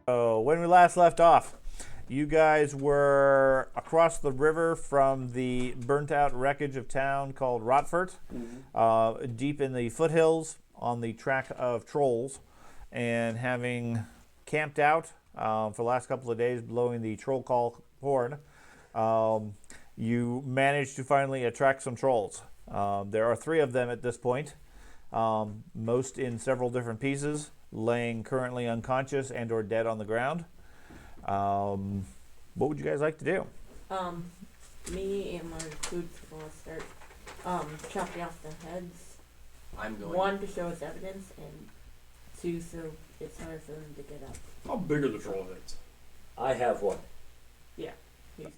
So when we last left off, you guys were across the river from the burnt-out wreckage of town called Rotfurt, deep in the foothills on the track of trolls, and having camped out for the last couple of days blowing the troll call horn, you managed to finally attract some trolls. There are 3 of them at this point, most in several different pieces, laying currently unconscious and or dead on the ground. What would you guys like to do? Me and my recruits are going to start chopping off the heads. I'm going. 1, to show us evidence, and 2, so it's hard for them to get up. How big are the troll heads? I have one. Yeah. The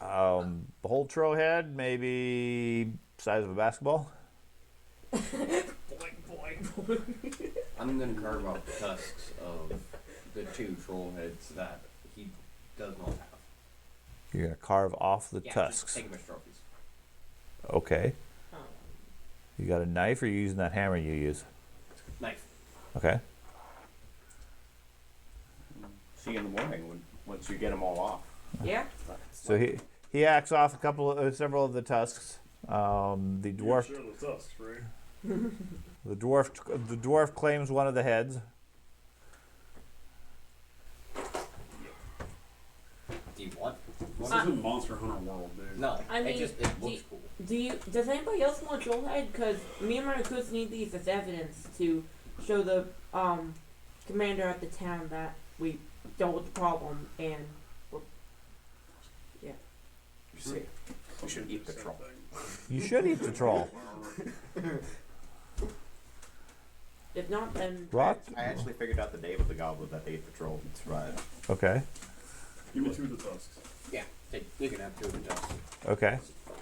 whole troll head, maybe size of a basketball. I'm going to carve off the tusks of the 2 troll heads that he does not have. You're going to carve off the Yeah, tusks. just take them as trophies. Okay. You got a knife, or are you using that hammer you use? Knife. Okay. See you in the morning once you get them all off. Yeah? So he hacks off several of the tusks. The dwarf Sure, the tusks, right? the dwarf claims one of the heads. Do you want? This isn't Monster Hunter World, dude. No, I mean, it looks cool. Does anybody else want a troll head? Because me and my recruits need these as evidence to show the commander at the town that we dealt with the problem, and You see, we should eat the troll. You should eat the troll. if not, then Rot? I actually figured out the name of the goblin that ate the troll. It's right. Okay. Give me 2 of the tusks. Yeah, you can have 2 of the tusks. Okay.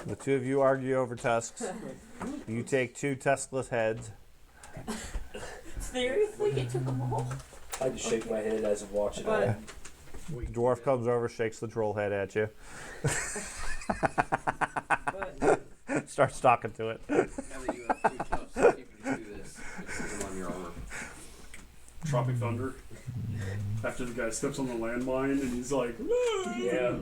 The 2 of you argue over tusks. You take 2 tuskless heads. seriously, you took them all. I just shake my head as I'm watching But- it. The dwarf comes over, shakes the troll head at you. But Starts talking to it. Now that you have 2 tusks, you can just do this. Just put them on your armor. Tropic Thunder. After the guy steps on the landmine and he's like, Yeah.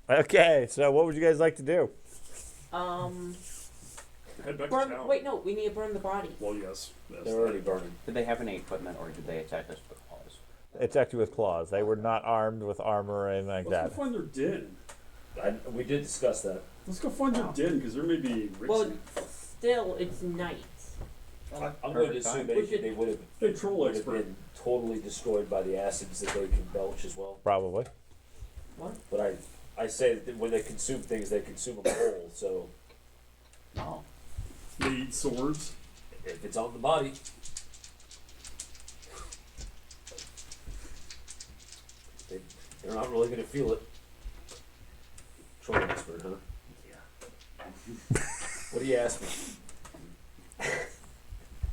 Okay, so what would you guys like to do? head back to burn. town. Wait, no, we need to burn the body. Well, yes. They're already burning. Did they have any equipment, or did they attack us with claws? Attacked you with claws. They were not armed with armor or anything like Let's that. go find their den. We did discuss that. Let's go find their den, because there may be Well, Rixie. still, it's night. I'm going to assume they would have Hey, troll expert. been totally destroyed by the acids that they can belch as well. Probably. What? But I say that when they consume things, they consume them whole. So No. They eat swords. if it's on the body, they're not really going to feel it. Troll expert, huh? Yeah. What do you ask me?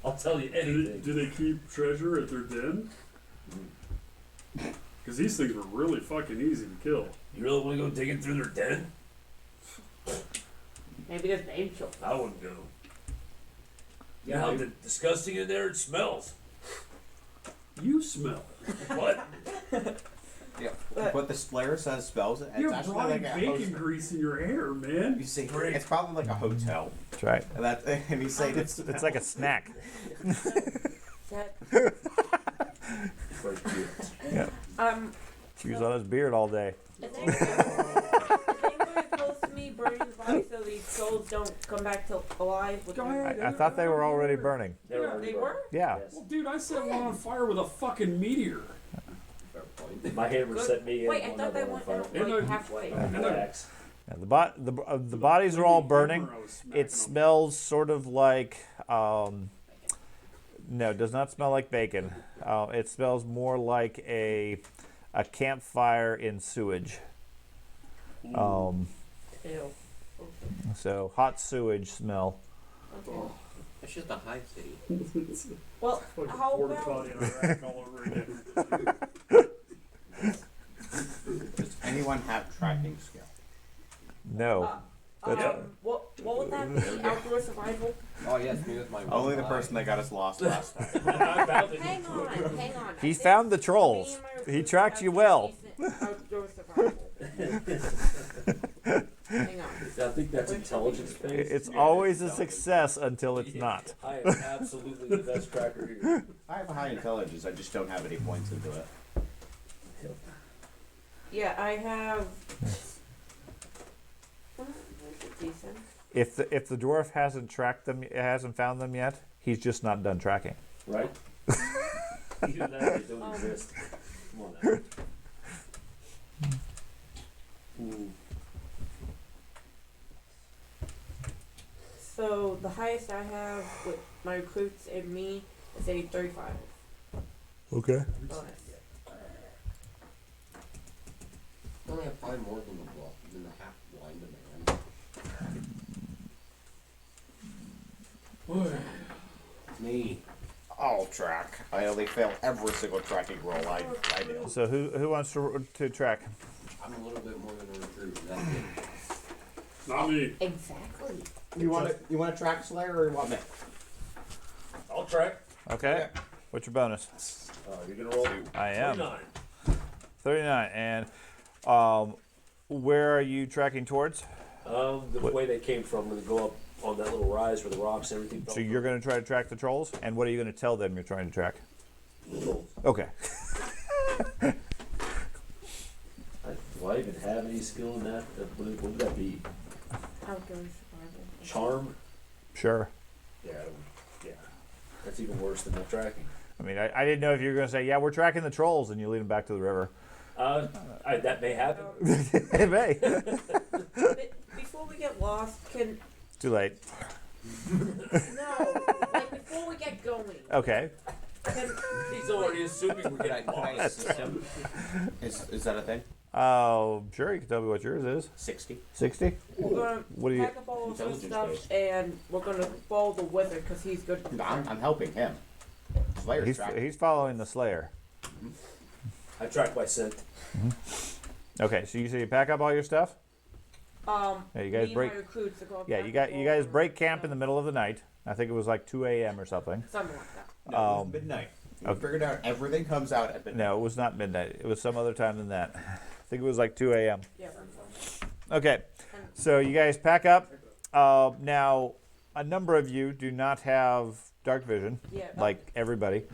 I'll tell you anything. Do they keep treasure at their den? Because these things were really fucking easy to kill. You really want to go digging through their den? Maybe there's an angel. I wouldn't go. You know how disgusting in there it smells. You smell it. What? Yeah. But the Slayer says spells it. It's You're actually running like a bacon hotel. grease in your hair, man. You see, Great. it's probably like a hotel. That's right. And he's saying it's It's like a snack. That, Very cute. Yeah. Chews on his beard all day. is anybody close to me burning the body so these souls don't come back to alive? With Go their- ahead. I thought they were already burning. They were? Yeah. Yes. Well, dude, I set one on fire with a fucking meteor. Fair point. My hammer Good. set me Wait, in I one thought of they them on went fire. out And like I- halfway. And And my I- axe. Yeah, the bodies are all burning. It smells sort of like no, it does not smell like bacon. It smells more like a campfire in sewage. Ew. So hot sewage smell. Okay. It's just a hive city. Well, Like a how porta about... potty in Iraq all over again. Does anyone have tracking skill? No. What would that be? Outdoor survival? Oh yes, me with my Only the one person eye. that got us lost last time. I found it. Hang on. He I found the think trolls. me and my He recruits tracked have you some well. decent outdoor survival. Hang on. I think that's intelligence based. It's always a success until it's not. I am absolutely the best tracker here. I have a high intelligence. I just don't have any points into it. Yeah, I have. Decent. If the dwarf hasn't tracked them, hasn't found them yet, he's just not done tracking. Right? Even that, they don't exist. Come on now. Ooh. So the highest I have with my recruits and me is a 35 Okay. bonus. I only have 5 more than the half blind man. Me. I'll track. I only fail every single tracking roll I do. So who wants to track? I'm a little bit more than a recruit. That's it. Not me. Exactly. You want to track Slayer or you want me? I'll track. Okay. What's your bonus? You're gonna roll. I am 29. 39. And where are you tracking towards? The way they came from when they go up on that little rise where the rocks and everything. So you're going to try to track the trolls, and what are you going to tell them you're trying to track? Trolls. Okay. Do I even have any skill in that? What would that be? Outdoor survival. Charm? Sure. Yeah. Yeah. That's even worse than the tracking. I mean, I didn't know if you were going to say, yeah, we're tracking the trolls, and you lead them back to the river. That may happen. It may. But before we get lost, can Too late. no, like before we get going, Okay. can He's already assuming we're getting Can I lost. assist him? Is that a thing? Oh, sure. You can tell me what yours is. 60. 60? we're gonna What do you? pack up all of our Intelligence stuff based. and we're gonna follow the wizard because he's good. I'm helping him. Slayer's tracking. He's following the Slayer. I track by scent. Okay, so you pack up all your stuff. Yeah, you guys me break. And my recruits are going Yeah, you guys break camp in the middle of the night. I think it was like 2 a.m. or something. Something like that. No, it was midnight. We figured out everything comes out at midnight. No, it was not midnight. It was some other time than that. I think it was like 2 a.m. Yeah, that's fine. Okay, so you guys pack up. Now, a number of you do not have dark vision, Yeah. like everybody.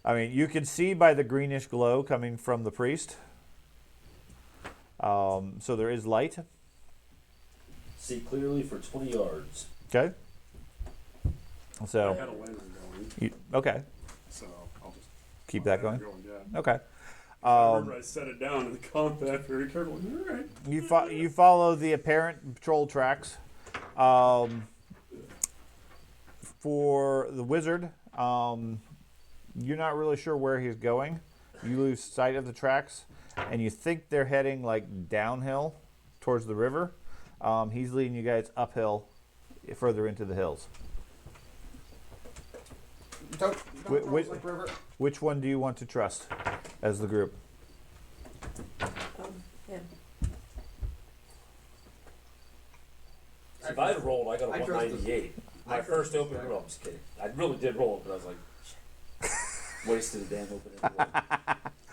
I mean, you can see by the greenish glow coming from the priest. So there is light. See clearly for 20 yards. Okay. I So, had a lantern going, okay, so I'll just keep that going. Yeah. Okay. I remember I set it down in the combat very carefully. All right. You follow the apparent patrol tracks. For the wizard, you're not really sure where he's going. You lose sight of the tracks, and you think they're heading like downhill towards the river. He's leading you guys uphill, further into the hills. Don't Wh- like river. Which one do you want to trust as the group? Him. If I had rolled, I got a I trust 198. My I trust first the open stack. roll. I'm just kidding. I really did roll it, but I was like, wasted a damn open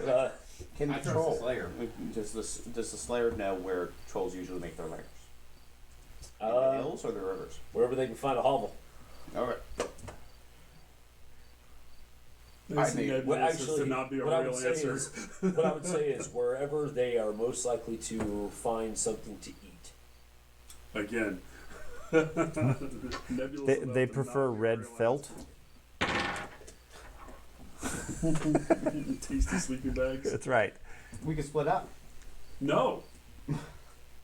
roll. Can I the trust troll? the Slayer. Does the Slayer know where trolls usually make their lairs? In the Uh, hills or the rivers? wherever they can find a hovel. All right. This need- nebulous Well, is actually, to not be a what I real would say answer. is, what I would say is wherever they are most likely to find something to eat. Again. Nebulous enough They to prefer not be a red real felt. answer. Tasty sleeping bags. That's right. We can split up. No.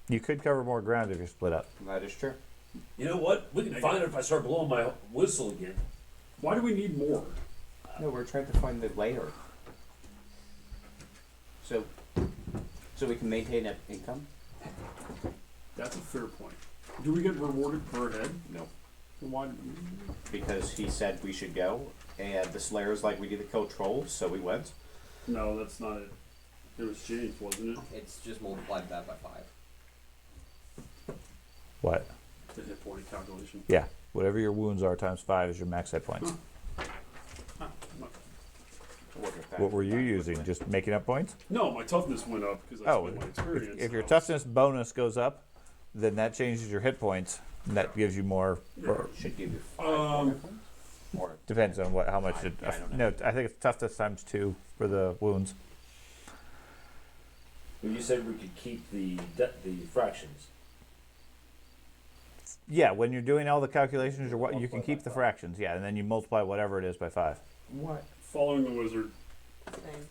You could cover more ground if you split up. That is true. You know what? We can find it if I start blowing my whistle again. Why do we need more? No, we're trying to find the lair. So we can maintain an income. That's a fair point. Do we get rewarded per head? No, Then why? because he said we should go, and the Slayer's like we need to kill trolls, so we went. No, that's not it. It was changed, wasn't it? It's just multiplied that by 5. What? The hit point calculation. Yeah, whatever your wounds are times 5 is your max hit points. What were you using? Just making up points? No, my toughness went up because I spent my experience. If your so- toughness bonus goes up, then that changes your hit points. And that gives you more. Or Should give you 5 more hit points? Or depends on how much. I don't No, I think it's toughness times 2 for the wounds. You said we could keep the fractions. Yeah, when you're doing all the calculations, you can keep the fractions. Yeah, and then you multiply whatever it is by 5. what? Following the wizard Same.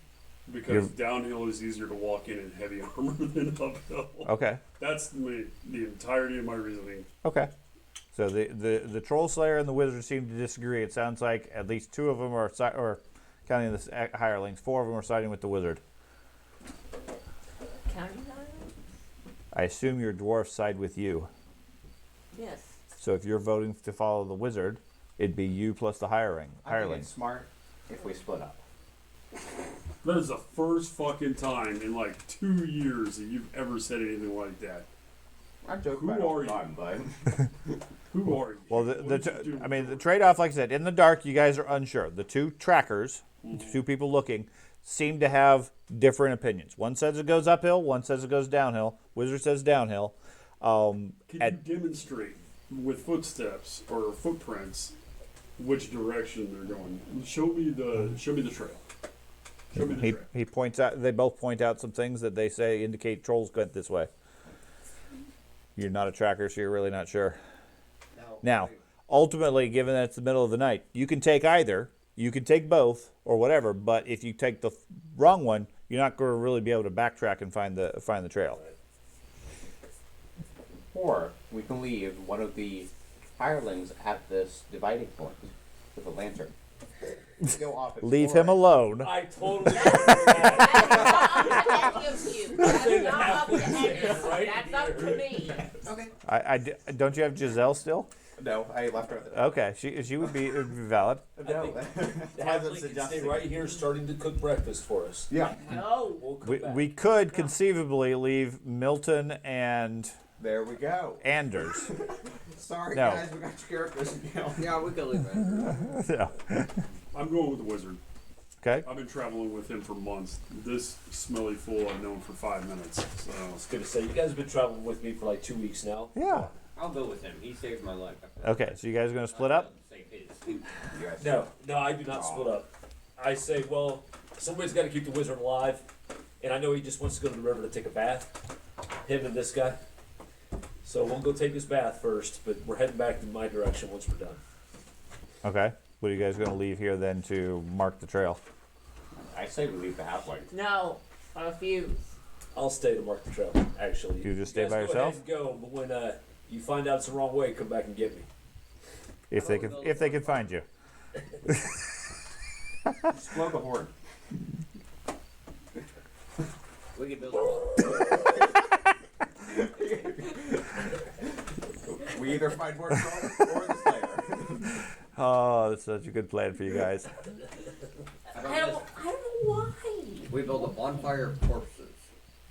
because downhill is easier to walk in heavy armor than uphill. Okay. That's the entirety of my reasoning. Okay. So the troll slayer and the wizard seem to disagree. It sounds like at least 2 of them are or counting the hirelings, 4 of them are siding with the wizard. Counting that? I assume your dwarfs side with you. Yes. So if you're voting to follow the wizard, it'd be you plus the I think hireling. it's smart if we split up. That is the first fucking time in like 2 years that you've ever said anything like that. I joke Who about it all are the you? time, but Who are you? Well, What did you do? the trade-off, like I said, in the dark, you guys are unsure. The 2 trackers, the 2 people looking, seem to have different opinions. One says it goes uphill, one says it goes downhill. Wizard says downhill. Can you demonstrate with footsteps or footprints which direction they're going? Show me the trail. Show me the trail. He points out. They both point out some things that they say indicate trolls went this way. You're not a tracker, so you're really not sure. Now, ultimately, given that it's the middle of the night, you can take either. You can take both or whatever. But if you take the wrong one, you're not going to really be able to backtrack and find the trail. or we can leave one of the hirelings at this dividing point with a lantern. Go off. Leave him alone. I totally agree with that. That's you. Say That's the not up to half-wit Edgar. right That's up to me. Okay. Don't you have Giselle still? No, I left her. Okay, she would be valid. No. The halfling can stay right here starting to cook breakfast for us. Yeah. No. We'll come We, back. we could conceivably leave Milton and There we go. Anders. Sorry, No. guys, we got your characters. Yeah, we could leave it. Yeah. I'm going with the wizard. Okay. I've been traveling with him for months. This smelly fool I've known for 5 minutes. So I was gonna say, you guys have been traveling with me for like 2 weeks now. Yeah. I'll go with him. He saved my life. Okay, so you guys are going to split up? Save his. Yes. No, I do not split up. I say, well, somebody's got to keep the wizard alive, and I know he just wants to go to the river to take a bath. Him and this guy. So we'll go take his bath first, but we're heading back in my direction once we're done. Okay. What are you guys going to leave here then to mark the trail? I say we leave the halfway. No. I refuse. I'll stay to mark the trail. Actually, You just stay guys by go yourself? ahead and go, but when you find out it's the wrong way, come back and get me. If they can find you. Just blow the horn. We can build a We either find more trolls or the slayer. Oh, that's such a good plan for you guys. I don't know why. We build a bonfire of corpses.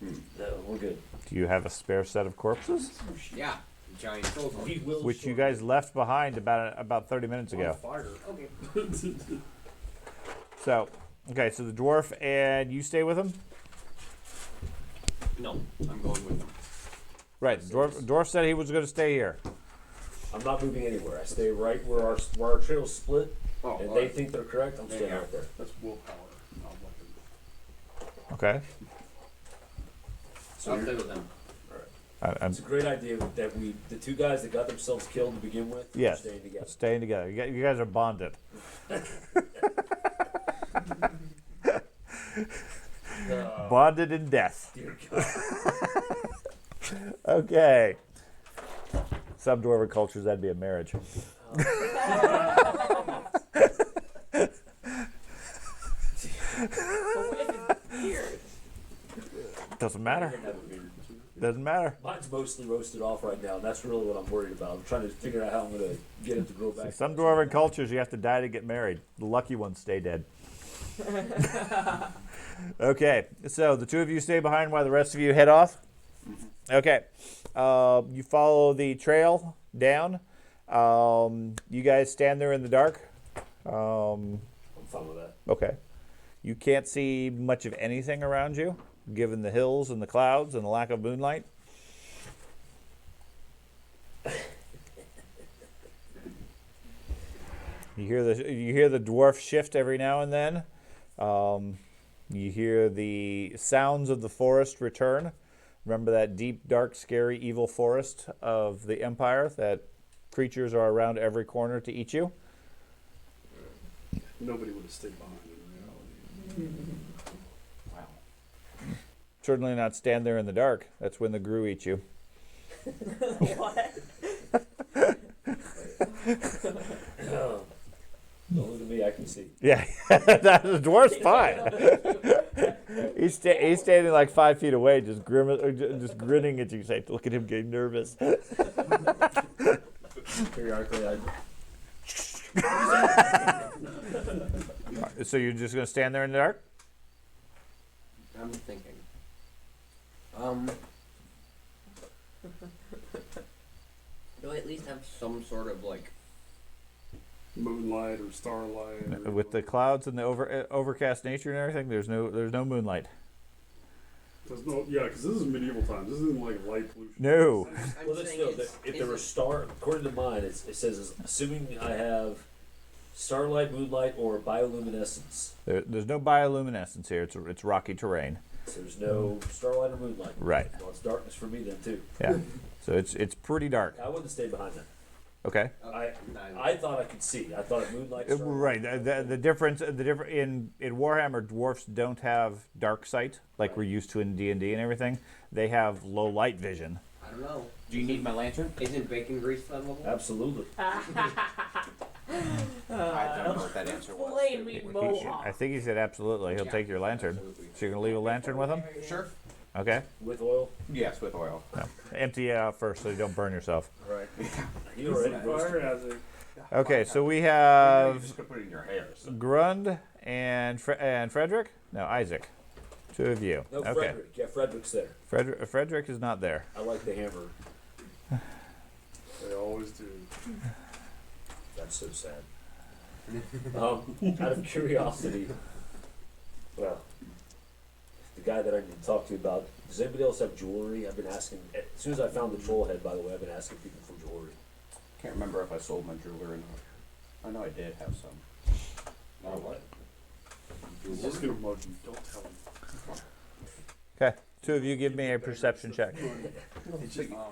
No, we're good. Do you have a spare set of corpses? Yeah. Giant troll. We will. Which you shortly. guys left behind about 30 minutes ago. fire. Okay. So, okay, so the dwarf and you stay with him? No, I'm going with him. Right, the dwarf said he was going to stay here. I'm not moving anywhere. I stay right where our trails split, Oh, and all they right. think they're correct. I'm staying Yeah. right there. That's willpower, not weapon. Okay. So I'll you're- stay with him. I'm It's a great idea that the two guys that got themselves killed to begin with, Yes. are staying together. staying together. You guys are bonded. Bonded in death. Dear God. Okay. Some dwarven cultures, that'd be a marriage. But where's his beard? Doesn't matter. I have a beard. Doesn't matter. Mine's mostly roasted off right now, and that's really what I'm worried about. I'm trying to figure out how I'm going to get it to grow back. Some dwarven cultures, you have to die to get married. The lucky ones stay dead. Okay, so the two of you stay behind while the rest of you head off. Okay. You follow the trail down. You guys stand there in the dark. I'm fine with that. Okay. You can't see much of anything around you, given the hills and the clouds and the lack of moonlight. You hear the dwarf shift every now and then. You hear the sounds of the forest return. Remember that deep, dark, scary, evil forest of the Empire that creatures are around every corner to eat you? Nobody would have stayed behind in reality. Wow. Certainly not stand there in the dark. That's when the Gru eat you. What? Don't look at me, I can see. Yeah, the dwarf's fine. He's standing like 5 feet away, just grinning at you. Say, look at him getting nervous. Periodically, So you're just gonna stand there in the dark? I'm thinking. Do I at least have some sort of like Moonlight or starlight. Or With the clouds and the overcast nature and everything, there's no moonlight. There's no, yeah, because this is medieval times. This isn't like light pollution. No. I'm well, that's saying still, is- if is there were it- according to mine, it says, assuming I have starlight, moonlight, or bioluminescence. There's no bioluminescence here. It's rocky terrain. So there's no starlight or moonlight. Right. Well, it's darkness for me then too. Yeah. So it's pretty dark. I wouldn't stay behind that. Okay. I thought I could see. I thought moonlight. Starlight. Right. The difference in Warhammer, dwarfs don't have dark sight like we're used to in D&D and everything. They have low light vision. I don't know. Do you need my lantern? Isn't bacon grease flammable? Absolutely. I don't know what that answer was. Flame me mohawk. I think he said absolutely. He'll take your lantern. So you're gonna leave a lantern with him? Sure. Okay. With oil. Yes, with oil. No. Empty it out first so you don't burn yourself. Right. You already Fire roasted. hazard. Okay, so we You have just could put it in your hair. So. Grund and Frederick. No, Isaac. Two of you. No, Okay. Frederick. Yeah, Frederick's there. Frederick is not there. I like the hammer. They always do. That's so sad. Out of curiosity, well, the guy that I need to talk to about, does anybody else have jewelry? I've been asking, as soon as I found the troll head, by the way, I've been asking people for jewelry. Can't remember if I sold my jewelry or not. I know I did have some. Oh, what? He's just gonna mug you. Don't tell him. Okay. Two of you give me a perception check.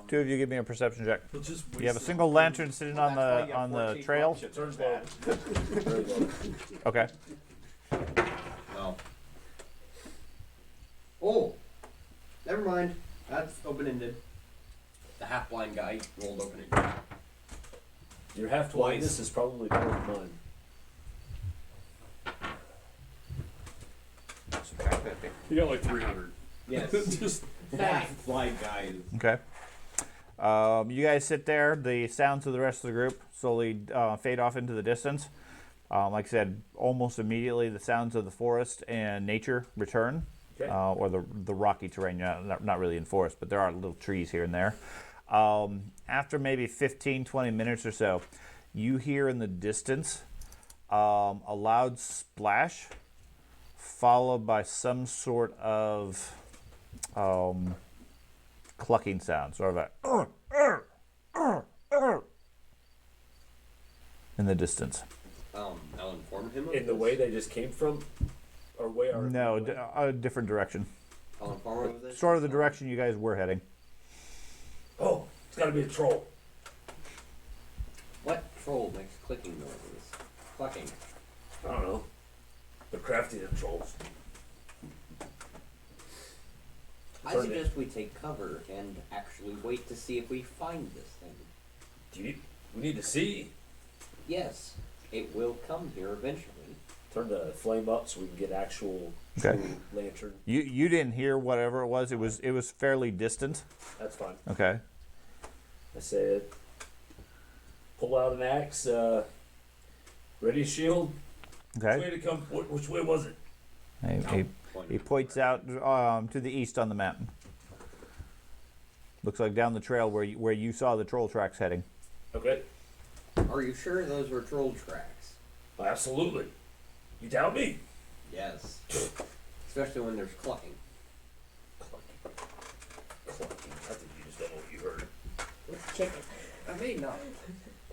Two of you give me a perception check. He'll just You have a waste single lantern sitting on the trail. Turns low. Very low. Okay. Oh. Oh. Never mind. That's open-ended. The half-blind guy rolled open it. Your half blindness is probably better than mine. Subtract that there. You got like 300. Yes. Just The half-blind guy is... Okay. You guys sit there. The sounds of the rest of the group slowly fade off into the distance. Like I said, almost immediately the sounds of the forest and nature return, Okay. or the rocky terrain. Not really in forest, but there are little trees here and there. After maybe 15, 20 minutes or so, you hear in the distance a loud splash, followed by some sort of clucking sound, sort of a in the distance. I'll inform him of In the this. way they just came from, or way our No, way? a different direction. I'll inform him of this. Sort of the direction you guys were heading. Oh, it's got to be a troll. What troll makes clicking noises? Clucking. I don't know. They're crafty, them trolls. I suggest we take cover and actually wait to see if we find this thing. We need to see. Yes, it will come here eventually. Turn the flame up so we can get actual Okay. true lantern. You didn't hear whatever it was. It was fairly distant. That's fine. Okay. I said, pull out an axe, ready shield. Which Okay. way to come? Which way was it? He points out to the east on the map. Looks like down the trail where you saw the troll tracks heading. Okay. Are you sure those were troll tracks? Absolutely. You doubt me? Yes. Especially when there's clucking. Clucking. I think you just don't know what you heard. It's chicken. I may not.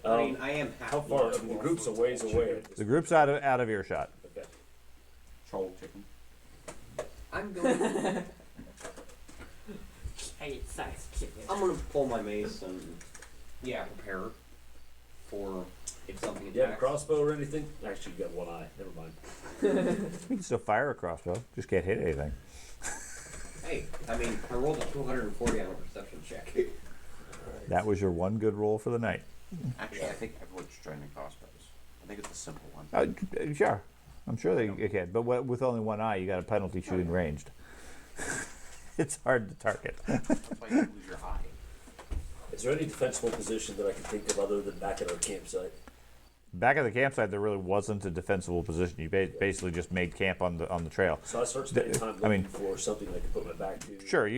I mean, I am half. How far? I mean, the group's a ways away. The group's out of earshot. Okay. Troll chicken. I'm going. I eat size chicken. I'm gonna pull my mace and prepare for if something Do you have a attacks. crossbow or anything? Actually, you got one eye. Never mind. You can still fire a crossbow, just can't hit anything. Hey, I mean, I rolled a 240 on a perception check. That was your one good roll for the night. Actually, I think everyone's training crossbows. I think it's a simple one. Sure. I'm sure they can, but with only one eye, you got a penalty shooting ranged. It's hard to target. That's why you lose your eye. Is there any defensible position that I can think of other than back at our campsite? Back at the campsite, there really wasn't a defensible position. You basically just made camp on the trail. So I start spending time looking for something I can put my back to. Sure.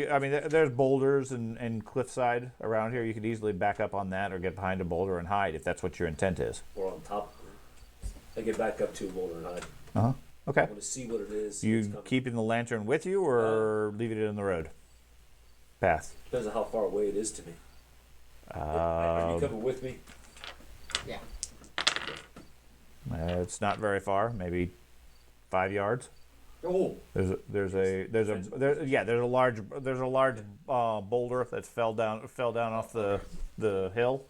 There's boulders and cliffside around here. You could easily back up on that or get behind a boulder and hide if that's what your intent is. Or on top. I get back up to a boulder and hide. Uh-huh. Okay. I want to see what it is. You keeping the lantern with you or leaving it in the road? Path. Depends on how far away it is to me. Are you coming with me? Yeah. It's not very far, maybe 5 yards. Oh. There's a large boulder that fell down off the hill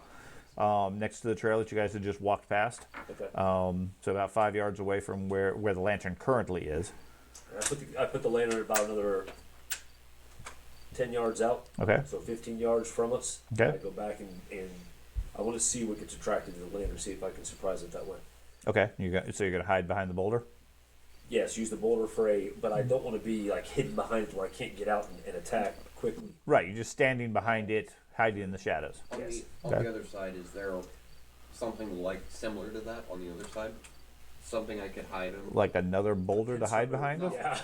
next to the trail that you guys had just walked past. Okay. So about 5 yards away from where the lantern currently is. I put the lantern about another 10 yards out. Okay. So 15 yards from us. Okay. I go back and I want to see what gets attracted to the lantern, see if I can surprise it that way. Okay. So you're gonna hide behind the boulder. Yes, use the boulder but I don't want to be like hidden behind it where I can't get out and attack quickly. Right. You're just standing behind it, hiding in the shadows. On Yes. the other side, is there something like similar to that on the other side? Something I could hide in? Like another boulder to hide behind it. Yeah.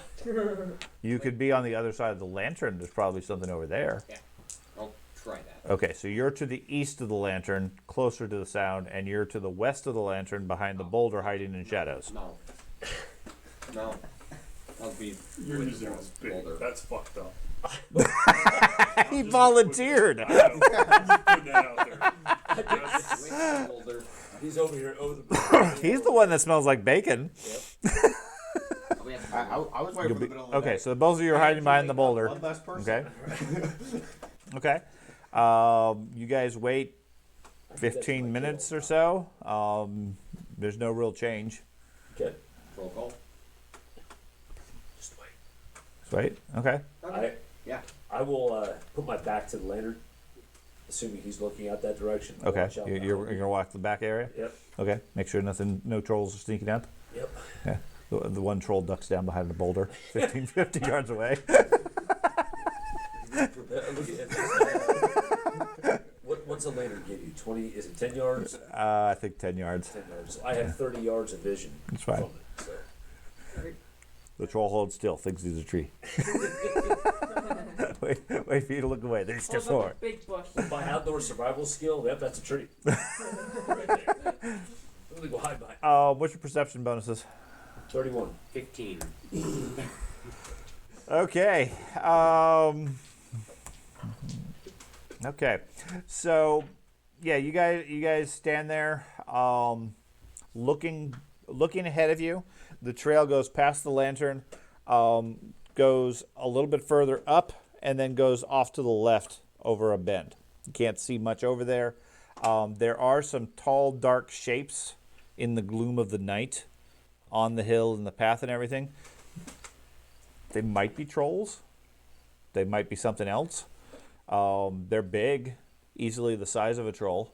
You could be on the other side of the lantern. There's probably something over there. Yeah. I'll try that. Okay, so you're to the east of the lantern, closer to the sound, and you're to the west of the lantern, behind the boulder, hiding in shadows. No. No. I'll be. Your with museum the is big. boulder. That's fucked up. He volunteered. I know. I'm just putting that out there. That's- With the boulder. He's over here over the. He's the one that smells like bacon. We have to I was waiting for the middle of the Okay, day. so both of you are hiding behind the boulder. One less person. Okay. Okay. You guys wait 15 minutes or so. There's no real change. Okay. roll call. Just wait. Sweet. Okay. Okay. Yeah. I will put my back to the lantern, assuming he's looking out that direction. I'll Okay. watch out You're going to walk the back area? Yep. Okay. Make sure no trolls are sneaking up. Yep. Yeah. The one troll ducks down behind the boulder 50 yards away. What's a lantern give you? 20? Is it 10 yards? I think 10 yards. 10 yards. I have 30 yards of vision. That's fine. From it, so. The troll holds still, thinks he's a tree. wait for you to look away. There's just Hold more. up a big bush. My outdoor survival skill, yep, that's a tree. Right there. I'm gonna go hide behind. What's your perception bonuses? 31. 15. Okay. Okay. So, yeah, you guys stand there, looking ahead of you. The trail goes past the lantern, goes a little bit further up, and then goes off to the left over a bend. You can't see much over there. There are some tall, dark shapes in the gloom of the night on the hill and the path and everything. They might be trolls. They might be something else. They're big, easily the size of a troll.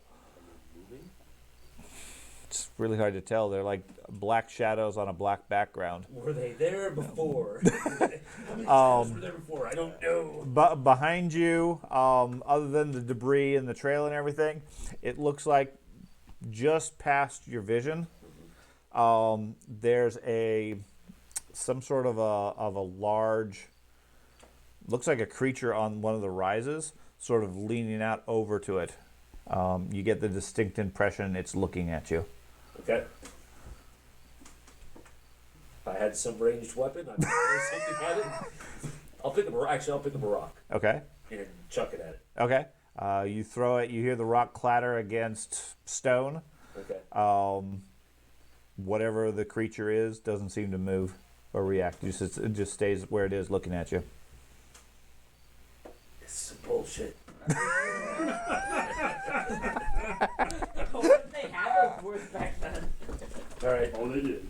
It's really hard to tell. They're like black shadows on a black background. Were they there before? How many shadows were there before? I don't know. But behind you, other than the debris and the trail and everything, it looks like just past your vision, there's some sort of a large, looks like a creature on one of the rises. sort of leaning out over to it. You get the distinct impression it's looking at you. Okay. If I had some ranged weapon, I'd throw something at it. I'll pick up a rock Okay. and chuck it at it. Okay. You throw it. You hear the rock clatter against stone. Okay. Whatever the creature is doesn't seem to move or react. It just stays where it is, looking at you. This is some bullshit. They had those words back then. All right. Oh, they did.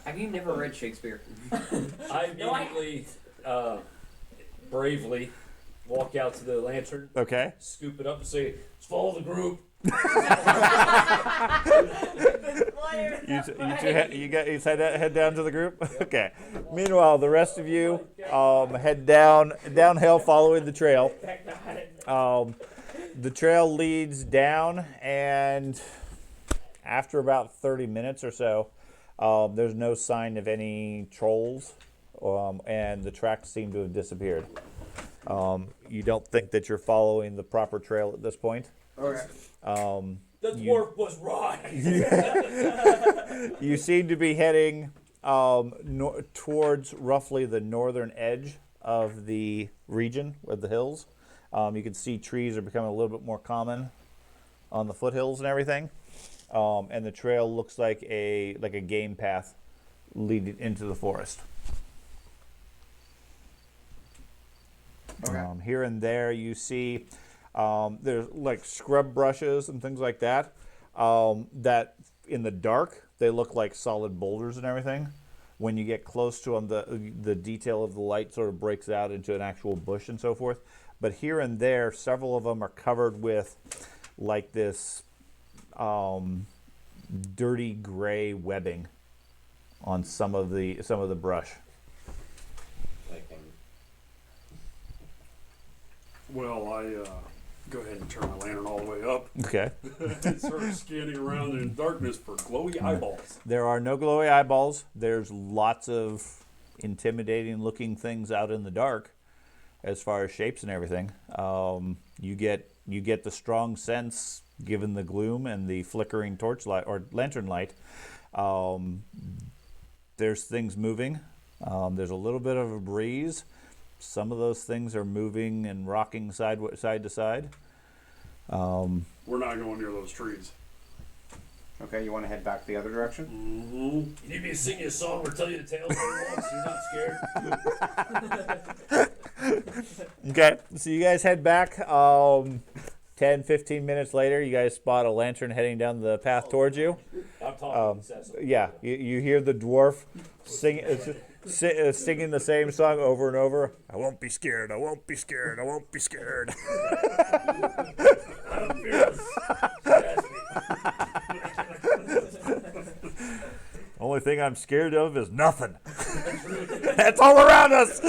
Have you never read Shakespeare? I immediately, bravely walk out to the lantern, Okay. scoop it up, and say, "Let's follow the group." You head down to the group. Okay. Meanwhile, the rest of you head downhill, following the trail. The trail leads down, and after about 30 minutes or so, there's no sign of any trolls, and the tracks seem to have disappeared. You don't think that you're following the proper trail at this point. Okay. The dwarf was right. You seem to be heading towards roughly the northern edge of the region of the hills. You can see trees are becoming a little bit more common on the foothills and everything. And the trail looks like a game path leading into the forest. Okay. Here and there you see there's like scrub brushes and things like that. That in the dark they look like solid boulders and everything. When you get close to them, the detail of the light sort of breaks out into an actual bush and so forth. But here and there, several of them are covered with like this dirty gray webbing on some of the brush. Well, I go ahead and turn my lantern all the way up Okay. and start scanning around in the darkness for glowy eyeballs. There are no glowy eyeballs. There's lots of intimidating looking things out in the dark as far as shapes and everything. You get the strong sense, given the gloom and the flickering torchlight or lantern light. There's things moving. There's a little bit of a breeze. Some of those things are moving and rocking side to side. We're not going near those trees. Okay, you want to head back the other direction? Mm-hmm. You need me to sing you a song or tell you the tale of the walk so you're not scared? Okay, so you guys head back. 10, 15 minutes later, you guys spot a lantern heading down the path towards you. I'm talking incessantly. Yeah, you hear the dwarf singing the same song over and over. I won't be scared. I won't be scared. I won't be scared. I'm fearless. Ask me. Only thing I'm scared of is nothing. That's all around us.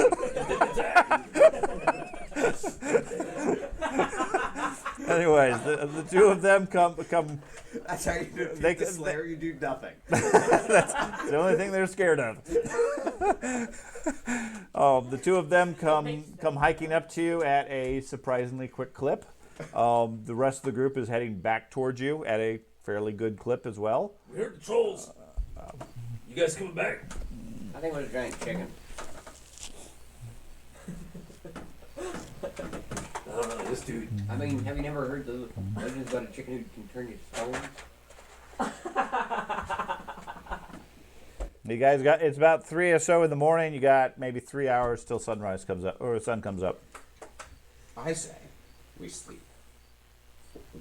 Anyways, the two of them come. That's how you do They- the Slayer. You do nothing. That's the only thing they're scared of. The two of them come hiking up to you at a surprisingly quick clip. The rest of the group is heading back towards you at a fairly good clip as well. We heard the trolls. You guys coming back? I think it was a giant chicken. This dude. I mean, have you never heard the legends about a chicken who can turn you to stones? You guys it's about 3 or so in the morning. You got maybe 3 hours till sunrise comes up, or the sun comes up. I say we sleep.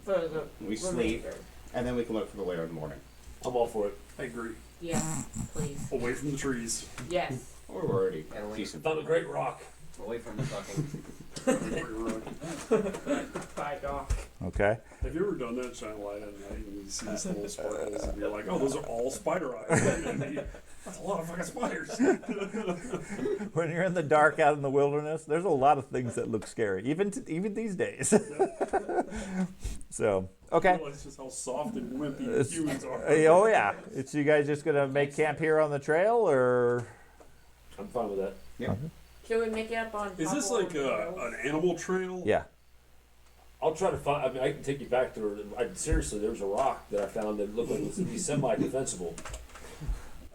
For the We sleep, remainder. and then we can look for the layer in the morning. I'm all for it. I agree. Yes, please. Away from the trees. Yes. We're already And we decent. Found a great rock. away from the fucking. Bye, dog. Okay. Have you ever done that? Shine a light at night and you see these little sparkles and you're like, oh, those are all spider eyes. That's a lot of fucking spiders. When you're in the dark out in the wilderness, there's a lot of things that look scary, even these days. So, okay. It's just how soft and wimpy It's- humans are. Oh yeah. So you guys just gonna make camp here on the trail, or? I'm fine with that. Yeah. Should we make it up on Is this top like of the road? an animal trail? Yeah. I'll try to find. I mean, I can take you back to. Seriously, there was a rock that I found that looked like it was semi-defensible.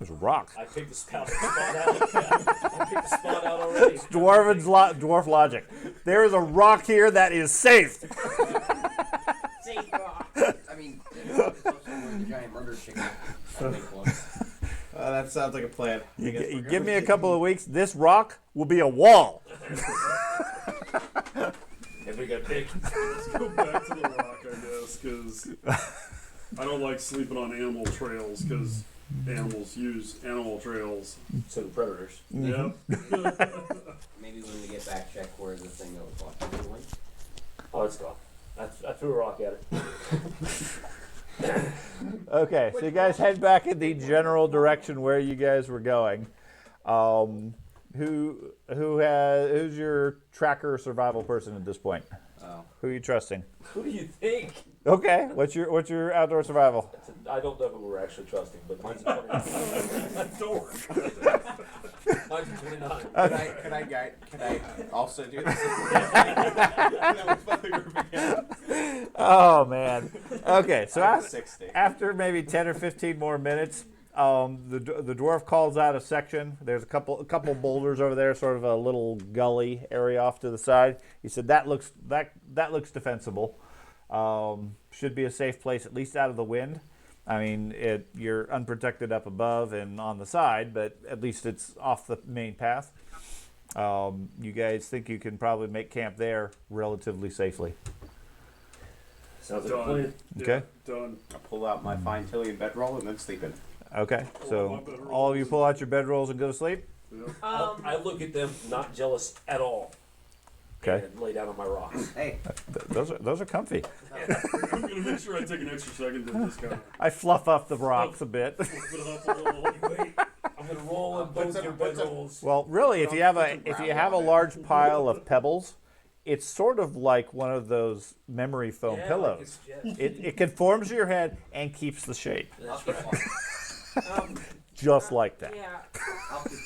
There's a rock. I picked the spot out. I picked the spot out already. Dwarf logic. There is a rock here that is safe. Safe rock. I mean, it's also where the giant murder chicken. I make one. That sounds like a plan. You give me a couple of weeks, this rock will be a wall. And we got big. Let's go back to the rock, I guess, because I don't like sleeping on animal trails because animals use animal trails. So the predators. Yep. Maybe when we get back, check where the thing that was watching went. Oh, it's gone. I threw a rock at it. Okay, so you guys head back in the general direction where you guys were going. Who's your tracker or survival person at this point? Oh. Who are you trusting? Who do you think? Okay, what's your outdoor survival? I don't know who we're actually trusting, but mine's a 29. Mine's a 29. Can I also do this? Oh man. Okay, so I'm 60. after maybe 10 or 15 more minutes, the dwarf calls out a section. There's a couple boulders over there, sort of a little gully area off to the side. He said that looks defensible. Should be a safe place, at least out of the wind. I mean, you're unprotected up above and on the side, but at least it's off the main path. You guys think you can probably make camp there relatively safely. Sounds like a Done. plan. Okay. Yeah, done. I pull out my fine Tillian bedroll and then sleep in it. Okay, so all of you pull out your bedrolls and go to sleep? Yep. I look at them, not jealous at all. Okay. And lay down on my rocks. Hey, Those are comfy. I'm going to make sure I take an extra second to just kind of I fluff up the rocks a bit. put it up a little. Wait, I'm gonna roll in both your bedrolls. Well, really, if you have a large pile of pebbles, it's sort of like one of those memory foam Yeah, pillows. like It conforms to your head and keeps the shape, That's I'll right. keep watching. just like that. Yeah. I'll keep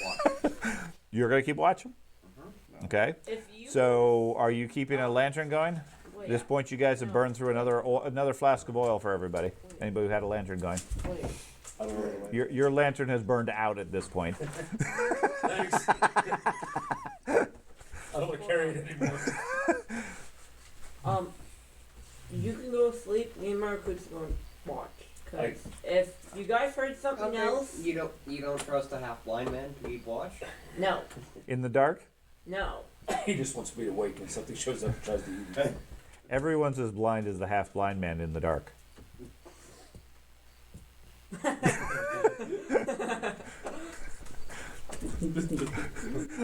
watching. You're gonna keep watching, okay? If you So, are you keeping a lantern going? wait, At this point, you guys have burned through another flask of oil for everybody. Anybody who had a lantern going, wait. I don't know. your lantern has burned out at this point. Thanks. I don't want to carry it anymore. You can go to sleep. Me and Marco's going to watch. Cause if you guys heard something else, You don't trust a half blind man to keep watch? no, In the dark, no. He just wants to be awake when something shows up and tries to eat him. everyone's as blind as the half-blind man in the dark.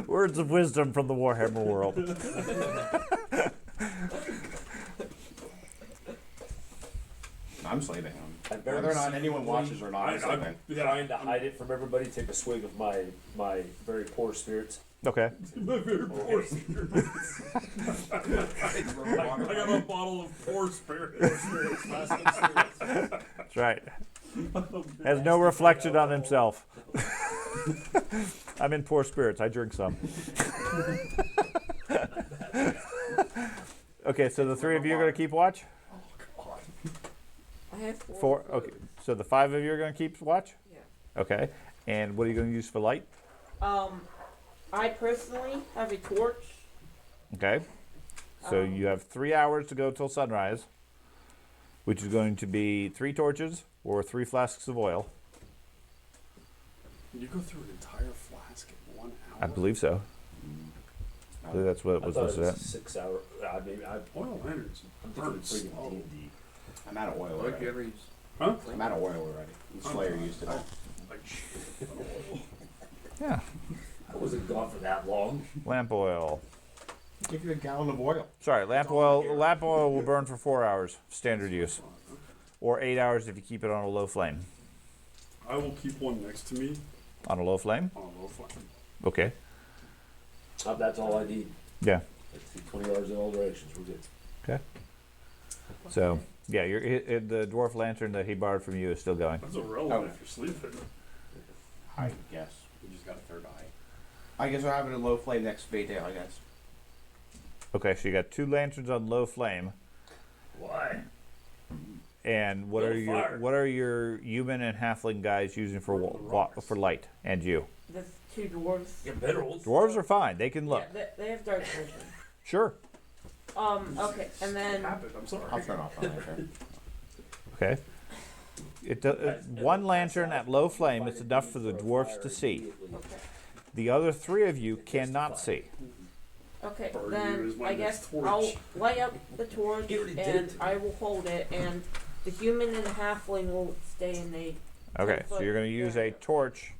Words of wisdom from the Warhammer world. I'm sleeping. I'm very Whether or not anyone watches or not, I'm I'm sleeping. trying to hide it from everybody. Take a swig of my very poor spirits. Okay. My very poor spirits. I got a bottle of poor spirits. That's right. Has no reflection on himself. I'm in poor spirits. I drink some. Okay, so the three of you are going to keep watch? I have four. Four. Okay, so the five of you are going to keep watch? Yeah. Okay. And what are you going to use for light? I personally have a torch. Okay. So you have 3 hours to go till sunrise, which is going to be 3 torches or 3 flasks of oil. You go through an entire flask in 1 hour? I believe so. I believe that's what it I was thought it listed was at. 6 hour. Oil lanterns. I'm thinking Burns. freaking D&D. I'm out of oil What already. you ever use? Huh? I'm out of oil already. The Slayer used it all. Like shit. Yeah. I wasn't gone for that long. Lamp oil. Give you a gallon of oil. Sorry, lamp oil. Lamp oil will burn for 4 hours, standard use, or 8 hours if you keep it on a low flame. I will keep one next to me On a low flame. on a low flame. Okay. That's all I need. Yeah. Let's see, 20 hours in all directions. We're good. Okay. So yeah, the dwarf lantern that he borrowed from you is still going. That's irrelevant if you're sleeping. I guess. You just got a third eye. I guess we're having a low flame next day, I guess. Okay, so you got 2 lanterns on low flame. Why? And what are your human and halfling guys using for for light? And you? There's 2 dwarves. Yeah, better old. Dwarves are fine. They can look. Yeah, they have dark vision. Sure. Okay, and then I'm sorry. I'll turn off my lantern. Okay. One lantern at low flame is enough for the dwarfs to see. okay. The other 3 of you cannot see. Okay, Or then use my I next guess torch. I'll light up the torch He already did and it. I will hold it, and the human and the halfling will stay in the. Okay, so you're going to use a torch.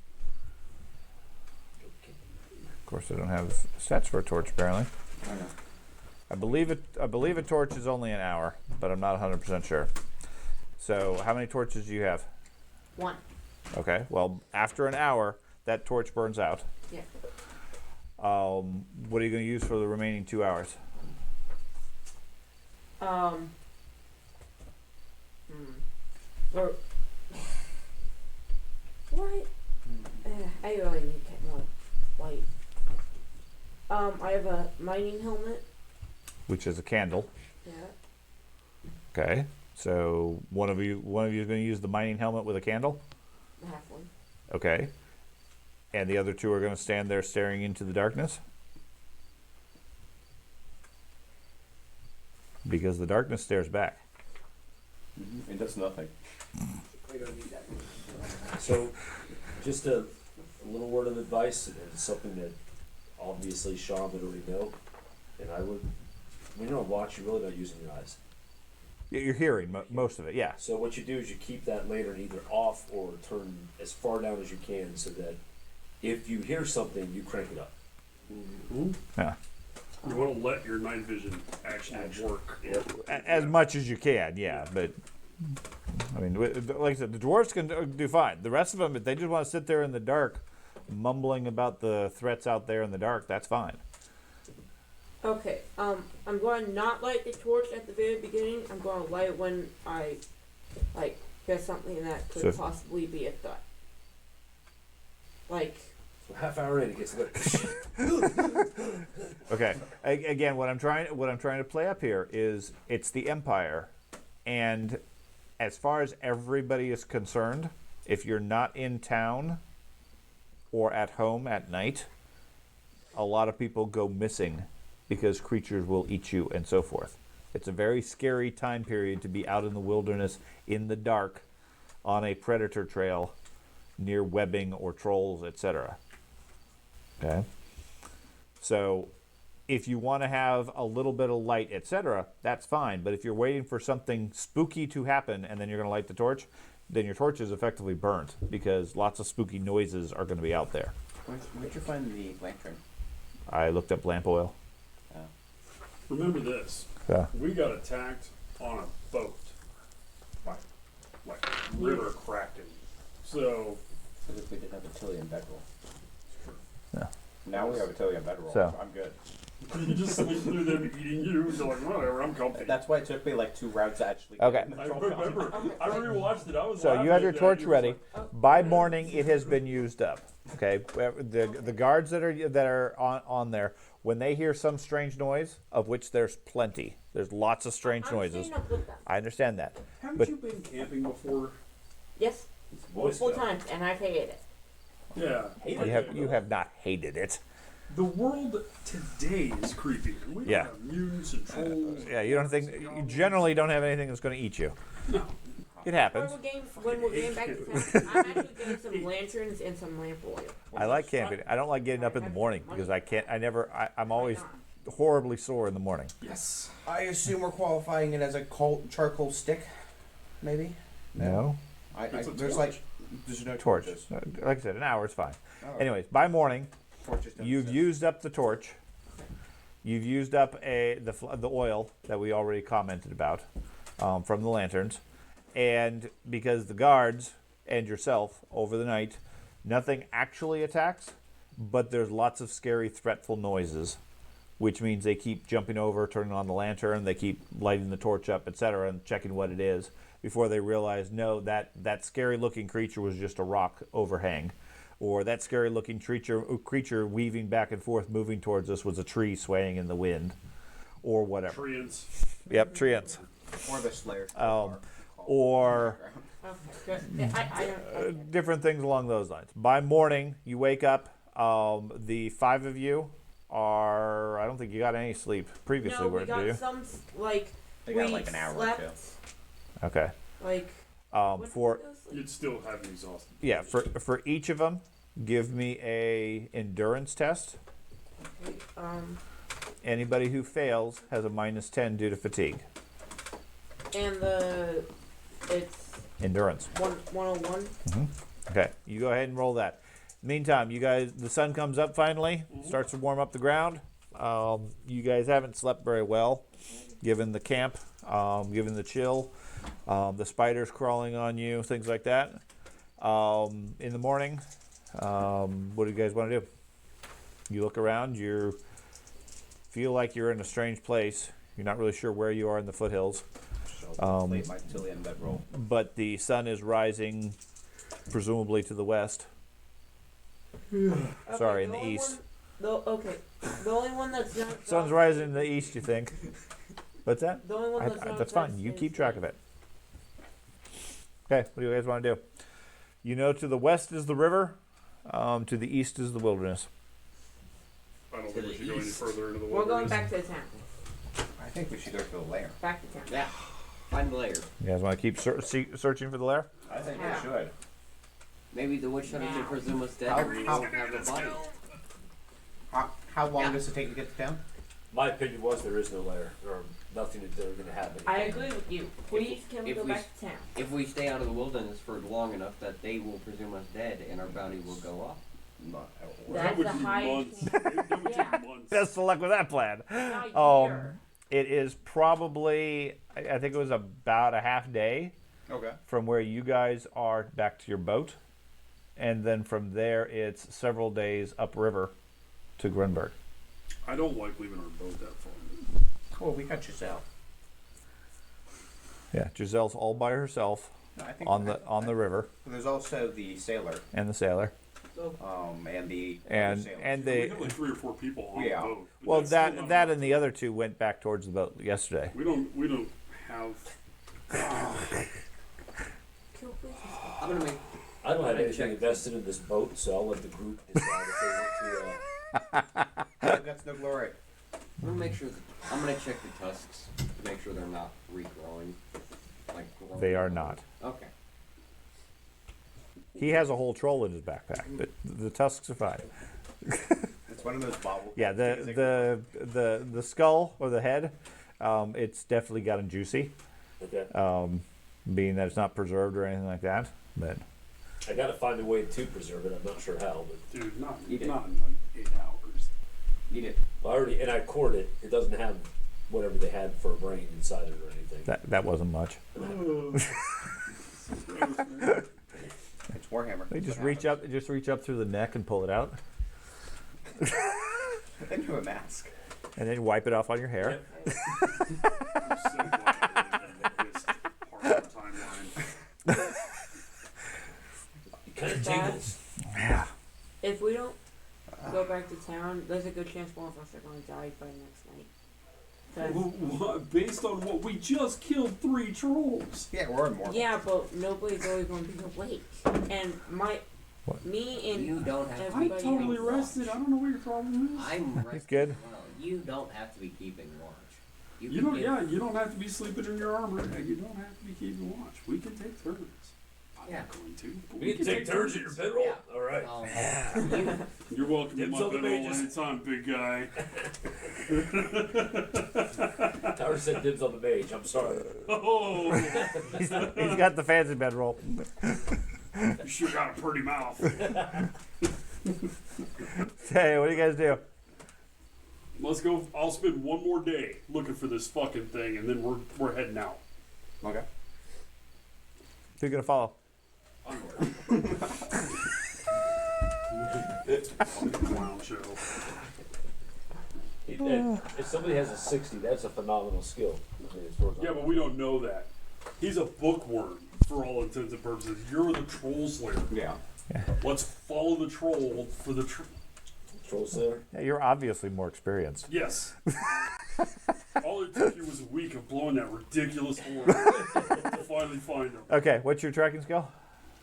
Of course, I don't have sets for a torch apparently. I know. I believe a torch is only an hour, but I'm not 100% sure. So, how many torches do you have? 1. Okay. Well, after an hour, that torch burns out. Yeah. What are you going to use for the remaining 2 hours? Or what? I really need to get more light. I have a mining helmet. Which is a candle. Yeah. Okay. So one of you is going to use the mining helmet with a candle. Halfling. Okay. And the other 2 are going to stand there staring into the darkness. Because the darkness stares back. It does nothing. So, just a little word of advice, and it's something that obviously Sean would already know, and I would. When you're on watch, you're really not using your eyes. You're hearing most of it, yeah. So what you do is you keep that lantern either off or turn as far down as you can, so that if you hear something, you crank it up. Yeah. You want to let your night vision actually work. As much as you can, yeah. But I mean, like I said, the dwarves can do fine. The rest of them, if they just want to sit there in the dark, mumbling about the threats out there in the dark, that's fine. Okay. I'm going to not light the torch at the very beginning. I'm going to light it when I there's something that could possibly be a threat. Like. So half hour in, it gets lit. Okay. Again, what I'm trying to play up here is it's the Empire, and as far as everybody is concerned, if you're not in town or at home at night, a lot of people go missing because creatures will eat you and so forth. It's a very scary time period to be out in the wilderness in the dark on a predator trail near webbing or trolls, etc. Okay? So if you want to have a little bit of light, etc., that's fine. But if you're waiting for something spooky to happen and then you're going to light the torch, then your torch is effectively burnt because lots of spooky noises are going to be out there. Where'd you find the lantern? I looked up lamp oil. Remember this. Yeah. We got attacked on a boat by like River Kraken. So Because if we didn't have a Tilly and bedroll. Yeah. Now we have a Tilly and bedroll. So. I'm good. you just sleep through them eating you. You're like, whatever, I'm comfy. That's why it took me like 2 rounds to actually get Okay. in the I troll remember. costume. I rewatched it. I was So laughing you have your at that. torch You was ready. like, By morning, it has been used up. Okay, the guards that are on there, when they hear some strange noise, of which there's plenty, there's lots of strange I'm noises. staying up with them. I understand that. Haven't But- you been camping before? Yes, Boy multiple Scout. times, and I've hated it. Yeah. You have not hated it. The world today is creepy. And we don't Yeah. have mutants and trolls. Yeah, you generally don't have anything that's going to eat you. No. It happens. When we're getting back to town, I'm actually getting some lanterns and some lamp oil. I like camping. I don't like getting up in the morning because I'm always horribly sore in the morning. Yes. I assume we're qualifying it as a charcoal stick, maybe? No. It's a There's torch. there's no Torch. torches. Like I said, an hour is fine. Oh, Anyways, by morning, torches don't you've exist. used up the torch. You've used up the oil that we already commented about from the lanterns. And because the guards and yourself over the night, nothing actually attacks, but there's lots of scary, threatful noises, which means they keep jumping over, turning on the lantern, they keep lighting the torch up, etc., and checking what it is before they realize, no, that scary-looking creature was just a rock overhang. Or that scary-looking creature weaving back and forth, moving towards us, was a tree swaying in the wind, or whatever. Treants. Yep, treants. Or the Slayer. or Okay, good. I don't. Okay. different things along those lines. By morning, you wake up. The 5 of you are. I don't think you got any sleep previously, No, we do got you? some like. They we got like an hour slept, or two. Okay. Like. when For did we go to sleep? You'd still have me exhausted. yeah, for each of them, give me a endurance test. Okay, Anybody who fails has a -10 due to fatigue. and it's Endurance. 101. Okay, you go ahead and roll that. Meantime, you guys, the sun comes up finally, starts to warm up the ground. You guys haven't slept very well, given the camp, given the chill, the spiders crawling on you, things like that. In the morning, what do you guys want to do? You look around, you feel like you're in a strange place. You're not really sure where you are in the foothills. Late my till the end of that roll. But the sun is rising, presumably to the west. Sorry, in the east. Okay, the only one that's not. Sun's rising in the east, you think? What's that? The only one that's not. That's fine. You keep track of it. Okay, what do you guys want to do? You know, to the west is the river. To the east is the wilderness. I don't think we should go any further into the We're going wilderness. back to the town. I think we should go to the lair. Back to town. Yeah. Find the layer. You guys want to keep searching for the lair? I think Yeah. we should. Maybe the witch hunters will Now. presume us dead How- and we how- won't have the body. How long does it take to get to town? My opinion was there is no lair, or nothing that they're going to have. I agree with you. Please, can we if go we back to town? If we stay out of the wilderness for long enough that they will presume us dead and our bounty will go up. Not That's That would the be high months. chance. That would Yeah. take months. Best of luck with that plan. Not a Um, year. It is probably, I think it was about a half day Okay. from where you guys are back to your boat. And then from there, it's several days upriver to Grunberg. I don't like leaving our boat that far. Well, we got Giselle. Yeah, Giselle's all by herself No, I think on the river, There's also the sailor, and the sailor. and the And- other sailor. and We they- have like 3 or 4 people on Yeah. the boat. But Well, that's still not that enough. and the other two went back towards the boat yesterday. We don't have. Kill places. I'm gonna make. I don't have Check. anything invested in this boat, so I'll let the group decide if they want to. That's no glory. I'm gonna make sure. I'm gonna check the tusks to make sure they're not regrowing. Like growing. They are not. Okay. He has a whole troll in his backpack, but the tusks are fine. It's one of those bobble. Yeah, the skull or the head, it's definitely gotten juicy, Okay. being that it's not preserved or anything like that. But I got to find a way to preserve it. I'm not sure how, but Dude, not Eat it. in like 8 hours. Eat it. I already and I cored it. It doesn't have whatever they had for a brain inside it or anything. that wasn't much. It's Warhammer. They That's just what reach up through the neck and pull it out, happens. Then do a mask. and then wipe it off on your hair. I'm so glad we didn't this part of the timeline. It kind of That- tingles. Yeah. If we don't go back to town, there's a good chance one of us are going to die by next night. 'Cause- Based on what we just killed 3 trolls. Yeah, we're in more. yeah, but nobody's always going to be awake. And What? me and You don't have to. I'm everybody totally else- rested. I don't know what your problem is. I'm rested. good. as well. You don't have to be keeping watch. You can don't. get- Yeah, you don't have to be sleeping in your armor, and you don't have to be keeping watch. We can take turns. I'm Yeah. not going to. But We can take turns at your bedroll. Yeah. All right. You're welcome to Dibs my on the bedroll mages. anytime, big guy. Tower said dibs on the mage. I'm sorry. Oh, He's got the fancy bedroll. you sure got a pretty mouth. Hey, what do you guys do? Let's go. I'll spend one more day looking for this fucking thing, and then we're heading out. Okay. Who you gonna follow? Fucking clown show. If somebody has a 60, that's a phenomenal skill. I mean, as far as I'm- Yeah, but we don't know that. He's a bookworm for all intents and purposes. You're the troll slayer. Yeah. Let's follow the troll for the Troll Slayer. Yeah, you're obviously more experienced. Yes. All it took you was a week of blowing that ridiculous horn to finally find them. Okay, what's your tracking skill?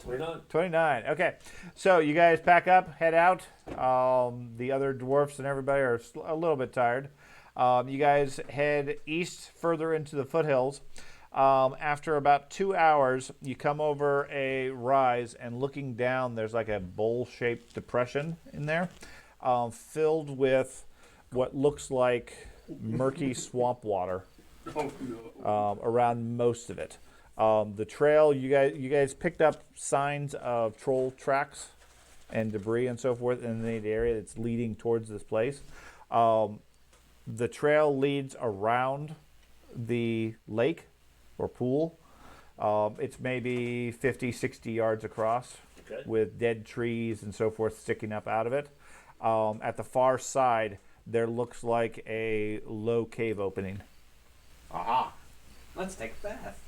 29. 29. Okay, so you guys pack up, head out. The other dwarfs and everybody are a little bit tired. You guys head east further into the foothills. After about 2 hours, you come over a rise, and looking down, there's like a bowl-shaped depression in there, filled with what looks like murky swamp water Oh no. around most of it. The trail, you guys picked up signs of troll tracks and debris and so forth in the area that's leading towards this place. The trail leads around the lake or pool. It's maybe 50, 60 yards across, Okay. with dead trees and so forth sticking up out of it. At the far side, there looks like a low cave opening. Aha. Let's take a bath.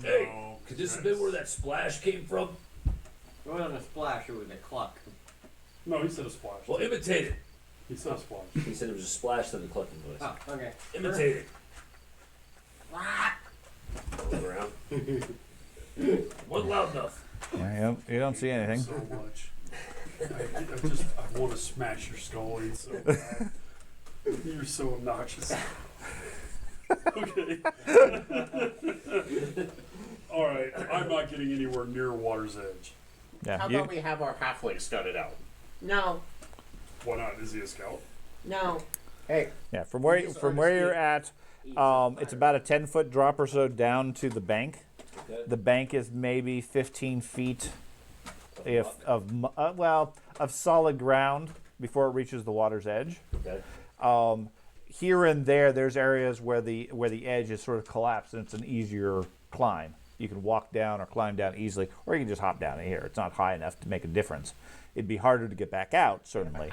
Hey, No, could this have been where that splash came from? It wasn't a splash, it was a cluck. No, he said a splash. Well, imitate it. He said a splash. He said it was a splash to the clucking noise. Oh, okay. Imitate it. Look around. Wasn't loud enough. Yeah, you don't see anything. So much. I want to smash your skull in so bad. You're so obnoxious. Okay. All right. I'm not getting anywhere near water's edge. Yeah, How about we have our halfling scouted out? No, Why not? Is he a scout? no. Hey, yeah. From where you're at, it's about a 10-foot drop or so down to the bank. Okay. The bank is maybe 15 feet of solid ground before it reaches the water's edge. Okay. Here and there's areas where the edge is sort of collapsed, and it's an easier climb. You can walk down or climb down easily, or you can just hop down in here. It's not high enough to make a difference. It'd be harder to get back out, certainly.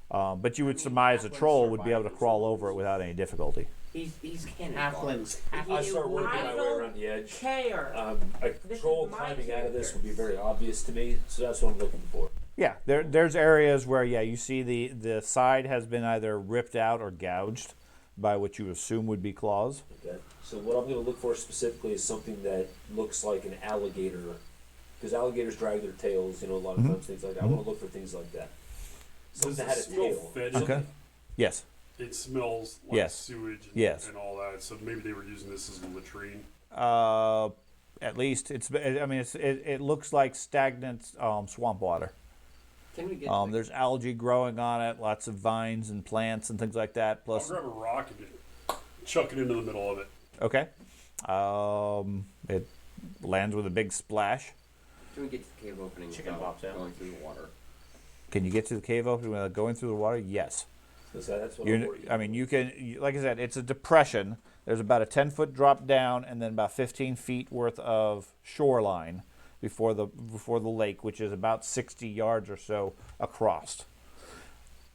But you would surmise a troll would be able to crawl over it without any difficulty. He's cannon. halflings. I start working my way don't around the edge. Care. A This troll is my climbing out of this character. would be very obvious to me, so that's what I'm looking for. Yeah, there's areas where, you see the side has been either ripped out or gouged by what you assume would be claws. Okay. So what I'm going to look for specifically is something that looks like an alligator, because alligators drag their tails, a lot of times, things like that. I want to look for things like that. Does Something it that had a smell tail. fetid? Okay. Yes. It smells like Yes. sewage and, Yes. and all that. So maybe they were using this as a latrine. At least it looks like stagnant swamp water. Can we get There's algae growing on it, lots of vines and plants and things like that. I'll Plus, grab a rock and just chuck it into the middle of it. okay, it lands with a big splash. Can we get to the cave opening Chicken without pops out. going through the water? Can you get to the cave opening without going through the water? Yes. So that's what I'm worried about. You can, like I said, it's a depression. There's about a 10-foot drop down, and then about 15 feet worth of shoreline before the lake, which is about 60 yards or so across.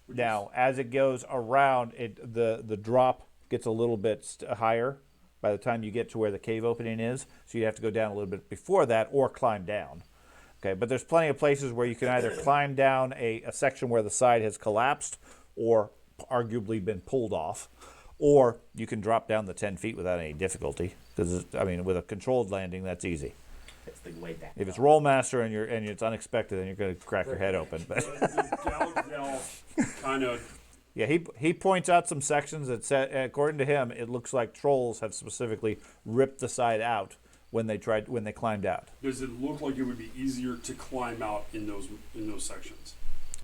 Now, as it goes around, the drop gets a little bit higher by the time you get to where the cave opening is. So you have to go down a little bit before that or climb down. Okay, but there's plenty of places where you can either climb down a section where the side has collapsed or arguably been pulled off, or you can drop down the 10 feet without any difficulty. Because, with a controlled landing, that's easy. That's the way back. If it's Rolemaster and it's unexpected, then you're going to crack your head open. But Kind of. yeah, he points out some sections that said, according to him, it looks like trolls have specifically ripped the side out when they climbed out. Does it look like it would be easier to climb out in those sections?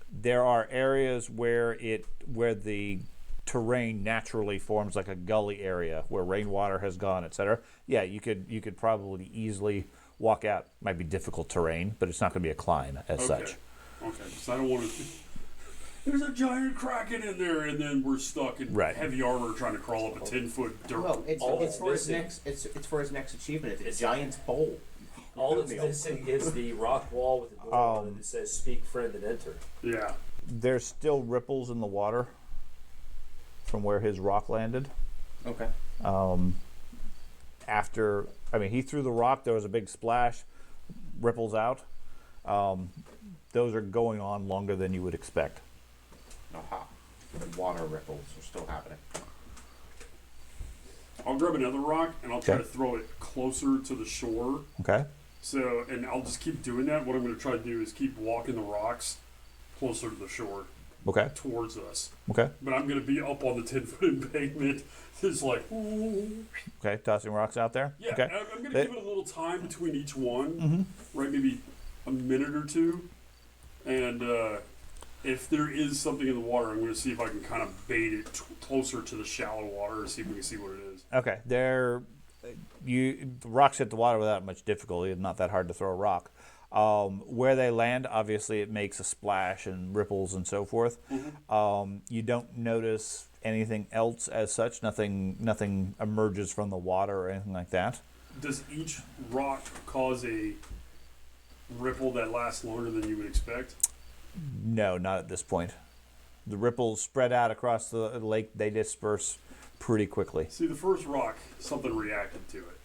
There are areas where the terrain naturally forms like a gully area where rainwater has gone, etc. Yeah, you could probably easily walk out. Might be difficult terrain, but it's not going to be a climb as such. Okay, so I don't want to. There's a giant kraken in there, and then we're stuck in Right. heavy armor trying to crawl up a 10-foot dirt. Well, it's All that's for his missing- next. It's for his next achievement. It's a giant bowl. All that's missing is the rock wall with the door on it that says "Speak, friend, and enter." Yeah. There's still ripples in the water from where his rock landed. Okay. He threw the rock, there was a big splash, ripples out. Those are going on longer than you would expect. Aha. the water ripples are still happening. I'll grab another rock and I'll try Okay. to throw it closer to the shore. Okay. So, and I'll just keep doing that. What I'm going to try to do is keep walking the rocks closer to the shore, Okay. towards us. Okay. But I'm going to be up on the 10-foot embankment, just like, ooh. Okay. Tossing rocks out there. Yeah, Okay. I'm going to give it a little time between each one, right? Maybe a minute or two. And if there is something in the water, I'm going to see if I can kind of bait it closer to the shallow water and see if we can see what it is. Okay. The rocks hit the water without much difficulty. It's not that hard to throw a rock. Where they land, obviously, it makes a splash and ripples and so forth. You don't notice anything else as such. Nothing emerges from the water or anything like that. Does each rock cause a ripple that lasts longer than you would expect? No, not at this point. The ripples spread out across the lake. They disperse pretty quickly. See, the first rock, something reacted to it,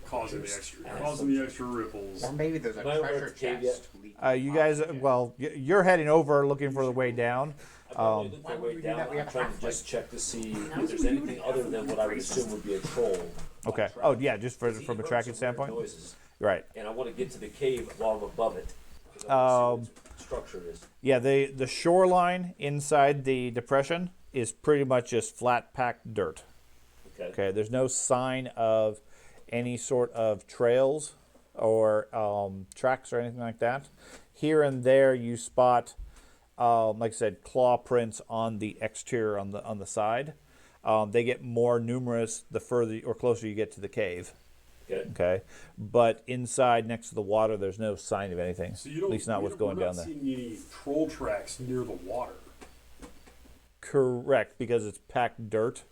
causing the extra ripples. Or maybe there's a Am I aware treasure of the cave chest. You guys, well, you're heading over looking for the way down. I've already looked Why my would way we do down. that? We I'm have trying to halfway. just check to see if there's anything other than what I would assume would be a troll. Okay. Oh, yeah, just from a tracking standpoint. Noises, Right. and I want to get to the cave while I'm above it. 'cause I wanna see what structure it is. Yeah, the shoreline inside the depression is pretty much just flat packed dirt. Okay. Okay, there's no sign of any sort of trails or tracks or anything like that. Here and there, you spot, like I said, claw prints on the exterior on the side. They get more numerous the further or closer you get to the cave. Okay. Okay, but inside, next to the water, there's no sign of anything. So you don't, At least not what's going down there. We're not seeing any troll tracks near the water. Correct, because it's packed dirt,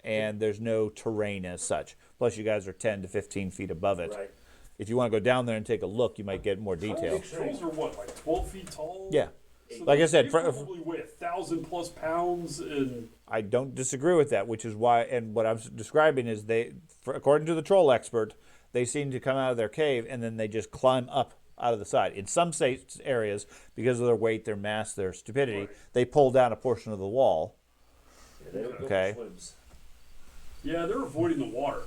and there's no terrain as such. Plus, you guys are 10 to 15 feet above it. Right. If you want to go down there and take a look, you might get more detail. Trolls are what, like 12 feet tall? Yeah, So like I said, they probably weigh 1,000+ pounds, and I don't disagree with that, which is why, and what I'm describing is according to the troll expert, they seem to come out of their cave and then they just climb up out of the side. In some areas, because of their weight, their mass, their stupidity, they pull down a portion of the wall. Yeah, they don't go Okay. for swims. yeah, they're avoiding the water.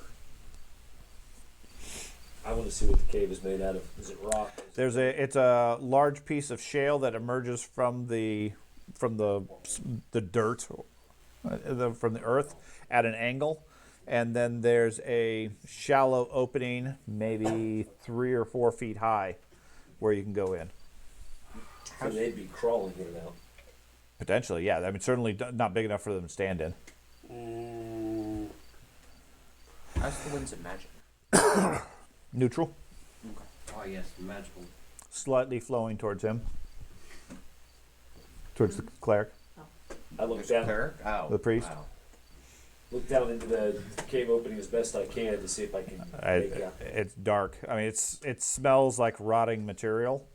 I want to see what the cave is made out of. Is it rock? It's a large piece of shale that emerges from the dirt, from the earth at an angle, and then there's a shallow opening, maybe 3 or 4 feet high, where you can go in. So they'd be crawling here now. Potentially, yeah. I mean, certainly not big enough for them to stand in. How's the winds of magic? Neutral, Oh yes, magical. slightly flowing towards him, towards the cleric, I look There's a down, cleric? Oh, the priest. wow. look down into the cave opening as best I can to see if I can make it out. It's dark. I mean, it smells like rotting material,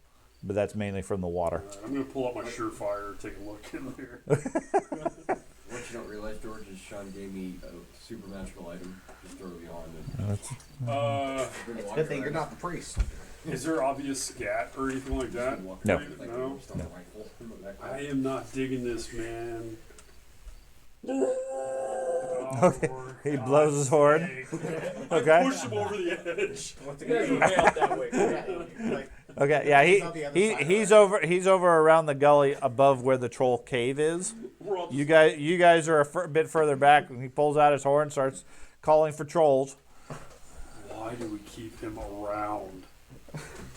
but that's mainly from the water. I'm going to pull out my Surefire, take a look in there. What you don't realize, George, is Sean gave me a super magical item just early on. And It's a good thing you're not the priest. Is there obvious scat or anything like that? No. No? I am not digging this, man. Okay. He blows his horn. I Okay. push him over the edge. You guys are way out that way. Like, Okay, yeah, He's on the other side of he's over around the gully above where the troll cave is. We're all You guys are a bit further back, and he pulls out his horn, starts calling for trolls. Why do we keep him around?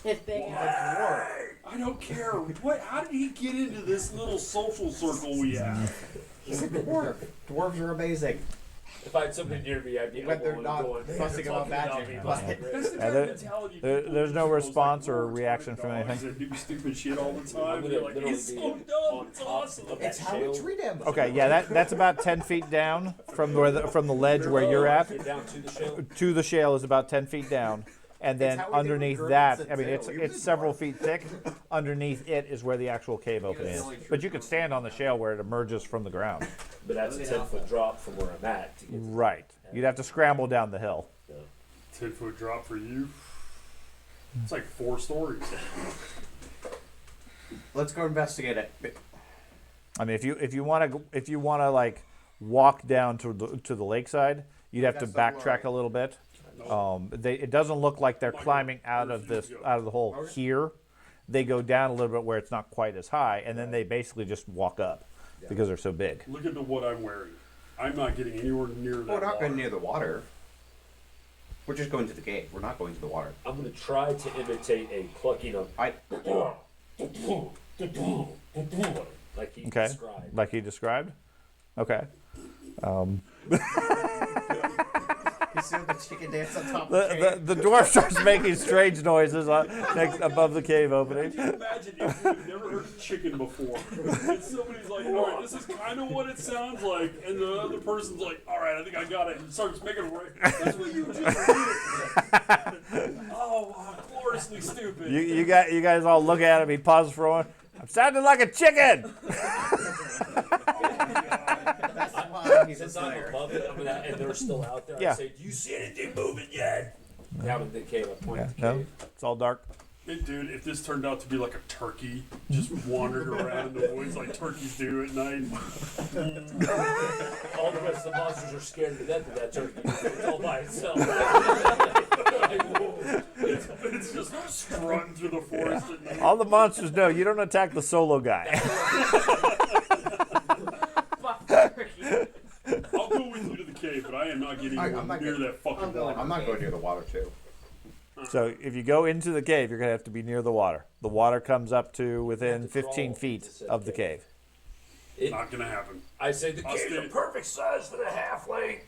His big ass. I don't care. What? How did he get into this little social circle we have? he's a dwarf. Dwarves are amazing. If I had somebody near me, I'd be When they're elbowing not going, "Man, fussing you're about talking magic, me, but- man." That's the Yeah, kind there- of mentality there- people there's no use, response like, or words, reaction from dogs anything. that do stupid shit all the I'm time. gonna You're like, literally it's be so dumb. on It's top awesome. of It's that how we shield. treat him. Okay, yeah, that's about 10 feet down from the ledge where you're at. Get down to the shield. To the shale is about 10 feet down, and then It's how we did underneath with that, Gurgles I mean, and it's Tail. He was it's a several dwarf. feet thick. Underneath it is where the actual cave opening is. But you could stand on the shale where it emerges from the ground. But that's a 10-foot drop from where I'm at to get to Right. You'd have to scramble down the hill. 10-foot drop for you. It's like 4 stories. Let's go investigate it. I mean, if you want to like walk down to the lakeside, you'd have to That's backtrack the a little bit. No. It doesn't look like they're Oh my climbing God. out of Refuse this to go. out of the hole Okay. here. They go down a little bit where it's not quite as high, and then they basically just walk up because they're so big. Look at what I'm wearing. I'm not getting anywhere near that. We're not water. going near the water. We're just going to the cave. We're not going to the water. I'm gonna try to imitate a clucking of like he Okay, described. like he described. Okay. He's doing the chicken dance on top of the cave. The dwarf starts making strange noises above the cave opening. Can you imagine if you've never heard of chicken before? And somebody's like, all right, this is kind of what it sounds like. And the other person's like, all right, I think I got it. And starts making a right. That's what you just did. Oh, gloriously stupid. You guys all look at him. He pauses for a moment. I'm sounding like a chicken. That's why he's a Since I'm slayer. above it, and they're still out there, Yeah. I say, "Do you see anything moving yet?" Down in the cave, I point at the No, cave. it's all dark. Hey, dude, if this turned out to be like a turkey just wandering around in the woods like turkeys do at night. All the rest of the monsters are scared to death of that turkey. It's all by itself. It's just strutting through the forest at night. All the monsters know you don't attack the solo guy. Fuck turkey. I'll go with you to the cave, but I am not getting I'm not near gonna- that fucking water. I'm not going near the water too. So if you go into the cave, you're going to have to be near the water. The water comes up to within Have to 15 crawl feet to said of the cave. cave. Not gonna happen. I say the I'll cave's stay- the perfect size for the halfling.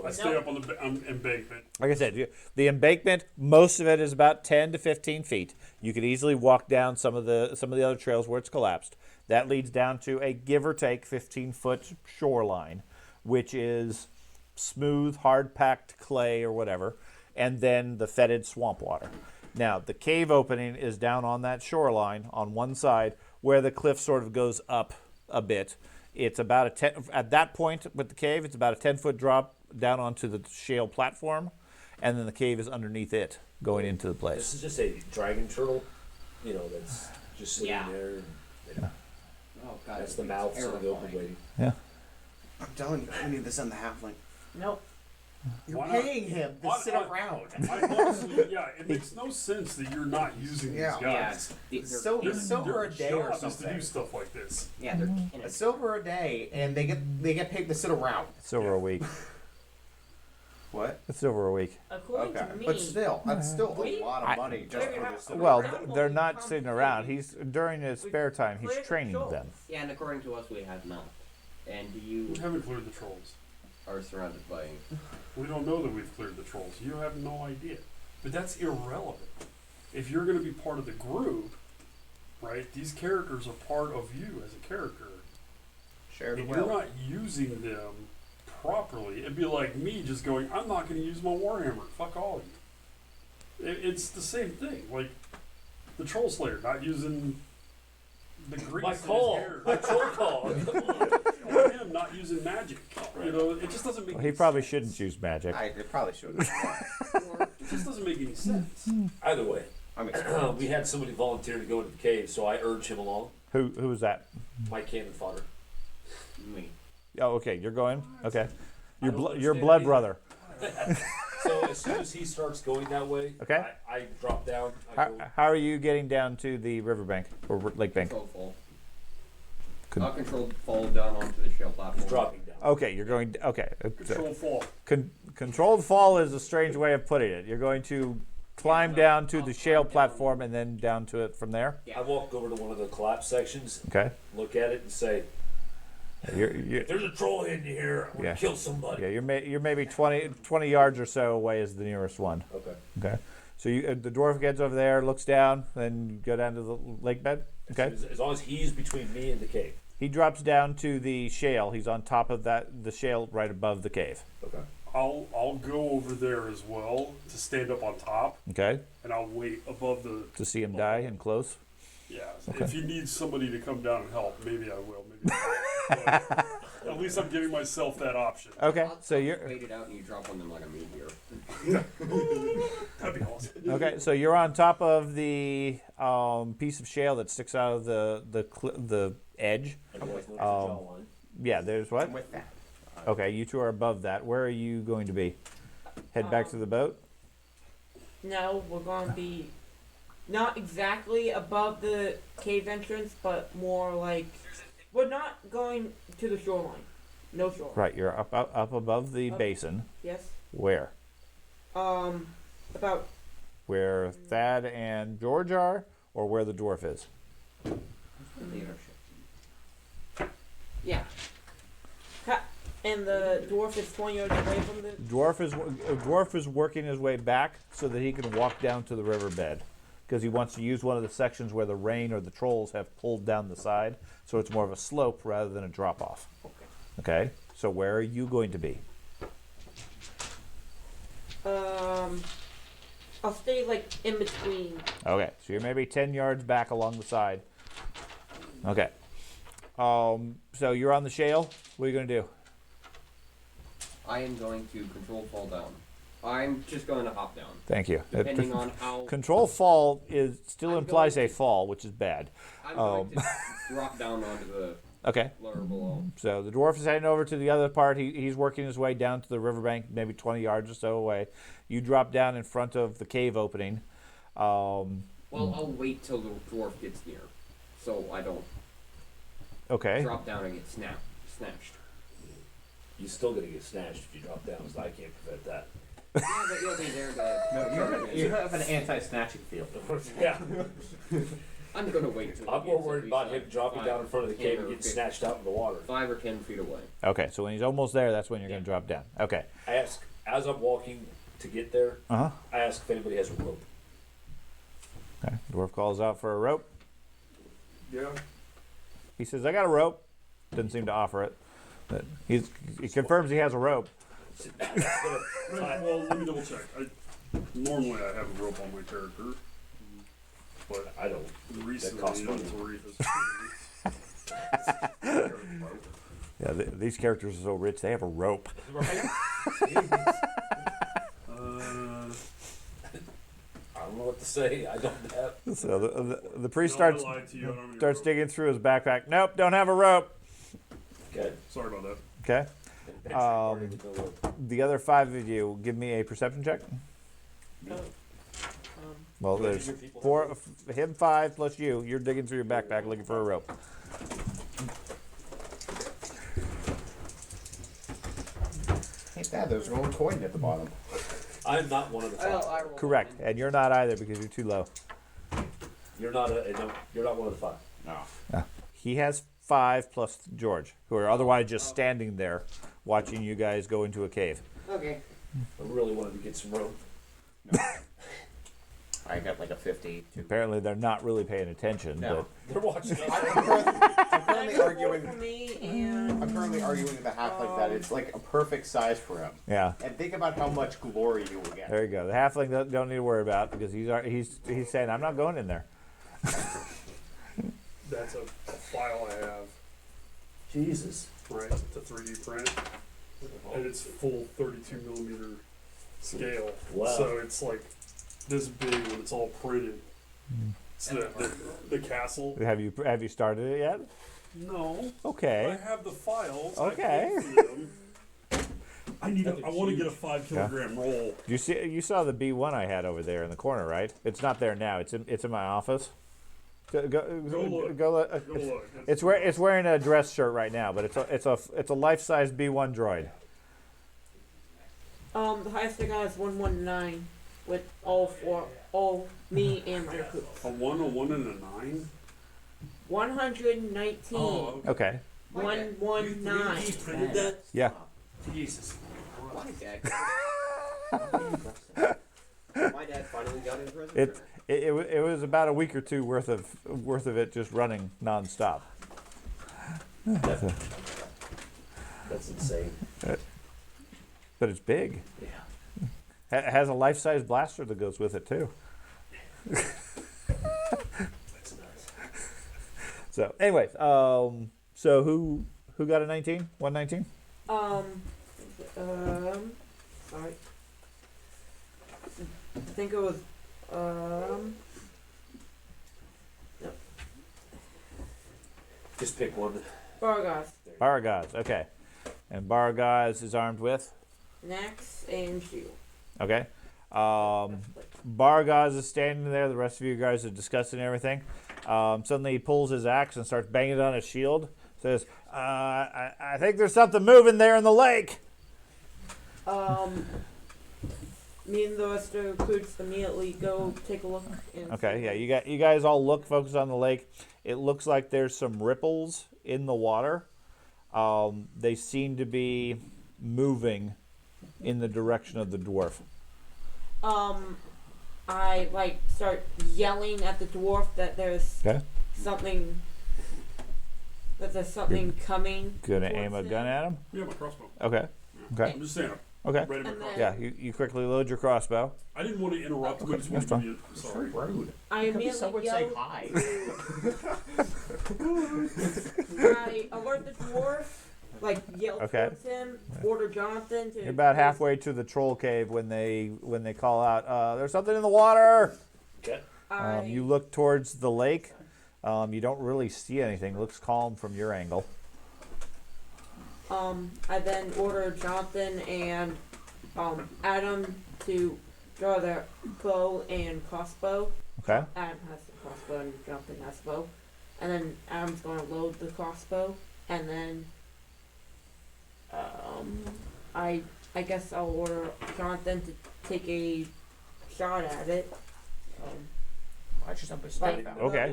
I stay up on the embankment. Like I said, the embankment, most of it is about 10 to 15 feet. You could easily walk down some of the other trails where it's collapsed. That leads down to a give or take 15-foot shoreline, which is smooth, hard-packed clay or whatever, and then the fetid swamp water. Now, the cave opening is down on that shoreline on one side where the cliff sort of goes up a bit. It's about at that point with the cave, it's about a 10-foot drop down onto the shale platform, and then the cave is underneath it going into the This place. is just a dragon turtle, that's just sitting Yeah. there. Oh god, That's the it's mouth sort of open terrifying. waiting. Yeah. I'm telling you, we need this on the halfling. Nope. You're Why not? paying him to Why- sit why- around. I honestly, yeah, it makes no sense that you're not using Yeah. these Yeah, guys. So Their- a silver a their day or job is to something. do stuff like this. yeah, they're A kidding. silver a day, and they get paid to sit around. It's over a week. What? It's over a week. According Okay, to me, but still, that's still We- a lot of money just for this. sit Well, around. they're not sitting around. He's during his spare time. He's training them. Yeah, and according to us, we have not. And you We haven't cleared the trolls. are surrounded by. We don't know that we've cleared the trolls. You have no idea. But that's irrelevant. If you're going to be part of the group, right, these characters are part of you as a character. Share the And you're wealth. not using them properly. It'd be like me just going, I'm not going to use my Warhammer. Fuck all of you. It's the same thing. Like the Troll Slayer not using the grease My in his call, hair. my troll call. Or him not using magic. You know, it just doesn't make Well, he any probably sense. shouldn't use magic. They probably should. It just doesn't make any sense. Either way, I'm experienced. we had somebody volunteer to go into the cave, so I urged him along. Who was that? My cannon fodder. Me. Oh, okay. You're going. Okay. I don't Your understand blood either. brother. So as soon as he starts going that way, Okay. I drop down. I go, How are you getting down to the riverbank or lake bank? Controlled fall. Con- Controlled fall down onto the shale platform. dropping down. Okay, you're going. Okay. Control fall. Controlled fall is a strange way of putting it. You're going to climb down to the shale platform and then down to it from there. I walk over to one of the collapse sections, Okay. look at it, and say, You're "If there's a troll in here, I'm gonna Yeah. kill somebody." yeah. You're maybe 20 yards or so away is the nearest one. Okay. Okay. So the dwarf gets over there, looks down, then you go down to the lake bed. Okay. As long as he's between me and the cave. He drops down to the shale. He's on top of the shale right above the cave. Okay. I'll go over there as well to stand up on top, Okay. and I'll wait above the. To see him die and close. Yeah. If he needs somebody to come down and help, maybe I will. Maybe I won't. At least I'm giving myself that option. Okay, so I'll you're wait it out and you drop on them like a meteor. That'd be awesome. okay. So you're on top of the piece of shale that sticks out of the edge. Otherwise known as the jawline. Yeah, there's what? I'm with that. Okay, you two are above that. Where are you going to be? Head back to the boat? No, we're going to be not exactly above the cave entrance, but more like we're not going to the shoreline. No shoreline. Right, you're up above the basin. Yes. Where? About Where Thad and George are, or where the dwarf is? yeah. And the dwarf is 20 yards away from the. Dwarf is working his way back so that he can walk down to the riverbed, because he wants to use one of the sections where the rain or the trolls have pulled down the side, so it's more of a slope rather than a drop off. Okay. So where are you going to be? I'll stay like in between. Okay, so you're maybe 10 yards back along the side. Okay. So you're on the shale. What are you going to do? I am going to control fall down. I'm just going to hop down. Thank you. Depending on how Control fall still I'm implies going a to- fall, which is bad. I'm going to drop down onto the Okay. lower below. So the dwarf is heading over to the other part. He's working his way down to the riverbank, maybe 20 yards or so away. You drop down in front of the cave opening. Well, I'll wait till the dwarf gets near, so I don't Okay. drop down and get snatched. You're still gonna get snatched if you drop down, so I can't prevent that. Yeah, but you'll be there to. You have an anti-snatching field. Yeah. I'm gonna wait till. I'm he more gets worried at about least him dropping down in front of the 10 cave or and getting 15 snatched out in the water. 5 or 10 feet away. Okay. So when he's almost there, that's when you're going to drop down. Okay. I ask, as I'm walking to get there, Uh huh. I ask if anybody has a rope. Okay. Dwarf calls out for a rope. Yeah. He says, "I got a rope." Doesn't seem to offer it, but he confirms he has a rope. Well, let me double check. Normally I have a rope on my character, but I don't. recently costs money. inventory has Yeah, these characters are so rich; they have a rope. I don't know what to say. I don't have. So the priest No, I starts lied to you. I don't have any starts rope. digging through his backpack. Nope, don't have a rope. Okay. Sorry about that. Okay. The other 5 of you, give me a perception check. Well, there's 4, him 5 plus you. You're digging through your backpack looking for a rope. Ain't that? There's a gold coin at the bottom. I'm not one of the 5. I roll Correct, one. and you're not either because you're too low. You're not you're not one of the 5. No. He has 5 plus George, who are otherwise just standing there watching you guys go into a cave. Okay. I really wanted to get some rope. I got like a 50. Apparently, they're not really paying attention. No. They're watching us. I'm currently arguing. For me and I'm currently arguing with the halfling that it's like a perfect size for him. But yeah, And think about how much glory you will get. there you go. The halfling don't need to worry about it because he's saying, "I'm not going in there." That's a file I have, Jesus. right, to 3D print, and it's full 32 millimeter scale. Wow. So it's like this big when it's all printed. So the castle. Have you started it yet? No. I Okay. have the files. Okay. I paid for them. I want to get a 5 kilogram roll. You saw the B1 I had over there in the corner, right? It's not there now. It's in my office. Go look. go look. Go look. It's wearing a dress shirt right now, but it's a life-size B1 droid. the highest I got is 119 with all me and my recruit. A 1, a 1, and a 9? 119. Oh, Okay. 119. printed that? Yeah. Jesus. My dad. My dad finally got his present. It was about a week or two worth of it just running nonstop. That's insane. But it's big. Yeah. Has a life-size blaster that goes with it too. That's nuts. So, anyways, so who Who got a 19? 119? Sorry. I think it was, nope. Just pick one. Borgar. Baragaz, okay. And Baragaz is armed with? Next and shield. Okay. Baragaz is standing there. The rest of you guys are discussing everything. Suddenly he pulls his axe and starts banging it on his shield. Says, I think there's something moving there in the lake. Me and the rest of the recruits immediately go take a look. And Okay, yeah, you guys all focus on the lake. It looks like there's some ripples in the water. They seem to be moving in the direction of the dwarf. I start yelling at the dwarf that there's Okay. something. That there's something coming. Gonna aim a towards gun him. at him? Yeah, my crossbow. Okay. Okay. I'm just saying. Okay. I'm ready my And then- crossbow. Yeah, you quickly load your crossbow. I didn't want to interrupt him. I just wanted That's to give you. Sorry. Rude. I immediately Someone yell. say hi. I alert the dwarf. Yell Okay. towards him. Order Jonathan to. You're about halfway to the troll cave when they call out, there's something in the water. Okay. You look towards the lake. You don't really see anything. It looks calm from your angle. I then order Jonathan and Adam to draw their bow and crossbow. Okay. Adam has the crossbow and Jonathan has the bow. And then Adam's going to load the crossbow. And then I guess I'll order Jonathan to take a shot at it. Why should somebody Like, stand out? Okay.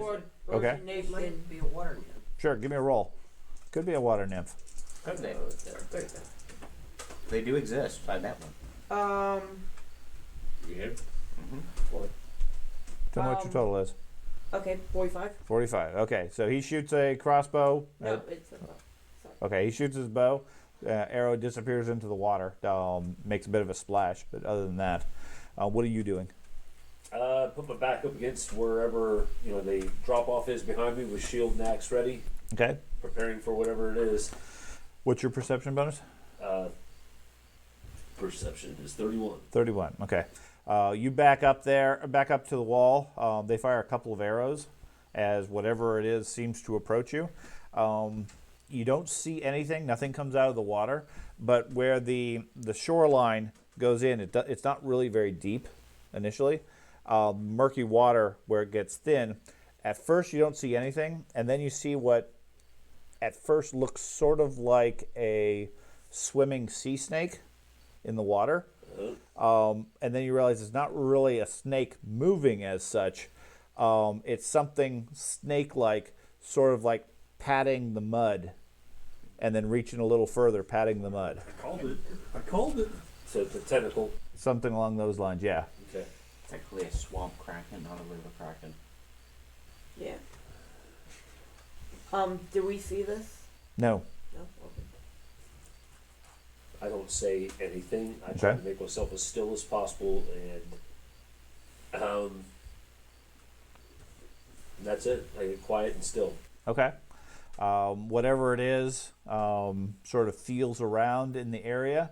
Okay. Ordination. Be a water nymph. Sure, give me a roll. Could be a water nymph. Could they? There you They do exist. I met one. You hit? What? Tell me what your total is. Okay, 45. 45. Okay, so he shoots a crossbow. No, it's a bow. Sorry. Okay, he shoots his bow. Arrow disappears into the water. Makes a bit of a splash, but other than that, what are you doing? Put my back up against wherever the drop off is behind me with shield and axe ready, Okay. preparing for whatever it is. What's your perception bonus? Perception is 31. 31. Okay. You back up to the wall. They fire a couple of arrows as whatever it is seems to approach you. You don't see anything. Nothing comes out of the water. But where the shoreline goes in, it's not really very deep initially. Murky water where it gets thin. At first you don't see anything, and then you see what at first looks sort of like a swimming sea snake in the water. And then you realize it's not really a snake moving as such. It's something snake-like, sort of like patting the mud and then reaching a little further, patting the mud. I called it. So it's a tentacle. Something along those lines, yeah. Okay. Technically a swamp kraken, not a river kraken. Yeah. Do we see this? No. No? Okay. I don't say anything. I try Okay. to make myself as still as possible, and that's it. I get quiet and still. Okay. Whatever it is, sort of feels around in the area.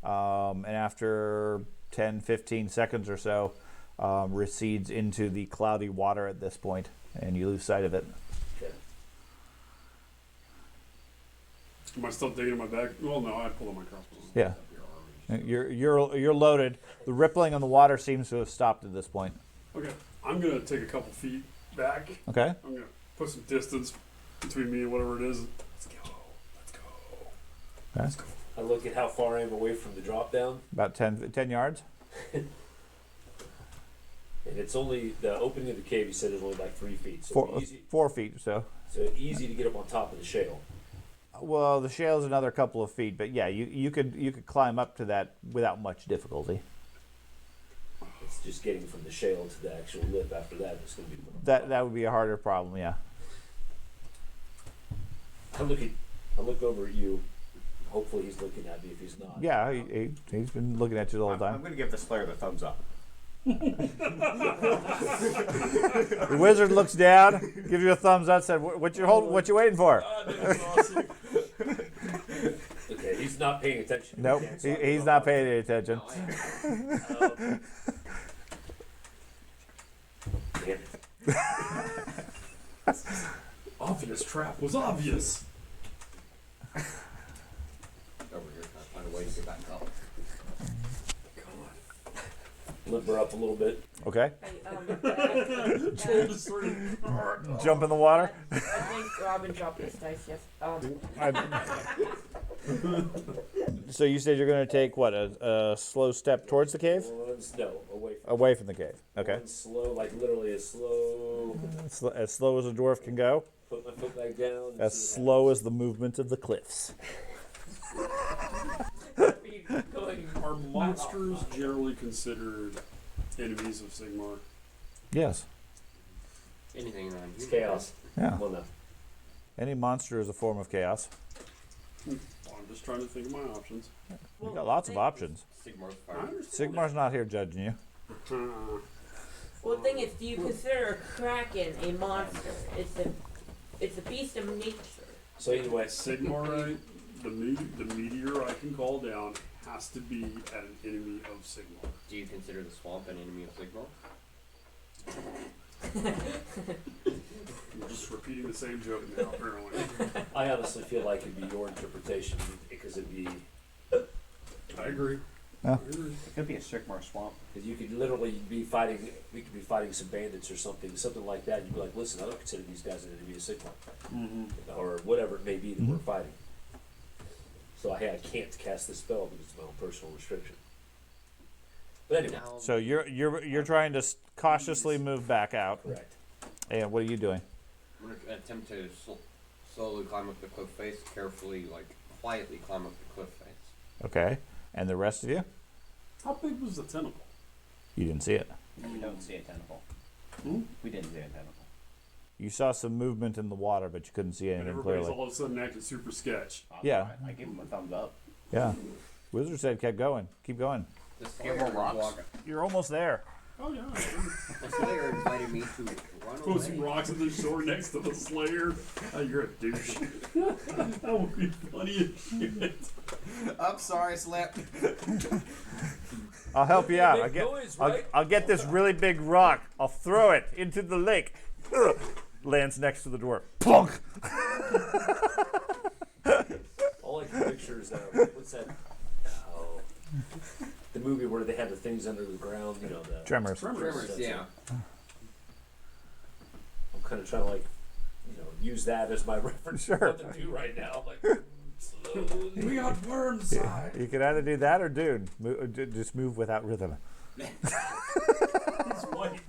And after 10, 15 seconds or so, recedes into the cloudy water at this point, and you lose sight of it. Okay. Am I still digging in my bag? Well, no, I pulled out my crossbow. Yeah. You're loaded. The rippling on the water seems to have stopped at this point. Okay, I'm gonna take a couple feet back. Okay. I'm gonna put some distance between me and whatever it is. Let's go. Let's go. Okay. I look at how far I am away from the drop down, About 10 yards. and it's only the opening of the cave. You said is only like 3 feet, so 4 feet or so. easy to get up on top of the shale. Well, the shale's another couple of feet, but yeah, you could climb up to that without much difficulty. It's just getting from the shale to the actual lip. After that, it's going to be. That would be a harder problem, yeah. I look over at you. Hopefully, he's looking at me. If he's not, Yeah, he's been looking at you the whole I'm time. going to give the Slayer the thumbs up. The wizard looks down, gives you a thumbs up, said, "What you waiting for?" Okay, he's not paying attention. Nope, Okay, so he's not paying any attention. No, I am. Damn it. Obvious trap was obvious. Over here, trying to find a way to get back up. Limp her up a little bit. Okay, Hey, Troll just sort of. jump in the water. I think Robin dropped his dice, yes. So you said you're going to take what, a slow step towards the cave? No, away from Away from the cave. Okay. One slow, like literally as slow. As slow as a dwarf can go. Put my foot back down. and As see what slow as the movement of the cliffs. Going. Are monsters generally considered enemies of Sigmar? Yes. Anything around happens. It's here. chaos. Yeah. Well, no. Any monster is a form of chaos. I'm just trying to think of my options. You got lots of options. Sigmar's I fire. understand Sigmar's not here judging you. that. Well, the thing is, do you consider a kraken a monster? It's a beast of nature. So anyway, Sigmarite, the meteor I can call down has to be an enemy of Sigmar. Do you consider the swamp an enemy of Sigmar? You're just repeating the same joke now, apparently. I honestly feel like it'd be your interpretation because it'd be I agree. Yeah. I agree. It could be a Sigmar swamp. because you could literally be fighting. We could be fighting some bandits or something like that. You'd be like, listen, I don't consider these guys an enemy of Sigma, or whatever it may be that we're fighting. So I can't cast this spell because it's my own personal restriction. But anyway, Now, So you're trying to cautiously move back out. correct. And what are you doing? I'm going to attempt to slowly climb up the cliff face, carefully, quietly climb up the cliff face. Okay. And the rest of you? How big was the tentacle? You didn't see it. We don't see a tentacle. Hmm? We didn't see a tentacle. You saw some movement in the water, but you couldn't see And anything everybody's clearly. all of a sudden acting super sketch. Yeah. I give him a thumbs up. Yeah. Wizard said keep going. Keep going. The Get more Slayer, rocks. You're almost there. Oh yeah. the Slayer invited me to run Put some away. rocks in the shore next to the Slayer. Oh, you're a douche. That would be funny as shit. I'm sorry, Slap. I'll help you out. Make noise, I'll, right? I'll get this really big rock. I'll throw it into the lake. Lands next to the dwarf. Plunk! All I can picture is what's that? Oh, the movie where they have the things under the ground. You know, the Tremors. Tremors, That's yeah. I'm kind of trying to use that as my reference Sure. for what to do right now. I'm like, slowly. We got worms inside. You can either do that or Dune. Just move without rhythm. It's white.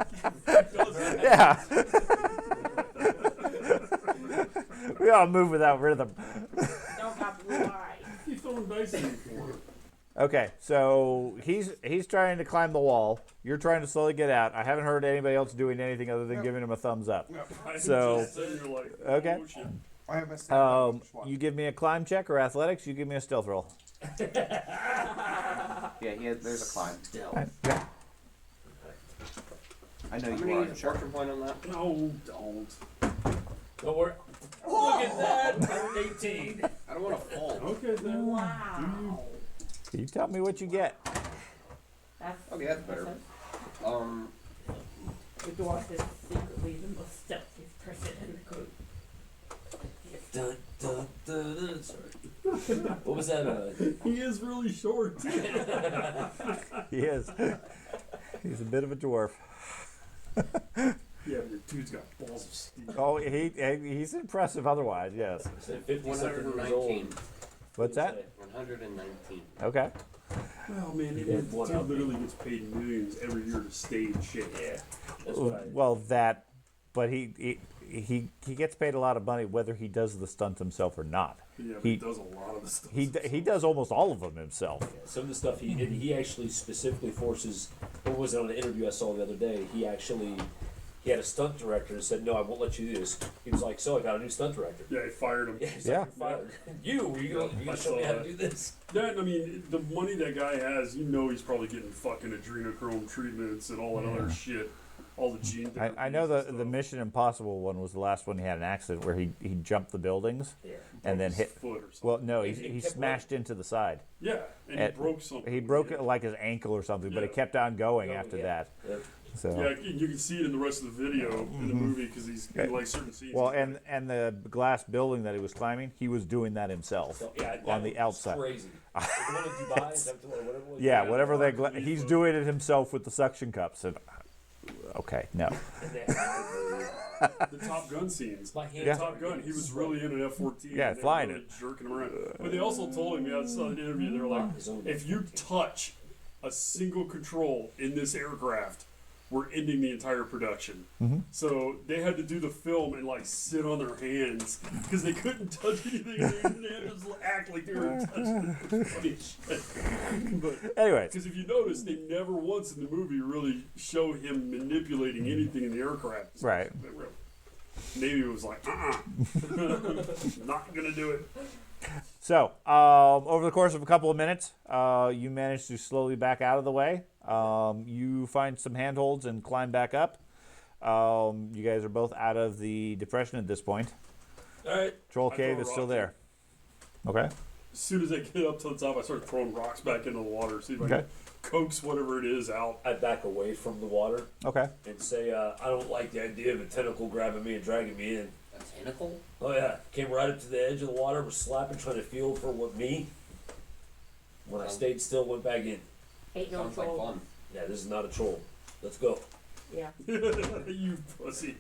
Yeah. We all move without rhythm. Don't got blue eyes. He's throwing dice in for it. Okay, so he's trying to climb the wall. You're trying to slowly get out. I haven't heard anybody else doing anything other than giving him a thumbs up. So, Just sitting there like, okay. oh, shit. I have a stand You give me a climb check or athletics. You give me a stealth roll. Yeah, there's a climb. Yeah. I know I'm you going are. to use a fortune point on that. No, don't. Don't worry. Look at that. 18. I don't want to fall. Okay then. Wow. Can you tell me what you get? That's Okay, that's better. The dwarf is secretly the most stealthiest person in the group. Dun, dun, dun, dun. Sorry. What was that? He is really short. He is. He's a bit of a dwarf. Yeah, but the dude's got balls of steel. Oh, he's impressive otherwise, yes. 50-something years old. 119. What's that? 119. Okay. Well, man, Yeah, dude one up. literally gets paid millions every year to stage shit. Yeah. That's what I. Well, but he gets paid a lot of money whether he does the stunt himself or not. Yeah, but He- he does a lot of the stuff. He does almost all of them himself. Some of the stuff he actually specifically forces. What was it on an interview I saw the other day? He had a stunt director and said, "No, I won't let you do this." He was like, "So I got a new stunt director." Yeah, he fired him. Yeah, he's Yeah. like, "You're fired. You gonna show me how to do this?" Yeah, I mean, the money that guy has, he's probably getting fucking adrenochrome treatments and all that other shit. all the gene therapies I know and the stuff. Mission Impossible one was the last one he had an accident where he jumped the buildings Yeah. and then His hit. foot or something. Well, no, It he kept smashed into the side. Yeah, and At- he broke something. He broke it like his ankle or something, but Yeah. it kept on going Going, after yeah. that. Yeah. So. Yeah, and you can see it in the rest of the video in the movie because he's in like certain scenes. Well, he's and the glass building that he was climbing, he was doing that himself So, yeah, that on the was outside. Crazy. The one in Dubai, is that the one, whatever it was? Yeah, whatever they. Mark He's Lethal. doing it himself with the suction cups. And, okay, no. And then, the Top Gun scenes. my hand Yeah. Top Gun, he was really in an F-14. Yeah, and they flying were really it. jerking him around. But they also told him, I saw an interview, they were like, His own- if you touch a single control in this aircraft, we're ending the entire production. Mm-hmm. So they had to do the film and like sit on their hands because they couldn't touch anything. They had to just act like they were touching it. Funny shit. But Anyways, because if you notice, they never once in the movie really show him manipulating anything in the aircraft. Right. Navy was like, not gonna do it. so over the course of a couple of minutes, you manage to slowly back out of the way. You find some handholds and climb back up. You guys are both out of the depression at this point. all right. Troll I Cave throw a is still rock there. Okay. As soon as I get up to the top, I start throwing rocks back into the water, see if I Okay. can coax whatever it is out. I back away from the water Okay. and say, I don't like the idea of a tentacle grabbing me and dragging me in. A tentacle? Oh yeah, came right up to the edge of the water, was slapping, trying to feel for what me. When I stayed still, went back in. Ain't no Sounds like troll. fun. Yeah, this is not a troll. Let's go. Yeah. You pussy.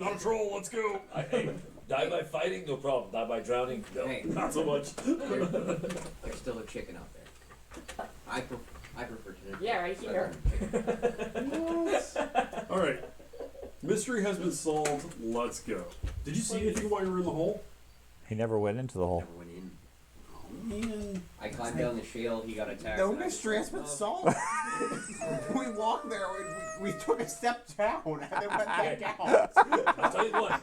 Not a troll, let's go. Hey, die by fighting, no problem. Die by drowning, no. Hey, Not so much. there's still a chicken out there. I prefer tentacle. Yeah, right here. Alright. Mystery has been solved, let's go. Did you see anything while you were in the hole? He never went into the hole. Never went in. Man. I climbed down the shale, he got attacked. No and I mystery just has been walked solved. We walked there, we took a step down, and then went back out. I'll tell you what,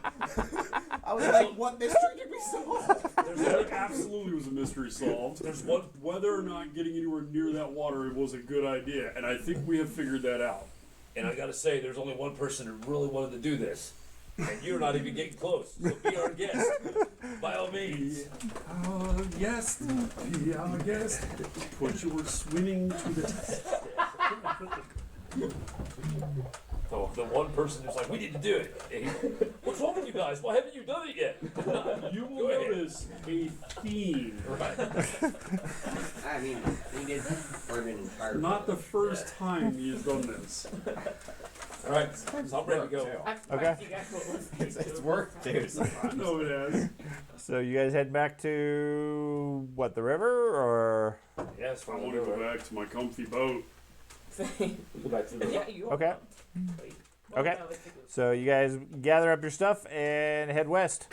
I was like, what mystery did we solve? There absolutely was a mystery solved. there's one. Whether or not getting anywhere near that water was a good idea, and I think we have figured that out. And I gotta say, there's only one person who really wanted to do this. And you're not even getting close. So be our guest. By all means. Yes, be our guest. Put your swimming to the test. So the one person who's like, we need to do it. And what's wrong with you guys? Why haven't you done it yet? You will Go ahead. notice a theme. Right. I mean, we did for an entire. Not the first time he has done this. All right. So I'm ready to go. I'm Okay. surprised you guys were listening to It's it. worked, dude. I know it has. So you guys head back to what, the river or? Yes, I want to go back to my comfy boat. Go back to the. Yeah, you Okay. Well, Okay. no, it's a good- So you guys gather up your stuff and head west.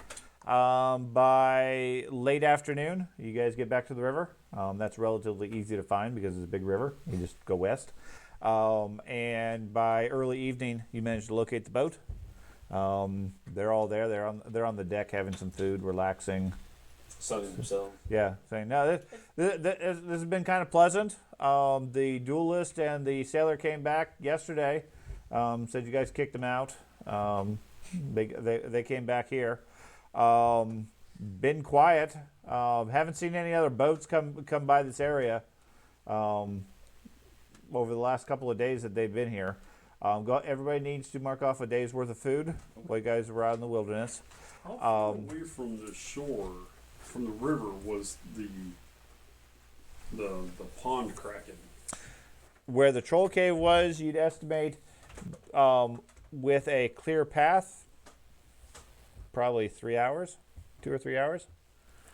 By late afternoon, you guys get back to the river. That's relatively easy to find because it's a big river. You just go west. And by early evening, you manage to locate the boat. They're all there. They're on the deck having some food, relaxing. Sunning themselves. Yeah, saying no. This has been kind of pleasant. The duelist and the sailor came back yesterday. Said you guys kicked them out. They came back here. Been quiet. Haven't seen any other boats come by this area over the last couple of days that they've been here. Everybody needs to mark off a day's worth of food while you guys were out in the wilderness. How far away from the shore, from the river, was the pond cracking? Where the troll cave was, you'd estimate with a clear path, probably 3 hours, 2 or 3 hours.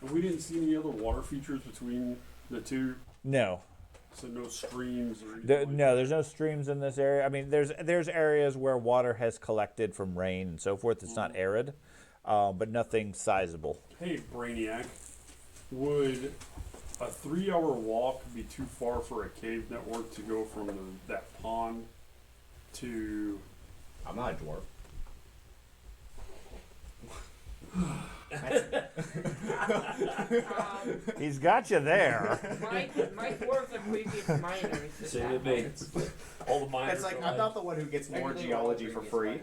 And we didn't see any other water features between the two, No, so no streams or anything. no, there's no streams in this area. I mean, there's areas where water has collected from rain and so forth. It's not arid, but nothing sizable. Hey, Brainiac, would a 3-hour walk be too far for a cave network to go from that pond to? I'm not a dwarf. He's got you there. My dwarves are previous miners. Same with me. All the miners. It's like are I'm not the one who gets more geology for free.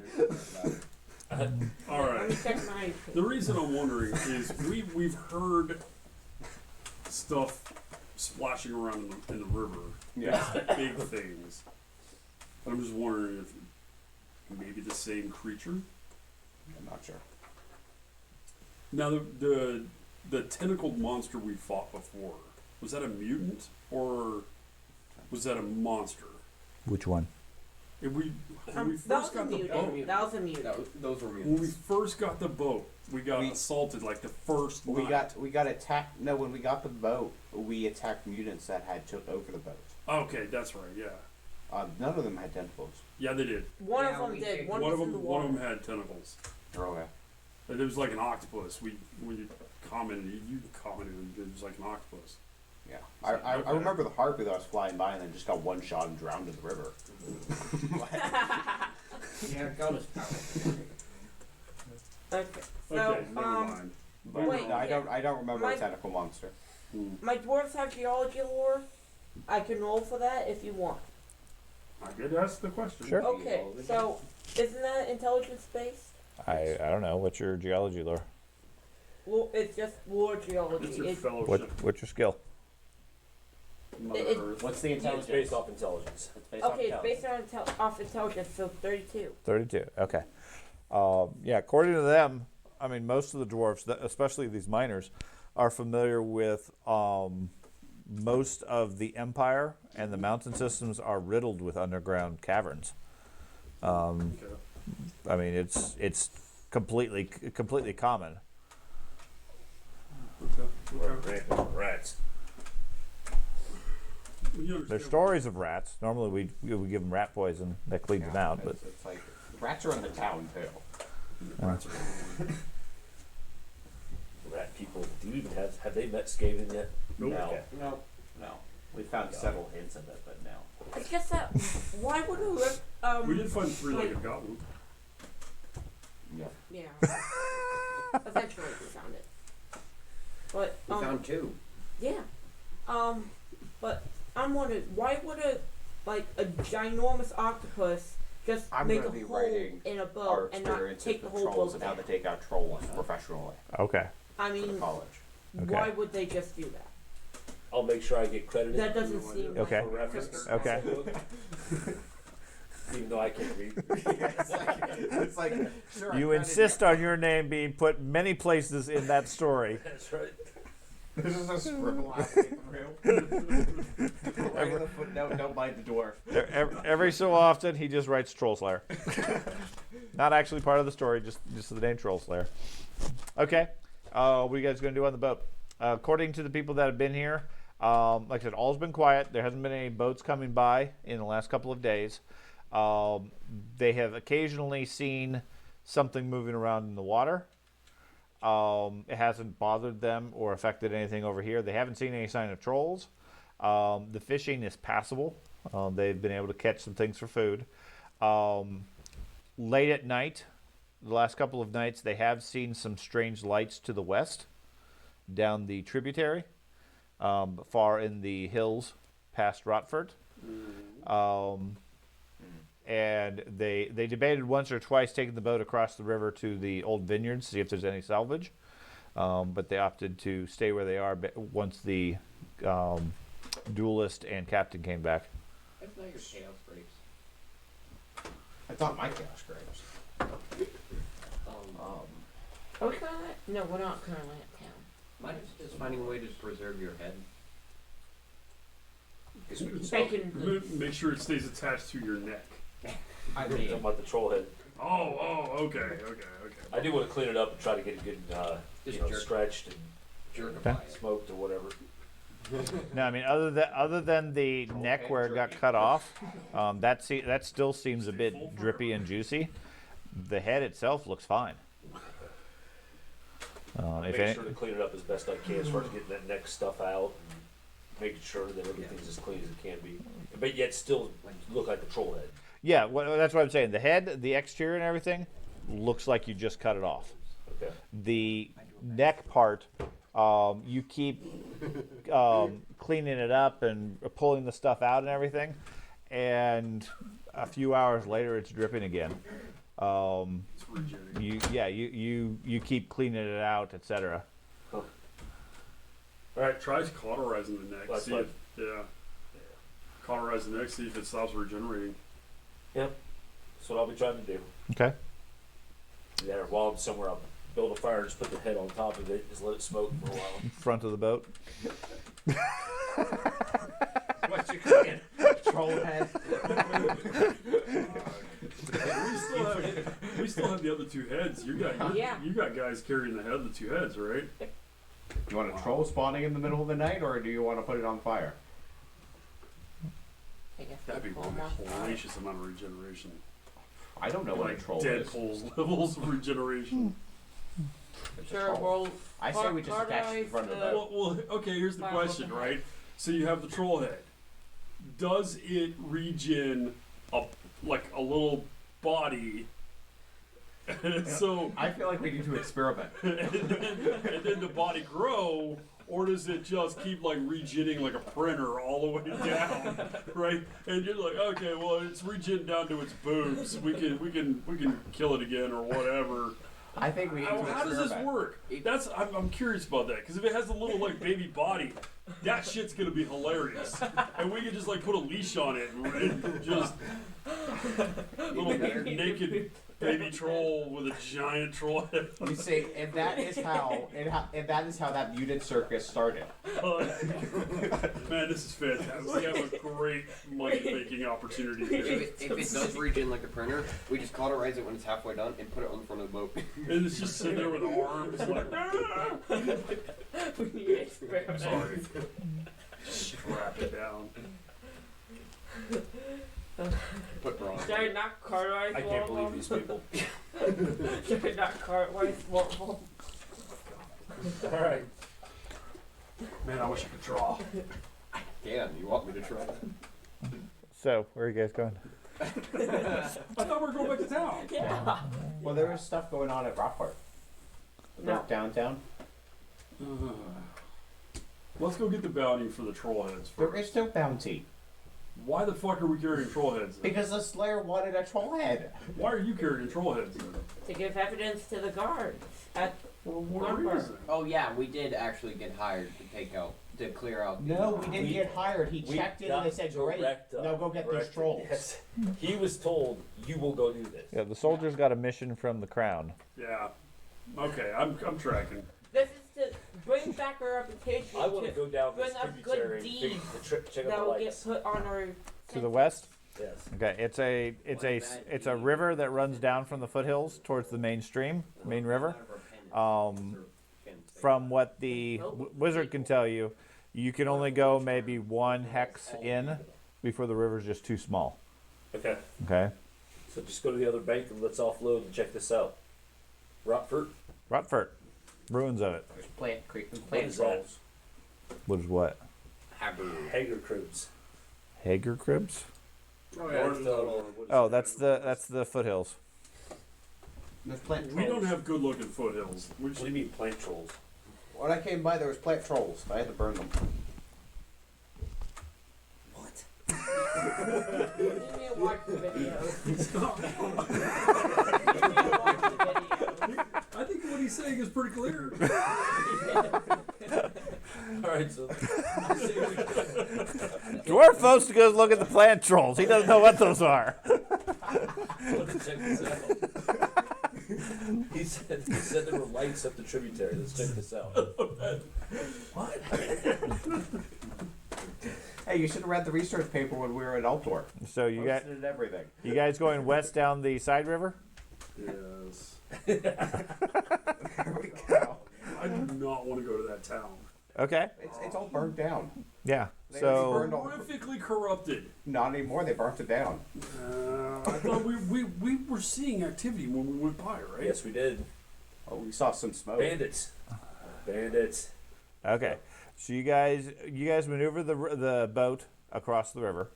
All Let right. me check my. The reason I'm wondering is we've heard stuff splashing around in the river. Yeah. Big things. But I'm just wondering if maybe the same creature. I'm not sure. Now the tentacled monster we fought before, was that a mutant or was that a monster? Which one? If we when we That first was a got the boat, mutant. That was a mutant. Those were when we mutants. first got the boat, we got assaulted like the first We night. got attacked. No, when we got the boat, we attacked mutants that had took over the boat. Okay, that's right. Yeah, None of them had tentacles. yeah, they did. One Yeah, of them we did. did. One One was of in the them, one water. of them had tentacles. Okay. It was like an octopus. You commented. You commented. It was like an octopus. Yeah. I remember the harpy that was flying by and then just got one shot and drowned in the river. Yeah, God is powerful. Okay. So, Okay, never mind. But Wait, no, I don't remember my- a tentacle monster. my dwarves have geology lore. I can roll for that if you want. I did ask the question. Sure. Okay, so isn't that intelligence based? I don't know. What's your geology lore? Well, it's just lore geology. It's your It's, fellowship. What's your skill? Mother it- Earth. What's the It's intelligence? based off intelligence. It's based off okay, it's intelligence. based on off intelligence, so 32. 32. Okay. Yeah, according to them, I mean, most of the dwarves, especially these miners, are familiar with most of the empire, and the mountain systems are riddled with underground caverns. Okay. I mean, it's completely common. Okay. Rats. You understand There's stories of rats. Normally, we give them rat poison that cleans them out, but It's like rats are in the town too. Rat people. Do you even have they met Skaven yet? Nope. No, Okay. no. We found several hints of it, but no. It's just that why would a rip We did find three-legged goblin. Yeah. yeah. Eventually we found it. But We found two. yeah. But I'm wondering why would a ginormous octopus just I'm make gonna a be hole writing in a Our boat and not experiences take the with whole trolls boat and how to down? take out trolls professionally okay. I for mean, college. Okay. why would they just do that? I'll make sure I get credited That doesn't seem Okay. for reference. Okay. Even though I can't read. It's like sure. I You credit insist on your name being put many places in that story. That's right. This is a scribble halfway through. Right in the footnote, don't mind the dwarf. Every so often, he just writes Troll Slayer. Not actually part of the story, just the name Troll Slayer. Okay. What are you guys going to do on the boat? According to the people that have been here, like I said, all's been quiet. There hasn't been any boats coming by in the last couple of days. They have occasionally seen something moving around in the water. It hasn't bothered them or affected anything over here. They haven't seen any sign of trolls. The fishing is passable. They've been able to catch some things for food. Late at night, the last couple of nights, they have seen some strange lights to the west, down the tributary, far in the hills past Rotford. And they debated once or twice taking the boat across the river to the old vineyards, see if there's any salvage. But they opted to stay where they are once the duelist and captain came back. That's not your chaos grapes. I thought my chaos grapes. Are we currently? No, we're not currently at town. Mine is just finding a way to preserve your head. Bacon. Make sure it stays attached to your neck. I Talking mean, about the troll head. Okay. I do want to clean it up and try to get it good, Just jerk. stretched and Jerkify it. smoked or whatever. No, I mean other than the neck where it got cut off, that still seems a bit drippy and juicy. The head itself looks fine. If Make any, sure to clean it up as best I can as far as getting that neck stuff out and making sure that everything's as clean as it can be. But yet still look like a troll head. yeah, well, that's what I'm saying. The head, the exterior, and everything looks like you just cut it off. Okay. The neck part, you keep cleaning it up and pulling the stuff out and everything, and a few hours later, it's dripping again. It's regenerating. You keep cleaning it out, etc. All right. Try cauterizing the neck. That's See what- if, yeah. Cauterize the neck, see if it stops regenerating. Yep. That's what I'll be trying to do. Okay. Yeah, while I'm somewhere, I'll build a fire, just put the head on top of it, and just let it smoke for a while. Front of the boat. What you cooking? Troll head. We still have the other two heads. You got guys carrying the head of the two heads, right? You want a troll spawning in the middle of the night, or do you want to put it on fire? I guess That'd be we'll one mark hellacious amount of regeneration. I don't know what a Like troll Deadpool's is. levels of regeneration. It's a Sure, troll. we'll I say we just attach it to the front of the boat. Well, okay, here's the Fire question, weapon right? So you have the troll head. Does it regen a little body? So I feel like we need to experiment. and then the body grow, or does it just keep like regenning like a printer all the way down, right? And you're like, okay, well, it's regen down to its boobs. We can kill it again or whatever. I think we need to How does experiment. this work? I'm curious about that, because if it has a little like baby body, that shit's gonna be hilarious, and we can just like put a leash on it and just little naked baby troll with a giant troll head. You see, if that is how that mutant circus started. Man, this is fantastic. We have a great money-making opportunity here. If it does regen like a printer, we just cauterize it when it's halfway done and put it on the front of the boat. And it's just sitting there with arms like, We need to experiment. I'm sorry. Strap it down. Put bronze. Should I not cauterize I one can't of believe them? these people. Should I not cauterize one of them? All right. Man, I wish I could draw. Damn, you want me to try? So, where are you guys going? I thought we were going back to town. Yeah. Well, there was stuff going on at Rockport. No. Downtown. Let's go get the bounty for the troll heads There first. is no bounty. Why the fuck are we carrying troll heads then? Because the Slayer wanted a troll head. Why are you carrying troll heads then? To give evidence to the guards. For what Lumber. reason? Oh yeah, we did actually get hired to clear out. No, we didn't get hired. He We checked in and they said, great, direct, now go get those directed. trolls. Yes. He was told, you will go do this. Yeah, the soldiers got a mission from the crown. Yeah. Okay, I'm tracking. This is to bring back our reputation. I want to go down this bring up tributary good and figure deeds the check out that the will get lights. put on our. To the west? Yes. Okay, it's a river that runs down from the foothills towards the main river. From what the wizard can tell you, you can only go maybe one hex in before the river's just too small. Okay. Okay? So just go to the other bank and let's offload and check this out. Rockford? Rotfurt. Ruins of it. There's plant creep and What plant is that? trolls. What is what? Hager Cribs. Hager Cribs? Oh, Oh, that's the foothills. There's plant trolls. We don't have good looking foothills. We What do you mean plant trolls? When I came by, there was plant trolls. I had to burn them. What? You need to watch the video. You need to watch the video. I think what he's saying is pretty clear. Alright, so Dwarf supposed to go look at the plant trolls. He doesn't know what those are. let's check this out. He said there were lights up the tributary. Let's check this out. What? Hey, you should have read the research paper when we were at Altor. So you Posted everything. guys going west down the side river? Yes. There we go. I do not want to go to that town. Okay. It's all burnt down. Yeah. They So burned all- Horrifically corrupted. Not anymore. They burnt it down. I thought we were seeing activity when we went by, right? Yes, we did. Oh, we saw some smoke. Bandits. Bandits. okay. So you guys maneuver the boat across the river.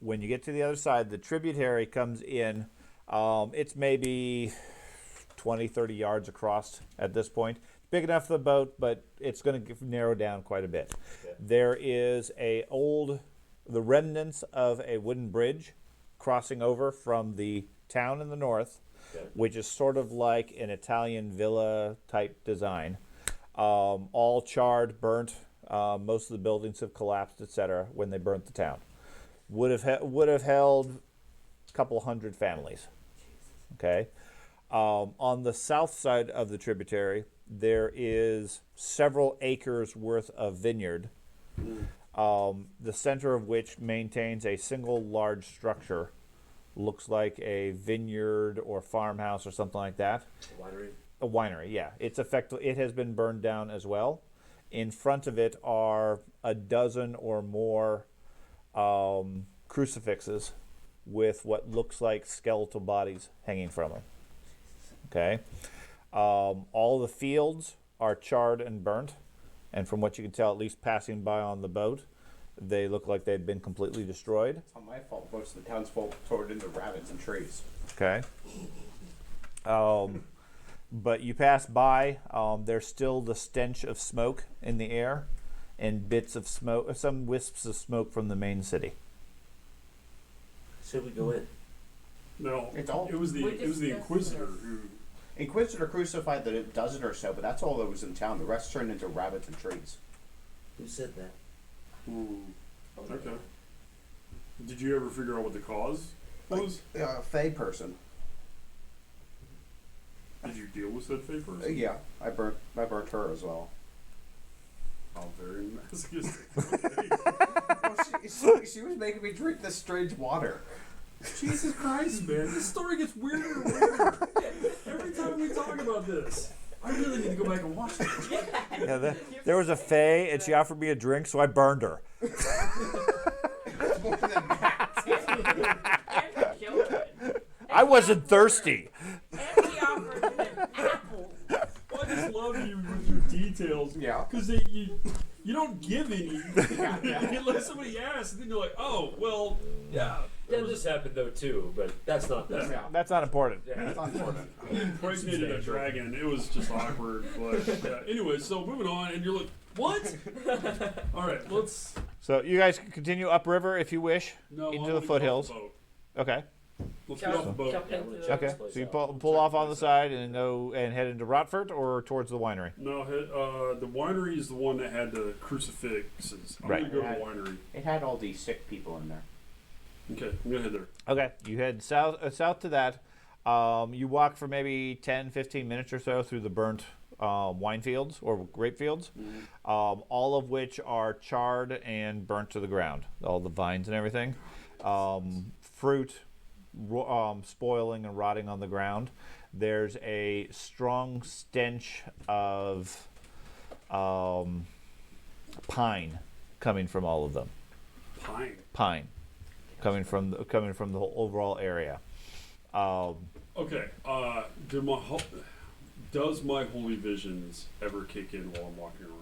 When you get to the other side, the tributary comes in. It's maybe 20, 30 yards across at this point. Big enough for the boat, but it's going to narrow down quite a bit. Okay. There is a old the remnants of a wooden bridge crossing over from the town in the north, Okay. which is sort of like an Italian villa type design. All charred, burnt. Most of the buildings have collapsed, etc. When they burnt the town, would have held a couple hundred families. Okay. On the south side of the tributary, there is several acres worth of vineyard, the center of which maintains a single large structure. Looks like a vineyard or farmhouse or something like that. Winery. A winery, yeah. It has been burned down as well. In front of it are a dozen or more crucifixes with what looks like skeletal bodies hanging from them. Okay. All the fields are charred and burnt, and from what you can tell, at least passing by on the boat, they look like they've been completely destroyed. It's not my fault. Most of the townsfolk tore it into rabbits and trees. Okay. But you pass by, there's still the stench of smoke in the air, and bits of smoke, some wisps of smoke from the main city. So we go in. No, It's all- it was the Inquisitor who. Inquisitor crucified the dozen or so, but that's all that was in town. The rest turned into rabbits and trees. Who said that? Okay. Did you ever figure out what the cause was? Fey person. Did you deal with that Fey person? Yeah, I burnt her as well. Oh, very masochistic. Well, she was making me drink this strange water. Jesus Christ, man. This story gets weirder and weirder. Every time we talk about this. I really need to go back and watch this. Yeah, there was a fae, and she offered me a drink, so I burned her. More than that. And for children. I wasn't thirsty. And we offered him apples. Well, I just love you with your details. Yeah. Because you don't give any unless somebody asks, and then you're like, oh, well, yeah. Yeah, this happened though too, but that's not that. Yeah. That's not important. Yeah. It's not important. He impregnated a dragon. It was just awkward. But anyway, so moving on, and you're like, what? All right, let's. So you guys can continue upriver if you wish No, into I the wanna get foothills. off the boat. Okay. Let's get off the boat. Jump into the- Okay. So you pull off on the side and go and head into Rotford or towards the winery. No, the winery is the one that had the crucifixes. I'm Right. gonna go to the winery. It had all these sick people in there. Okay, I'm gonna head there. Okay. You head south to that. You walk for maybe 10, 15 minutes or so through the burnt wine fields or grape fields, all of which are charred and burnt to the ground. All the vines and everything. Fruit spoiling and rotting on the ground. There's a strong stench of pine coming from all of them. Pine. Coming from the whole overall area. Okay. Does my holy visions ever kick in while I'm walking around?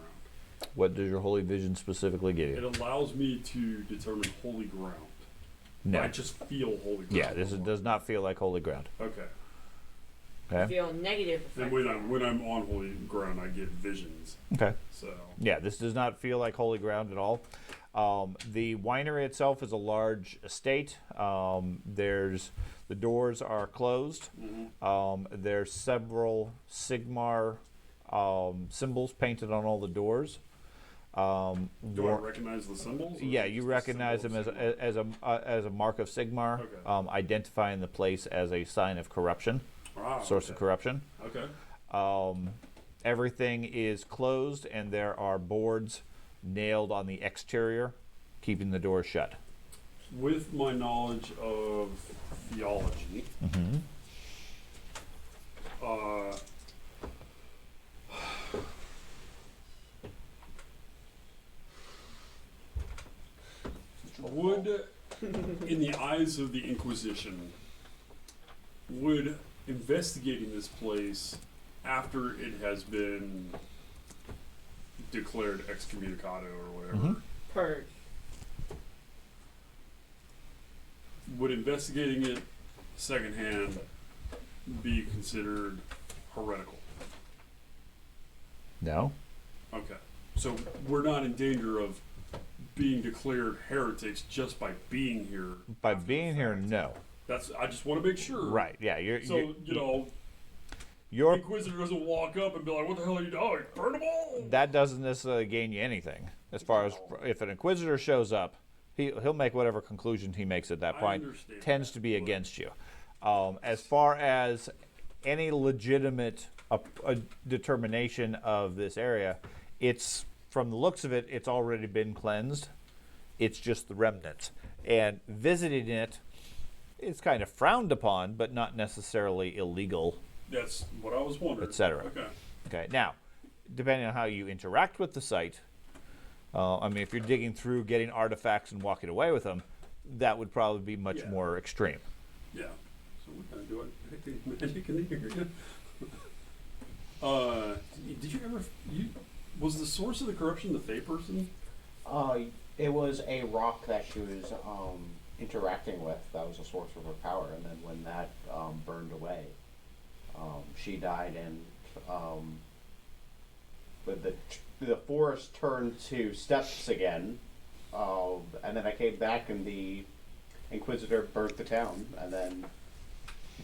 What does your holy vision specifically give It you? allows me to determine holy ground. No. I just feel holy ground. Yeah, does not feel like holy ground. Okay. Okay. Feel negative effects. And when I'm on holy ground, I get visions. Okay. So. Yeah, this does not feel like holy ground at all. The winery itself is a large estate. The doors are closed. There's several Sigmar symbols painted on all the doors. Do I recognize the symbols? or Yeah, is it you just a recognize them symbol as a mark of Sigmar, Okay. identifying the place as a sign of corruption, source of corruption. Okay. Everything is closed, and there are boards nailed on the exterior, keeping the door shut. With my knowledge of theology, would, in the eyes of the Inquisition, would investigating this place after it has been declared excommunicado or whatever, Purge. would investigating it secondhand be considered heretical? No. Okay. So we're not in danger of being declared heretics just by being here. By being here, no. I just want to make sure. Right? Yeah. The Your Inquisitor doesn't walk up and be like, "What the hell are you doing? Burn them all!" that doesn't necessarily gain you anything. As far as if an Inquisitor shows up, he'll make whatever conclusion he makes at that point. understand Tends that, to be but- against you. As far as any legitimate determination of this area, it's from the looks of it, it's already been cleansed. It's just the remnants, and visiting it, it's kind of frowned upon, but not necessarily illegal, That's what I was wondering. etc. Okay. Okay, now, depending on how you interact with the site, if you're digging through, getting artifacts, and walking away with them, that would probably be much Yeah. more extreme. Yeah. So what kind of do I magic in here? Did you ever? Was the source of the corruption the Fey person? It was a rock that she was interacting with. That was a source of her power, and then when that burned away, she died, and the forest turned to steppes again, and then I came back, and the Inquisitor burnt the town, and then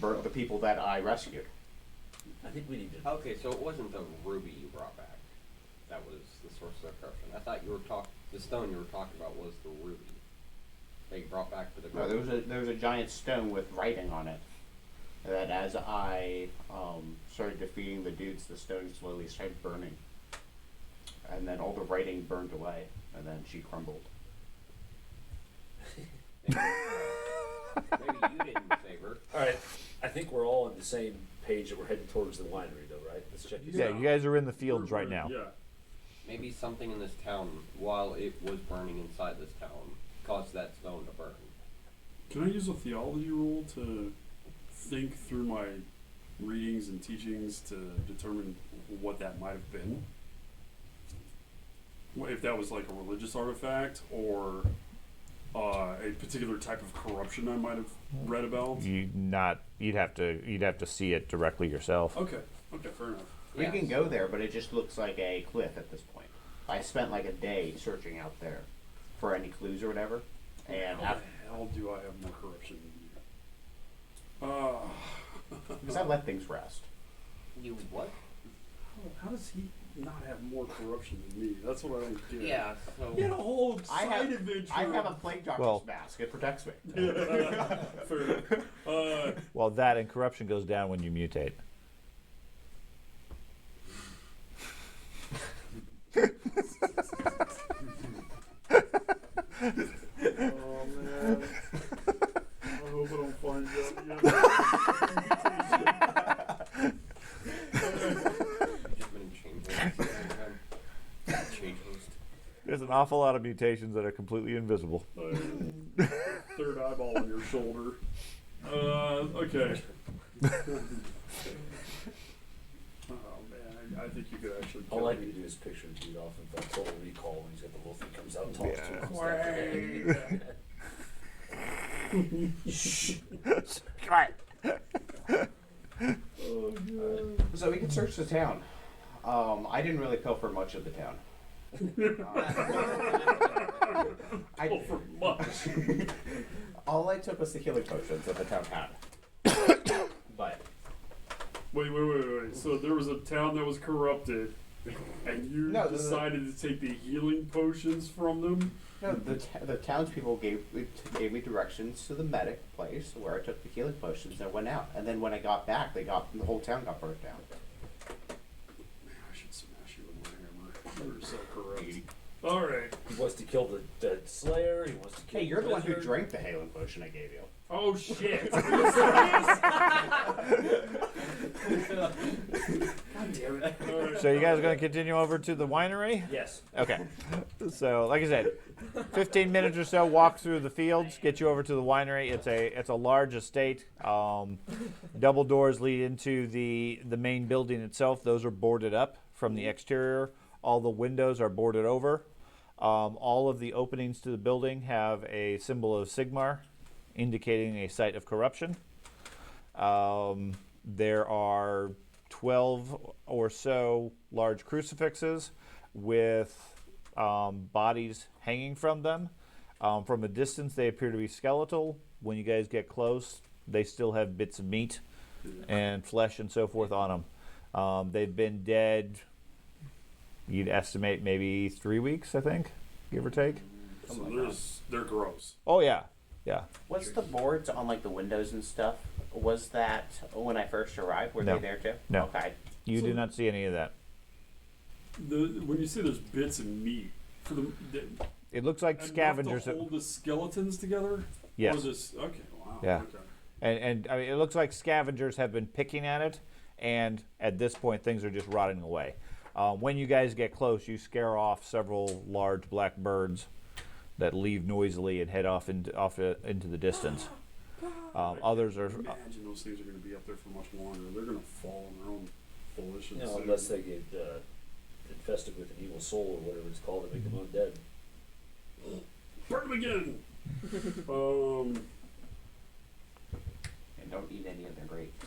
burnt the people that I rescued. I think we need to. Okay, so it wasn't the ruby you brought back. That was the source of the corruption. I thought the stone you were talking about was the ruby that you brought back to the No, there was a giant stone with writing on it. That as I started defeating the dudes, the stone slowly started burning, and then all the writing burned away, and then she crumbled. Maybe you didn't favor. All right, I think we're all on the same page that we're heading towards the winery, though, right? Let's check this Yeah, out. you guys are in the fields right now. Yeah. Maybe something in this town, while it was burning inside this town, caused that stone to burn. Can I use a theology roll to think through my readings and teachings to determine what that might have been? If that was like a religious artifact or a particular type of corruption I might have read about? You'd have to see it directly yourself. Okay, fair enough. We can go there, but it just looks like a cliff at this point. I spent like a day searching out there for any clues or whatever, and How the hell do I have more corruption than you? because I let things rest. You what? How does he not have more corruption than me? That's what I don't get. Yeah, so... He had a whole I side have adventure. I have a plague doctor's Well- mask. It protects me. Fair. Well, that and corruption goes down when you mutate. Oh man. I hope I don't find out Change host. There's an awful lot of mutations that are completely invisible. yet. Third eyeball on your shoulder. Okay. Oh man, I think you could actually kill All I me. can do is picture the dude off of Total Recall when he's got the little thing comes out and talks Yeah. to him. So we can search the town. I didn't really pilfer much of the town. Oh, for much. All I took was the healing potions that the town had. But Wait. So there was a town that was corrupted, and you No, decided to take the healing potions from them? no, the townspeople gave me directions to the medic place where I took the healing potions and went out. And then when I got back, the whole town got burnt down. Man, I should smash you with my hammer. You're so corrupt. Alright. He wants to kill the Slayer. He wants to kill. Hey, you're the one who Wizard. drank the healing potion I gave you. Oh shit! God damn it. Alright. So you guys are going to continue over to the winery? Yes. Okay. So, like I said, 15 minutes or so walk through the fields, get you over to the winery. It's a large estate. Double doors lead into the main building itself. Those are boarded up from the exterior. All the windows are boarded over. All of the openings to the building have a symbol of Sigmar, indicating a site of corruption. There are 12 or so large crucifixes with bodies hanging from them. From a distance, they appear to be skeletal. When you guys get close, they still have bits of meat and flesh and so forth on them. They've been dead, you'd estimate maybe 3 weeks, I think, give or take. So they're gross. Oh, yeah. Yeah. What's the boards on like the windows and stuff? Was that when I first arrived? Were No. they there too? No. Okay. You So- did not see any of that. When you say there's bits of meat, for the It looks like enough scavengers. to hold the skeletons together. Yes. Or this, okay. Wow. Yeah. Okay. And I mean, it looks like scavengers have been picking at it, and at this point, things are just rotting away. When you guys get close, you scare off several large black birds that leave noisily and head off into the distance. Others are. Imagine those things are going to be up there for much longer. They're going to fall on their own volition. You know, unless they get infested with an evil soul or whatever it's called to make them undead. Burn them again. And don't eat any of their grapes.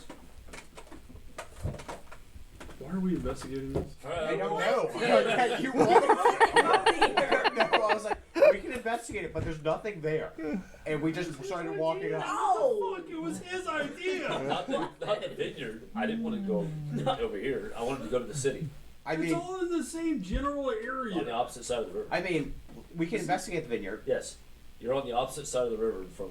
Why are we investigating this? I don't know. Yeah, you walked No, I was like, we can investigate it, but there's nothing there. And we just started walking up. Fuck, it was his idea. Not the vineyard. I didn't want to go over here. I wanted to go to the city I It's mean, all in the same general on the area. opposite side of the river. I mean, we can investigate the vineyard. Yes, you're on the opposite side of the river from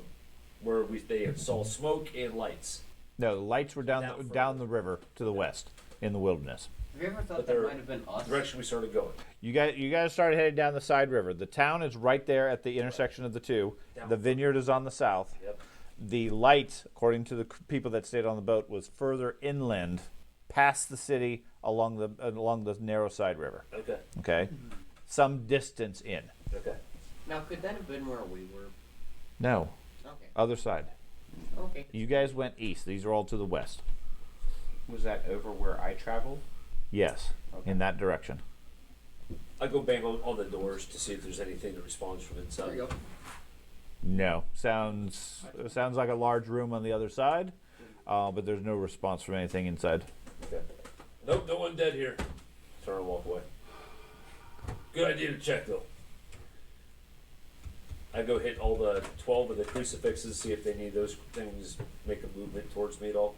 where they saw smoke and lights. No, the lights were down Down down the river to the west in the wilderness. Have you ever thought But that they're- might have been us? Direction we started going. You guys started heading down the side river. The town is right there at the intersection of the two. Down. The vineyard is on the south. Yep. The light, according to the people that stayed on the boat, was further inland, past the city, along the narrow side river. Okay. Okay, some distance in. Okay. Now, could that have been where we were? No, Okay. other side. Okay. You guys went east. These are all to the west. Was that over where I traveled? Yes, Okay. in that direction. I go bang on the doors to see if there's anything that responds from There inside. you go. No, sounds like a large room on the other side, but there's no response from anything inside. Okay. Nope, no one dead here. Turn and walk away. Good idea to check though. I go hit all the 12 of the crucifixes, see if they need those things make a movement towards me at all.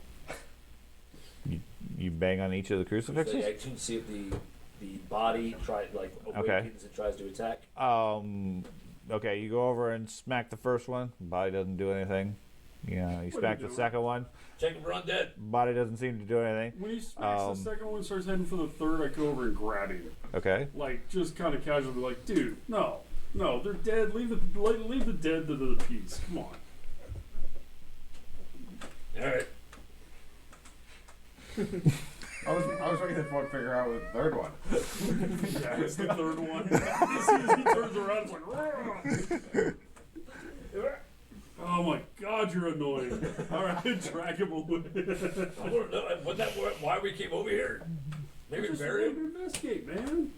You bang on each of the If crucifixes. they action, see if the body awakens and tries to attack. Okay, you go over and smack the first one. Body doesn't do anything. You What smack are you the doing? second one. Check if we're undead. Body doesn't seem to do anything. When he smacks Um, the second one, starts heading for the third, I go over and grab him. Okay. Like, just kind of casually, like, dude, no, they're dead. Leave the dead to the peace. Come on. All right. I was waiting for to figure out the third one. Yeah, it's the third one. As soon as he turns around, it's like, "Rah!" Oh my God, you're annoying. All right, drag him away. I want to know why we came over here. Maybe Just bury let him. him investigate, man. You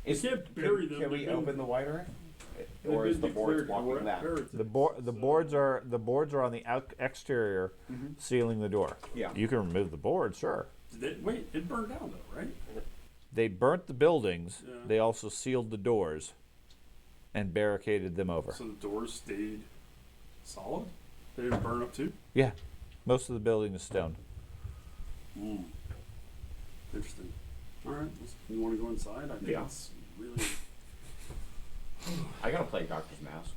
Is- can't bury them. Can we They've been- open the winery? they've Or is been the board declared blocking that? heretics. The boards are on the exterior, sealing the door. Yeah. You can remove the board, sure. Wait, it burned down though, right? They burnt the buildings. Yeah. They also sealed the doors and barricaded them over. So the doors stayed solid? They didn't burn up too? Yeah, most of the building is stone. Interesting. All right, you want to go inside? I think Yeah. it's really. I gotta play Doctor's Mouse.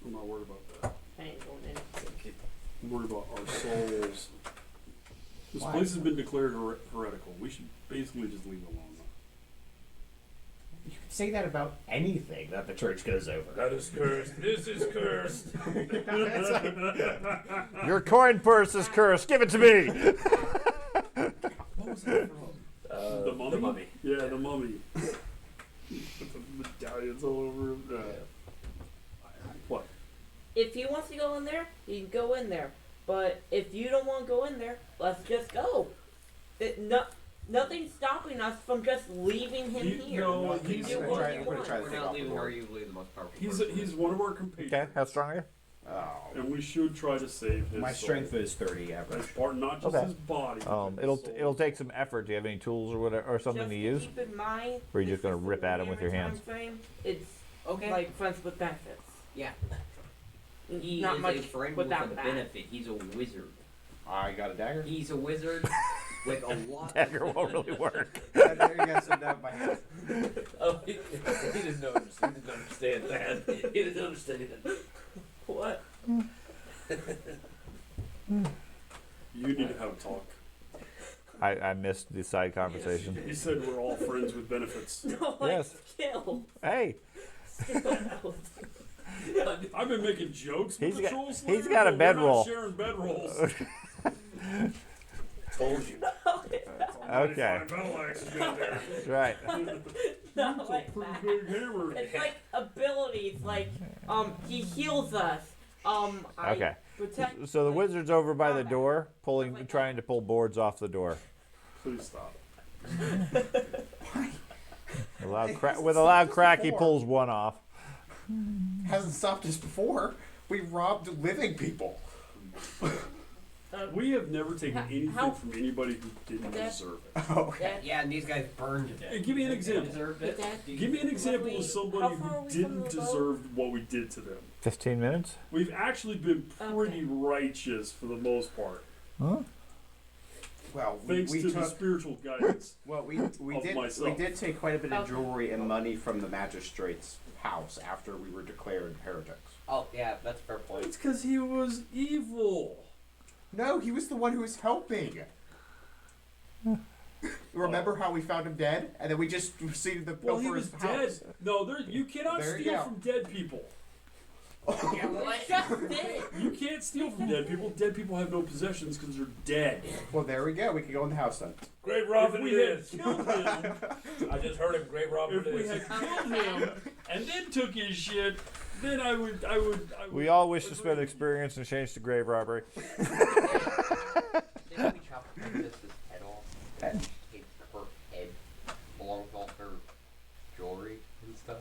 I'm not worried about that. I ain't going in. I'm worried about our souls. This Why? place has been declared heretical. We should basically just leave it alone. You can say that about anything that the church goes over. That is cursed. This is cursed. Your coin purse is cursed. Give it to me. What was that from? The mummy? The mummy. Yeah, the mummy. With the medallions all over him. What? If he wants to go in there, he can go in there. But if you don't want to go in there, let's just go. Nothing's stopping us from just leaving him here. No, You he's do gonna what try- you I'm gonna want. try to We're take not off the leaving board. arguably the most powerful. He's person. one of our compatriots. Okay, how strong are you? Oh. and we should try to save his My soul. strength is 30 average. That's part, not just Okay. his body. but his It'll soul. take some effort. Do you have any tools or whatever, or something Just to use? Keep in mind, Or are you this just gonna is rip the at him with your Warhammer hands? Frame. It's Okay. like friends with benefits. Yeah. He Not is much a friend without with a that. benefit. He's a wizard. I got a dagger. He's a wizard with a lot. Dagger won't really work. There you go, so now my hand. Oh, he didn't know. He didn't understand that. He didn't understand it. What? You need to have a talk. I missed the side conversation. He said we're all friends with benefits. No, like Yes. skill. Hey, I've been making jokes with He's the got- troll he's slayer, got a but we're not bedroll. sharing bedrolls. Told you. Okay. Battle axe you got there. that's right. Not It's a like pretty that. big hammer. It's like abilities. Like he heals us. I Okay. protect. So the wizard's over by the door, trying to pull boards off the door. Please stop. With a loud crack, he pulls one off. Hasn't stopped us before. We robbed living people. We have never taken anything how- from anybody who didn't That- deserve it. Oh, Dad, Yeah, and these guys burned to death. Hey, give me an example. Deserved Dad, it. Give me an example of How somebody far are who we didn't from the boat? deserve what we did to them. 15 minutes? We've actually been pretty Okay. righteous for the most part, Huh? well, thanks we to the took. spiritual guidance. Well, we of did. myself. We did take quite a bit of Okay. jewelry and money from the magistrate's house after we were declared heretics. Oh, yeah, that's a fair point. It's because he was evil. No, he was the one who was helping. Remember how we found him dead, and then we just proceeded to Well, pilfer he was his dead. house. No, you cannot There you steal go. from dead people. Yeah, well, I just did it. You can't steal from dead people. Dead people have no possessions because they're dead. Well, there we go. We can go in the house then. Great If Robin we it had is. killed him, I just heard him. Great Robin if it we is. had killed him and then took his shit, then I would. We all wish to spend experience and change to grave robbery. Didn't we chop Princess's head off? Head? Take her head along with all her jewelry and stuff.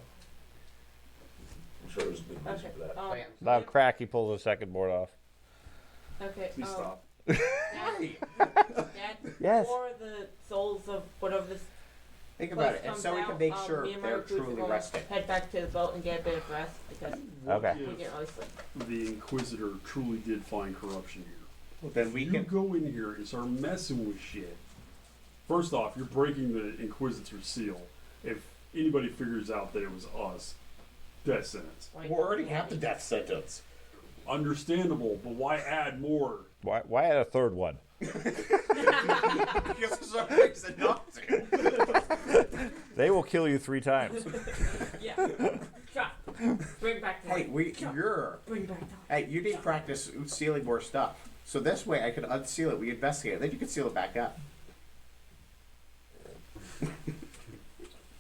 I'm sure there's a good reason Okay. for that. Bam. Loud crack, he pulls the second board off. Okay. Please stop. Dad, Yes. for the souls of whatever this Think about place it, and comes so we out, can make me sure and my they're recruits are truly gonna resting. Head back to the boat and get a bit of rest because Okay. we If didn't really sleep. the Inquisitor truly did find corruption here. Well, then we You can. go in here and start messing with shit. First off, you're breaking the Inquisitor's seal. If anybody figures out that it was us, death sentence. Like, We already have the death sentence. Understandable, but why add more? Why add a third one? Because for some reason not to. They will kill you 3 times. Yeah. Chop. Bring back the Hey, you're. Bring back the Hey, you need practice sealing more stuff. So this way I can unseal it, we investigate it, then you can seal it back up.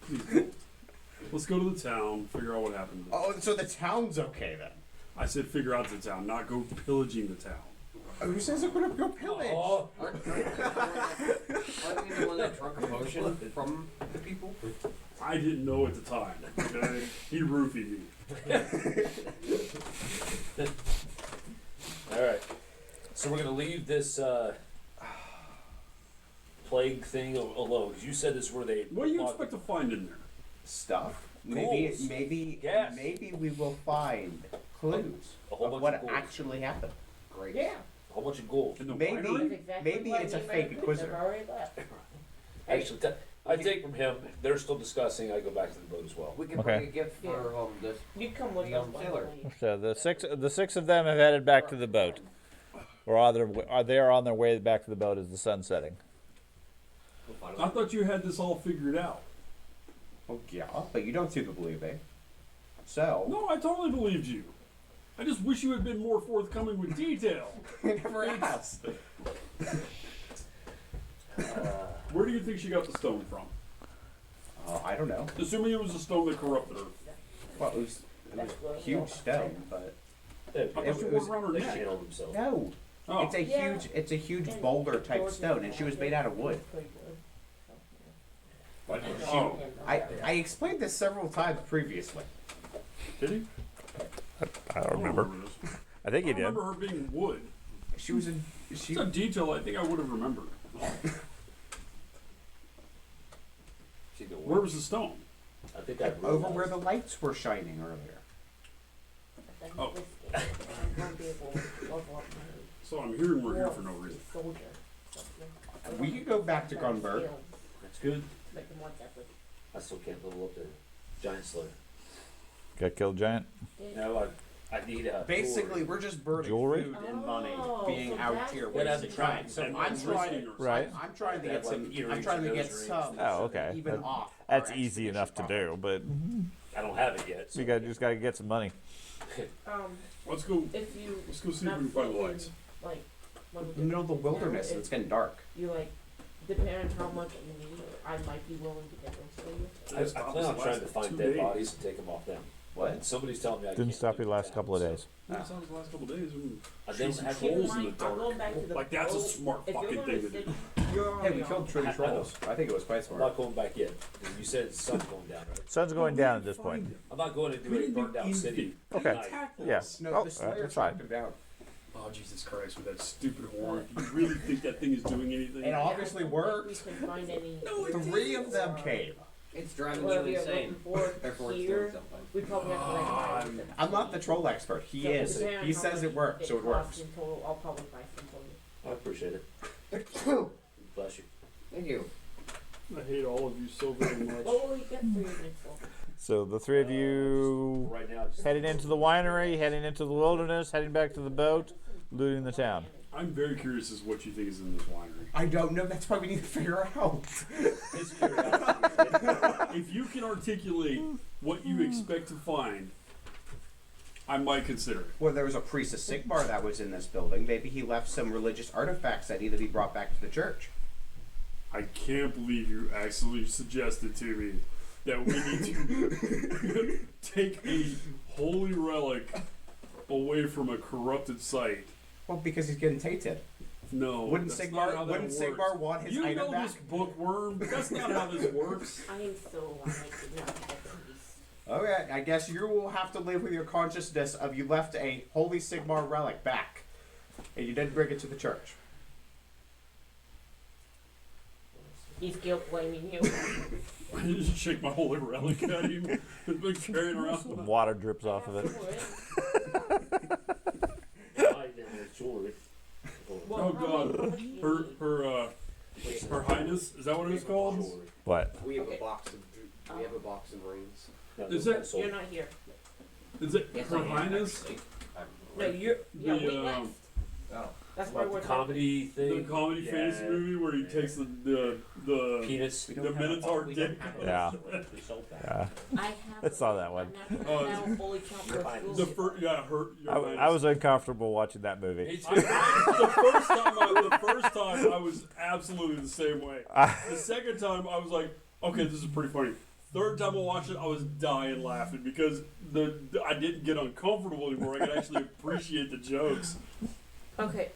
Please don't. Let's go to the town, figure out what happened. Oh, so the town's okay then? I said figure out the town, not go pillaging the town. Who says I'm gonna go pillage? Oh, Aren't we the one that drunk a potion from the people? I didn't know at the time. Okay? He roofied me. all right. So we're gonna leave this plague thing alone. 'Cause you said this is where they. What do you expect to find in there? Stuff. Ghouls. Maybe Gas. maybe we will find clues A whole of bunch what of ghouls. actually happened. Great. Yeah. A whole bunch of ghouls. In the Maybe. winery? exactly Maybe what it's a me and my fake recruits inquisitor. have already left. Actually, I take from him. They're still discussing. I go back to the boat as well. We can Okay. bring a gift for this. You come with The us. by the sailor. way. So the six of them have headed back to the boat, or they are on their way back to the boat as the sun's setting. I thought you had this all figured out. Oh yeah, but you don't seem to believe me. So No, I totally believed you. I just wish you had been more forthcoming with detail. we never asked. Where do you think she got the stone from? I don't know. Assuming it was a stone that corrupted her. Well, it was huge stone, but Yeah, I thought It she was- wore it around her they neck. channeled themselves. no. Oh. It's a Yeah. huge boulder type stone, and she was made out of wood. Oh. I explained this several times previously. Did he? I don't remember. this. I think I you did. remember her being wood. She was in. It's a detail I think I would have remembered. Where was the stone? I think I over where the lights were shining earlier. Oh. I won't be able to level up my So I'm hearing we're here for no reason. soldier. We could go back to Gunberg. That's good. Like the ones that would. I still can't level up the giant slayer. Got killed giant. No, I need a Basically, we're just burning Jewelry? food and money Oh, being so out that's here what wasting it's time. about. So And I'm trying. risking or Right. I'm trying to That's get like some. earrings I'm trying to and get nose some. rings. Oh, okay. Even That- off. That's our easy enough to expedition do, but I don't have it yet. So you just got to get some money. Let's go. If you Let's go see if not we can find the fit in, lights. like what In would the middle of the wilderness, if and it's getting dark. you like depending on how much you need, I might be willing to get those for you. I plan on trying to find dead bodies and take them off them. What? Somebody's telling me I Didn't can't stop do you last that, couple of so- days. Yeah, it sounds the last couple of days. I Shoot don't some have Keep in trolls in the mind, I'm dark. going back to the Like that's a boat. smart If you're fucking gonna thing to sit- do. You're Hey, we already killed on. three I know. trolls. I think it was quite I'm smart. not going back yet. You said the sun's going down, right? Sun's going down at this point. I'm not going into We a didn't do burned out city. Okay. tonight. Yeah. No, Oh, the Slayer that's fine. talked about. Oh Jesus Christ! With that stupid horn, do you really think that thing is doing anything? It obviously I don't think worked. We can find any. Three of them came. It's driving Whatever you you're insane. looking for Therefore, it's here, doing something. we probably have to like buy them. I'm not the troll expert. He So is. depending on He how says much it works, so it costs works. in total, I'll probably buy some for you. I appreciate it. Bless you. Thank you. I hate all of you so very much. What will you get for your next one? So the three of you Right now, just heading into the winery, heading into the wilderness, heading back to the boat, looting the town. I'm very curious as to what you think is in this winery. I don't know. That's why we need to figure out. his curiosity. If you can articulate what you expect to find, I might consider it. Well, there was a priest of Sigmar that was in this building. Maybe he left some religious artifacts that need to be brought back to the church. I can't believe you actually suggested to me that we need to take a holy relic away from a corrupted site. Well, because he's getting tainted. No, Wouldn't that's not how Sigmar? that Wouldn't works. Sigmar want his You item know back? this bookworm. That's not how this works. I am so like not that priest. Okay, I guess you will have to live with your consciousness of you left a holy Sigmar relic back, and you didn't bring it to the church. He's guilt blaming you. I just shake my holy relic at him. He's been carrying around. Some water drips off of it. Hide in his jewelry. Oh God, her highness. Is that what it was called? What? We have Okay. a box of we have a box of rings. Is it- You're not here. Is it Yes, her I am. highness? No, you're. Yeah, we The, left. Oh. That's why About we're the comedy thing. The comedy Yeah. fantasy movie where he takes the Penis. We the don't have a- Minotaur we don't dick. have a- Yeah. We sold that. Yeah. I have. I saw that one. I'm not Oh, gonna now fully count Your for Highness. The school. first, yeah, her. Your I Highness. was uncomfortable watching that movie. Me too. The first time I was absolutely the same way. The second time I was like, okay, this is pretty funny. Third time I watched it, I was dying laughing because I didn't get uncomfortable anymore. I could actually appreciate the jokes. Okay,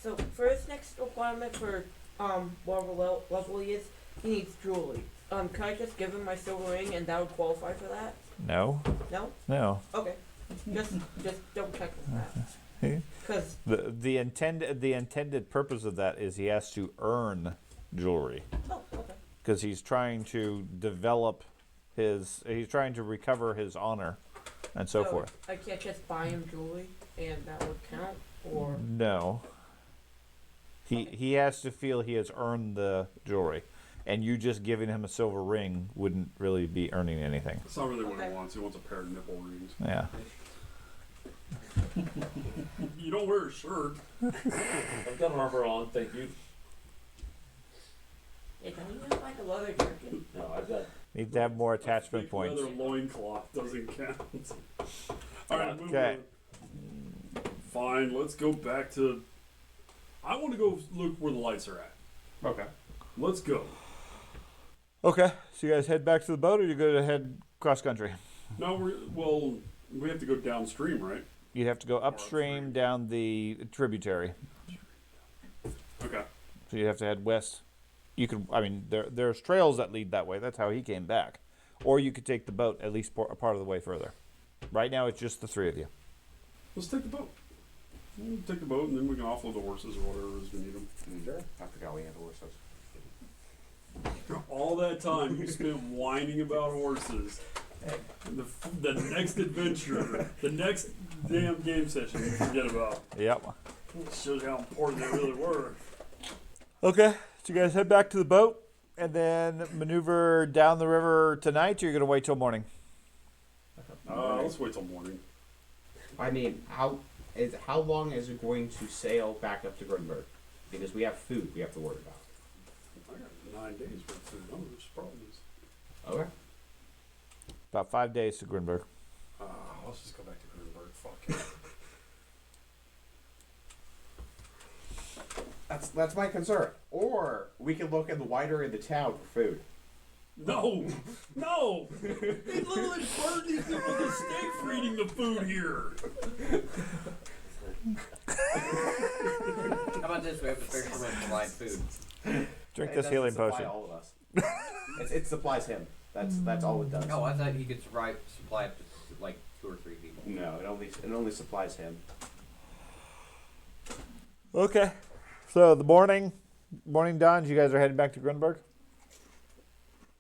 so for his next requirement for, whatever level he is, he needs jewelry. Can I just give him my silver ring and that would qualify for that? No, No? no. Okay. Just double check with that. Cause, The intended purpose of that is he has to earn jewelry oh, okay. because he's trying to develop he's trying to recover his honor and so forth. I can't just buy him jewelry and that would count, or? No. He has to feel he has earned the jewelry, and you just giving him a silver ring wouldn't really be earning anything. That's not really what he Okay. wants. He wants a pair of nipple rings. Yeah. You don't wear a shirt. I've got armor on, thank you. Yeah, don't you have like a leather jacket? No, I've got. Need to have more attachment Fake points. leather loincloth doesn't count. All right, move Okay. on. Fine, let's go back to. I want to go look where the lights are at. Okay. Let's go. Okay, so you guys head back to the boat, or you go to head cross country? No, we have to go downstream, right? You'd have to go upstream down the tributary. Okay. So you have to head west. You could, I mean, there's trails that lead that way. That's how he came back. Or you could take the boat at least a part of the way further. Right now, it's just the three of you. Let's take the boat. We'll take the boat and then we can offload the horses or whatever as we need them. Sure. I forgot we had horses. All that time you spent whining about horses. And the next adventure, the next damn game session you forget about. Yep. Shows how important they really were. Okay, so you guys head back to the boat and then maneuver down the river tonight, or you're going to wait till morning? Let's wait till morning. I mean, how long is it going to sail back up to Grunberg? Because we have food we have to worry about. I got 9 days worth of food. No, there's problems. Okay. About 5 days to Grinberg. Let's just go back to Grunberg. Fuck it. That's my concern. Or we can look in the wider in the town for food. No! No! They literally burned these people to stay for eating the food here! How about this? We have to figure out how to provide food. Drink It this doesn't healing supply potion. all of us. it supplies him. That's all it does. Oh, I thought he could supply up to like 2 or 3 people. No, it only supplies him. Okay. So the morning dawns, you guys are heading back to Grunberg?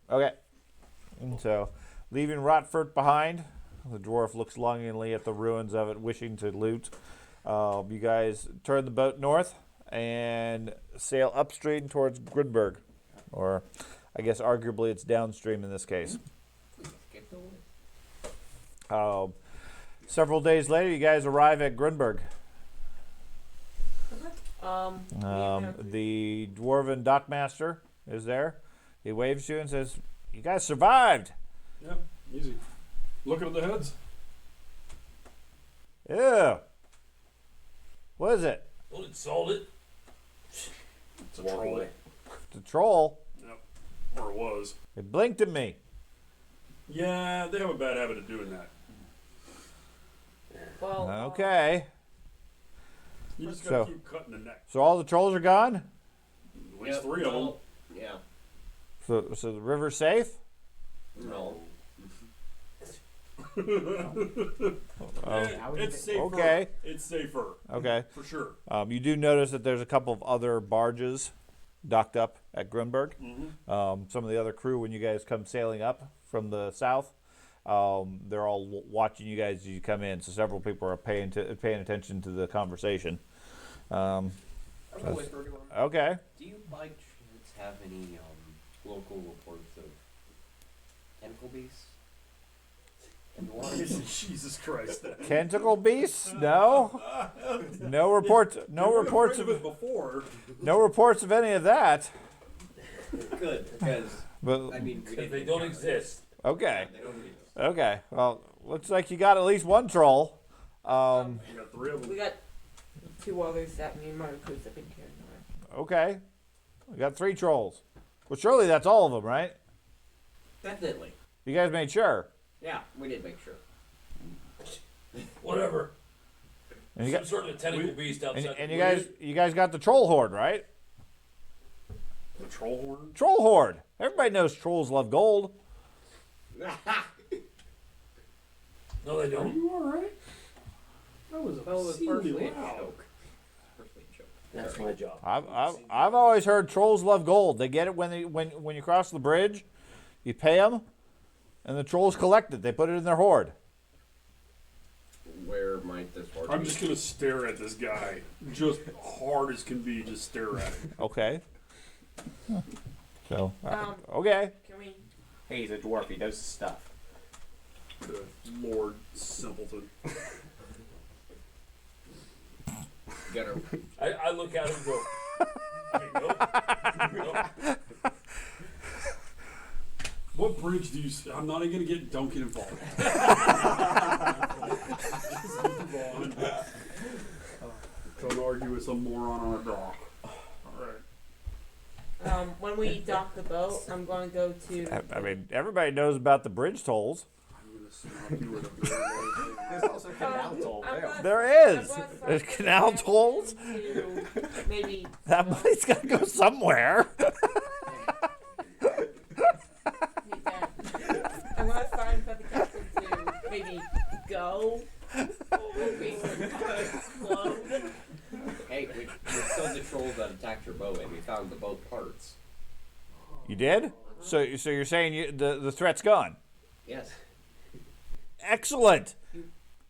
Okay. And so, leaving Rotfurt behind, the dwarf looks longingly at the ruins of it, wishing to loot. You guys turn the boat north and sail upstream towards Grunberg. Or, I guess arguably it's downstream in this case. Several days later, you guys arrive at Grunberg. The dwarven dockmaster is there. He waves to you and says, "You guys survived." Yeah, easy. Looking at the heads. Ew. What is it? Don't insult it. It's a troll. It's a troll. Yep. Or it was. It blinked at me. Yeah, they have a bad habit of doing that. Well, Okay. You just gotta So- keep cutting the neck. So all the trolls are gone? At least 3 of them. Yeah. So the river's safe? No. It's safer. Okay. It's safer. Okay. For sure. You do notice that there's a couple of other barges docked up at Grunberg. Mm-hmm. Some of the other crew, when you guys come sailing up from the south, they're all watching you guys as you come in. So several people are paying attention to the conversation. Okay. Do you by chance have any local reports of tentacle beasts in the water? Jesus Christ. Tentacle beasts? No. No reports. No reports of of. it before. No reports of any of that. Good, because But I mean, we didn't They don't exist. okay. They don't exist. Okay. Well, looks like you got at least one troll. We got 3 of them. we got 2 others that me and Marcus have been carrying around. Okay. We got 3 trolls. Well, surely that's all of them, right? Definitely. You guys made sure. Yeah, we did make sure. Whatever. And you Some got, sort of tentacle beast outside. and the you guys got the troll horde, right? The troll horn? Troll horde. Everybody knows trolls love gold. No, they Are don't. you alright? That was Well, it was obscenely partially a loud. joke. Partially a joke. That's my job. I've always heard trolls love gold. They get it when you cross the bridge, you pay them, and the trolls collect it. They put it in their hoard. Where might this horse I'm be? just gonna stare at this guy. Just hard as can be, just stare at him. Okay. So Um, okay. Can we? Hey, he's a dwarf. He knows his stuff. Good Lord simpleton. Get her. I look at him and go, "Hey, nope. What bridge do you? I'm not even gonna get. Don't get involved. Just move on. Don't argue with some moron on a dock. All right. When we dock the boat, I'm going to go to. I mean, everybody knows about the bridge tolls. I'm gonna smack you with a blade. There's also canal toll I'm there. gonna- There is. I'm gonna start There's getting canal down tolls. to Maybe. That money's got to go somewhere. I'm going to sign for the captain to maybe go. Maybe explode. did? So you're saying the threat's gone? Yes. Excellent.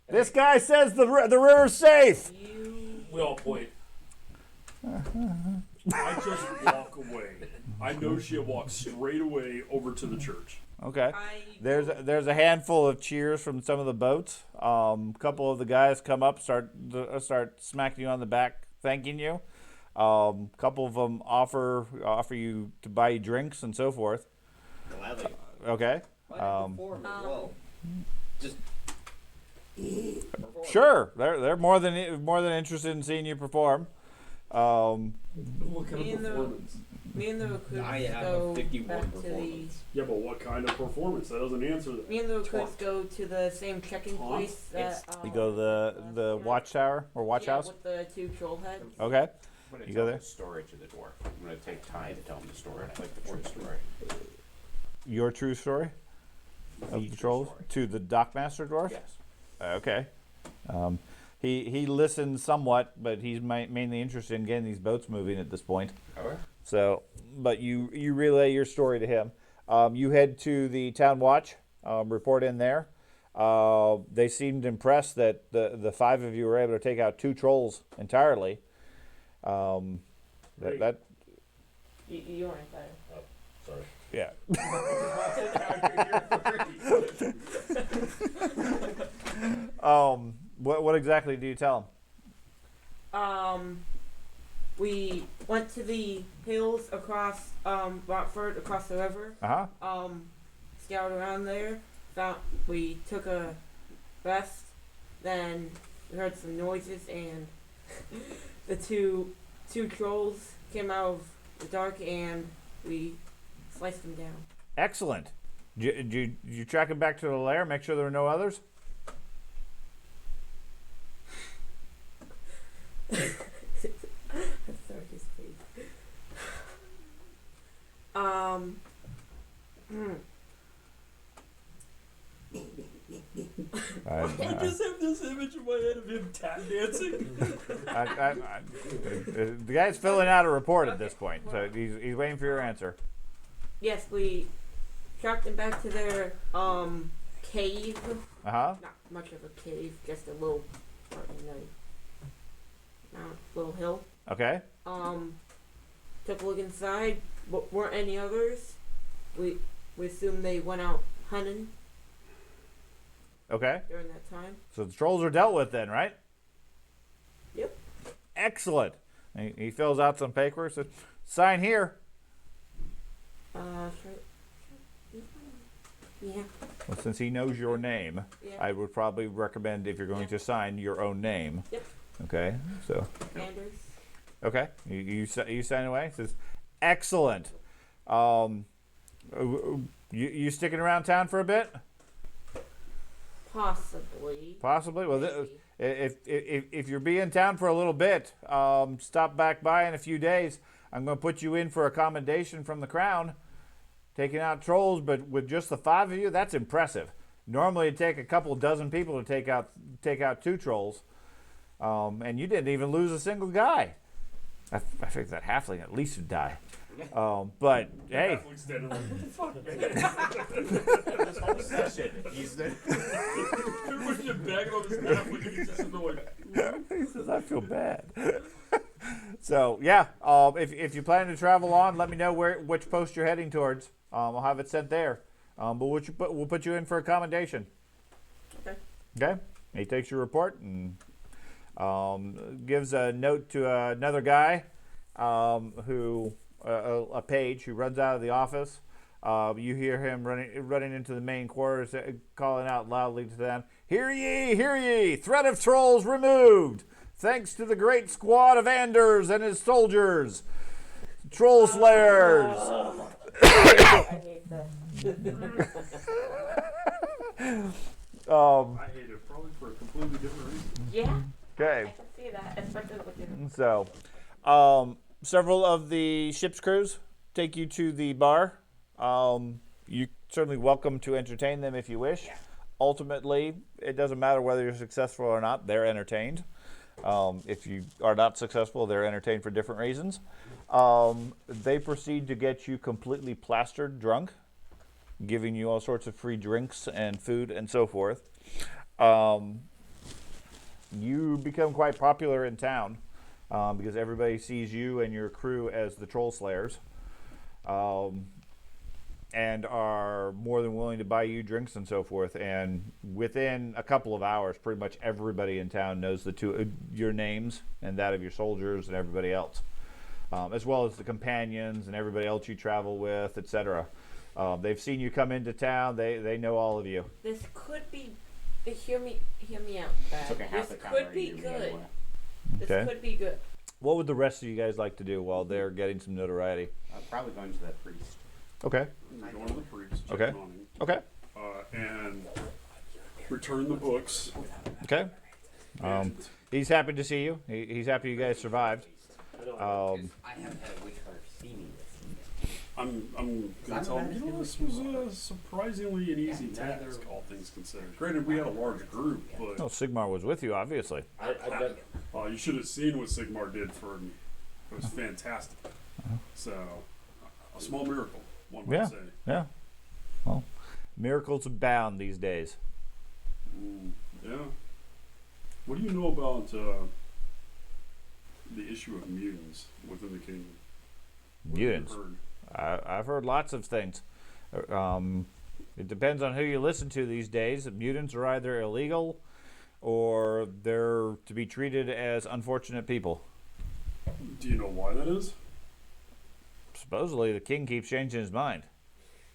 This guy says the river's safe. We all point. I just walk away. I know she'll walk straight away over to the church. Okay. There's a handful of cheers from some of the boats. Couple of the guys come up, start smacking you on the back, thanking you. Couple of them offer you to buy you drinks and so forth. Gladly. Okay. Perform as well. Just. Sure. They're more than interested in seeing you perform. What kind Me of and the- performance? Me and the recruits I have go a 51 back to the. performance. Yeah, but what kind of performance? That doesn't answer that. Me and the recruits go to the same check-in Huh? place that. You go to the watchtower or watch yeah, house. with the 2 troll heads. Okay. I'm gonna You tell go there? the story to the dwarf. I'm gonna take time to tell him the story. I like the true story. Your true story of the true trolls story. to the dockmaster dwarf. Yes. Okay. He listens somewhat, but he's mainly interested in getting these boats moving at this point. Okay. So, but you relay your story to him. You head to the town watch, report in there. They seemed impressed that the 5 of you were able to take out 2 trolls entirely. That You weren't there. Sorry. yeah. What exactly do you tell him? We went to the hills across Rockford, across the river. Scouted around there. We took a rest. Then we heard some noises, and the two trolls came out of the dark, and we sliced them down. Excellent. Did you track him back to the lair? Make sure there were no others. Sorry, his face. I just have this image in my head of him tap dancing. The guy's filling out a report at this point, so he's waiting for your answer. Yes, we tracked them back to their cave. Not much of a cave, just a little part in the little hill. Okay. Took a look inside. Weren't any others. We assumed they went out hunting Okay. during that time. So the trolls are dealt with then, right? Yep. Excellent. He fills out some paper. Says, "Sign here." Yeah. Well, since he knows your name, Yeah. I would probably recommend if you're going to sign your own name. Yep. Okay. So. Anders. Okay. You sign away. It says, "Excellent." You sticking around town for a bit? Possibly. Possibly. Well, Maybe. if you're be in town for a little bit, stop back by in a few days. I'm going to put you in for a commendation from the crown, taking out trolls. But with just the 5 of you, that's impressive. Normally, it'd take a couple dozen people to take out 2 trolls, and you didn't even lose a single guy. I think that halfling at least would die. But hey, Halfling standing like, what the fuck, man? This whole session, he's the. Everybody's just bagging on this halfling, and he's just in there like, he says, "I feel bad." So yeah, if you plan to travel on, let me know which post you're heading towards. I'll have it sent there. But we'll put you in for a commendation. Okay. Okay. He takes your report and gives a note to another guy who a page who runs out of the office. You hear him running into the main quarters, calling out loudly to them, "Hear ye, hear ye! Threat of trolls removed, thanks to the great squad of Anders and his soldiers, troll slayers." I hate that. I hate it, probably for a completely different reason. Yeah. Okay. I can see that, especially with you. So, several of the ship's crews take you to the bar. You're certainly welcome to entertain them if you wish. Ultimately, it doesn't matter whether you're successful or not. They're entertained. If you are not successful, they're entertained for different reasons. They proceed to get you completely plastered drunk, giving you all sorts of free drinks and food and so forth. You become quite popular in town because everybody sees you and your crew as the Troll Slayers, and are more than willing to buy you drinks and so forth. And within a couple of hours, pretty much everybody in town knows your names and that of your soldiers and everybody else, as well as the companions and everybody else you travel with, etc. They've seen you come into town. They know all of you. This could be. Hear me out, Bad. Took a half This a counter could be you the other good. way. This Okay. could be good. What would the rest of you guys like to do while they're getting some notoriety? Probably going to that priest. Okay. We're going to the priest. Okay. checking on him, Okay. and return the books. Okay. And He's happy to see you. He's happy you guys survived. I haven't had a witch hunter see me this. I'm gonna tell him, this was a surprisingly an easy task, all things considered. Granted, we had a large group, but Well, Sigmar was with you, obviously. you should have seen what Sigmar did for me. It was fantastic. So, a small miracle, one might say. Yeah. Well, miracles abound these days. Yeah. What do you know about the issue of mutants within the kingdom? What have you Mutants. heard? I've heard lots of things. It depends on who you listen to these days. Mutants are either illegal or they're to be treated as unfortunate people. Do you know why that is? Supposedly the king keeps changing his mind.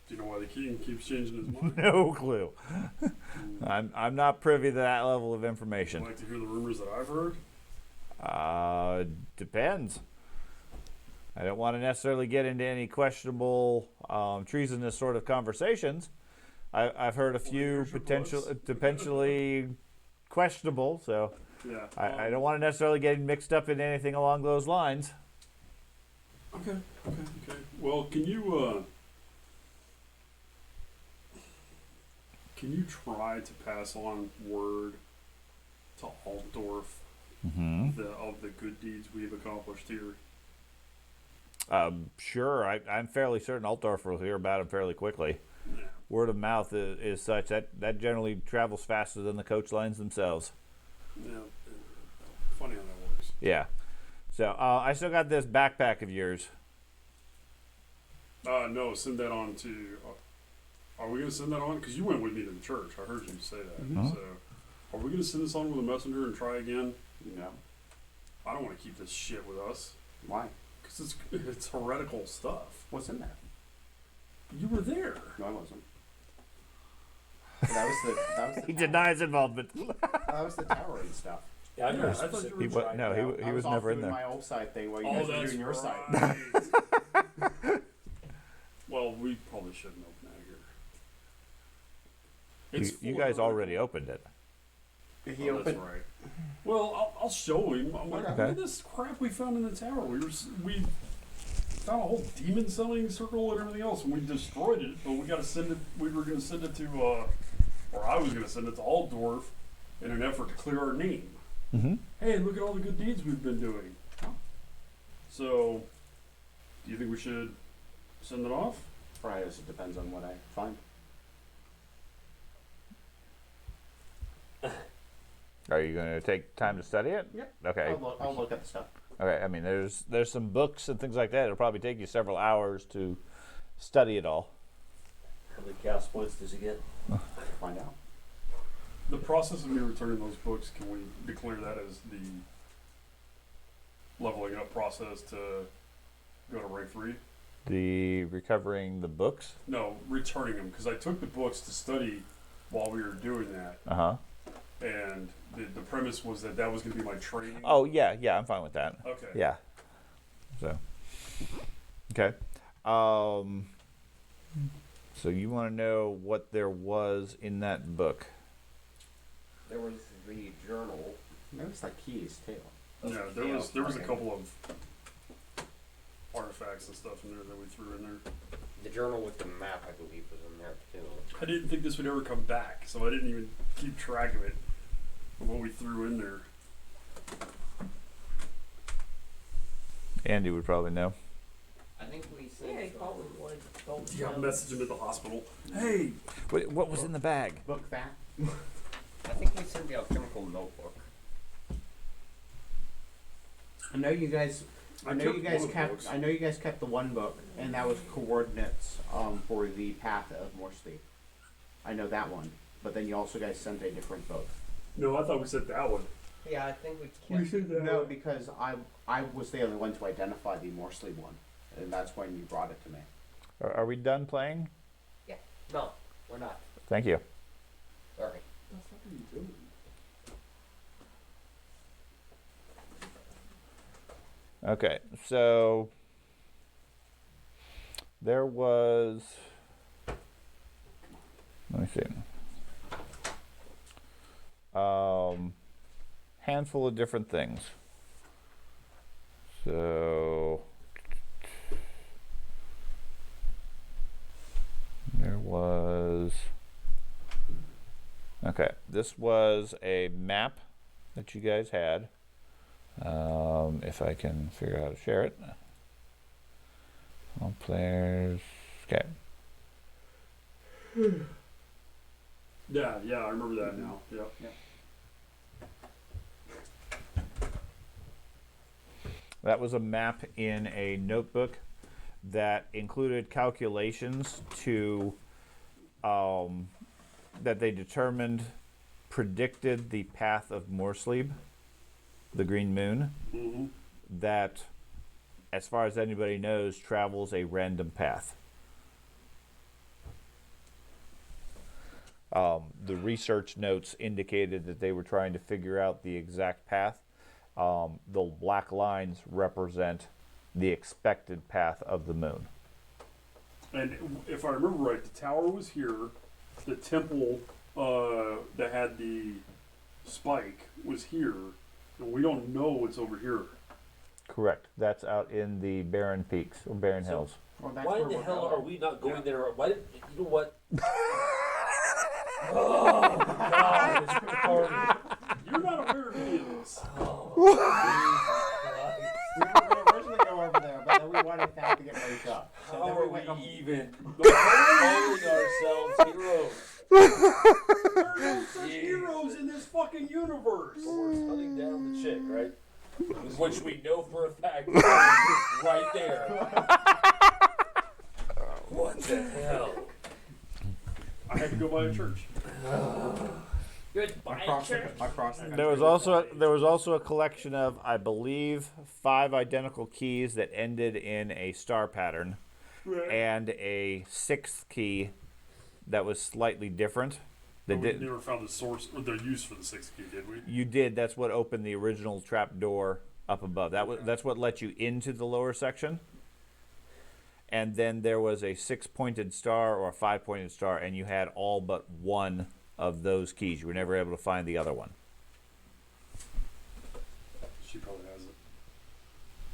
Do you know why the king keeps changing his mind? No clue. I'm not privy to that level of Would information. you like to hear the rumors that I've heard? Depends. I don't want to necessarily get into any questionable, treasonous sort of conversations. I've heard a few potentially questionable, so Yeah. I don't want to necessarily get mixed up in anything along those lines. Okay. Well, can you try to pass on word to Altdorf Mm-hmm. of the good deeds we've accomplished here? Sure, I'm fairly certain Altdorf will hear about him fairly quickly. Yeah. Word of mouth is such that generally travels faster than the coach lines themselves. Yeah. Funny how that works. Yeah. So I still got this backpack of yours. No, send that on to. Are we going to send that on? Because you went with me to the church. I heard you say that. Mhm. So, are we going to send this on with a messenger and try again? No. I don't want to keep this shit with us. Why? Because it's heretical stuff. What's in there? You were there. No, I wasn't. That was the He denies involvement. that was the tower and stuff. Yeah, I've Yeah, never I thought you specifically were tried no, that. he was off never in doing there. my old side thing while you Oh, guys were that's doing your side. right. Well, we probably shouldn't open that here. You guys already opened it. He Oh, that's opened. right. Well, I'll show him. I'm like, Okay. look at this crap we found in the tower. We found a whole demon selling circle and everything else, and we destroyed it. But we got to send it. We were going to send it to, or I was going to send it to Altdorf in an effort to clear our name. Mm-hmm. Hey, look at all the good deeds we've been doing. So, do you think we should send it off? Probably it depends on what I find. Are you going to take time to study it? Yep. Okay. I'll look at the stuff. Okay. I mean, there's some books and things like that. It'll probably take you several hours to study it all. How many chaos points does he get? Find out. The process of me returning those books, can we declare that as the leveling up process to go to rank 3? The recovering the books. No, returning them, because I took the books to study while we were doing that, Uh huh. and the premise was that was going to be my training. Oh yeah, I'm fine with that. Okay. Yeah. So. Okay. So you want to know what there was in that book? There was the journal. Maybe it's like keys too. Yeah, there was a Okay. couple of artifacts and stuff in there that we threw in there. The journal with the map, I believe, was in there too. I didn't think this would ever come back, so I didn't even keep track of it, of what we threw in there. Andy would probably know. I think we said. Yeah, he probably would. Yeah, message him at the hospital. Hey, What was in the bag? Book that. I think we sent the alchemical notebook. I know you guys. I know you guys one of kept. those. I know you guys kept the one book, and that was coordinates for the path of Morsley. I know that one, but then you also guys sent a different book. no, I thought we said that one. Yeah, I think we We kept. said that No, one. because I was the only one to identify the Morsley one, and that's when you brought it to me. Are we done playing? No, we're not. Thank you. Sorry. Okay, so there was. Let me see. Handful of different things. So there was. Okay, this was a map that you guys had. If I can figure out how to share it. All players. Okay. Yeah, I remember that now. Yeah. That was a map in a notebook that included calculations to that they determined predicted the path of Morsley, the Green Moon, Mm-hmm. that, as far as anybody knows, travels a random path. The research notes indicated that they were trying to figure out the exact path. The black lines represent the expected path of the moon. And if I remember right, the tower was here. The temple that had the spike was here. And we don't know what's over here. Correct. That's out in the Barren Peaks or Barren So- Hills. Well, that's Why where in the we're hell going. are we not going there? Why did you know what? Oh God! It's retarded. You're not aware of any of this. We were going to originally go over there, but then we wanted that to get break up. So How then are we went we even The calling ourselves heroes? There are no such heroes in this fucking universe. We're hunting down the chick, right? Which we know for a fact is right there. What the hell? I had to go by a church. Goodbye, church. Across the There was also a collection of, I believe, 5 identical keys that ended in a star pattern, Right. and a 6th key that was slightly different. That We did. never found the source or the use for the 6th key, did we? You did. That's what opened the original trap door up above. That's what let you into the lower section. And then there was a 6-pointed star or a 5-pointed star, and you had all but one of those keys. You were never able to find the other one. She probably has it.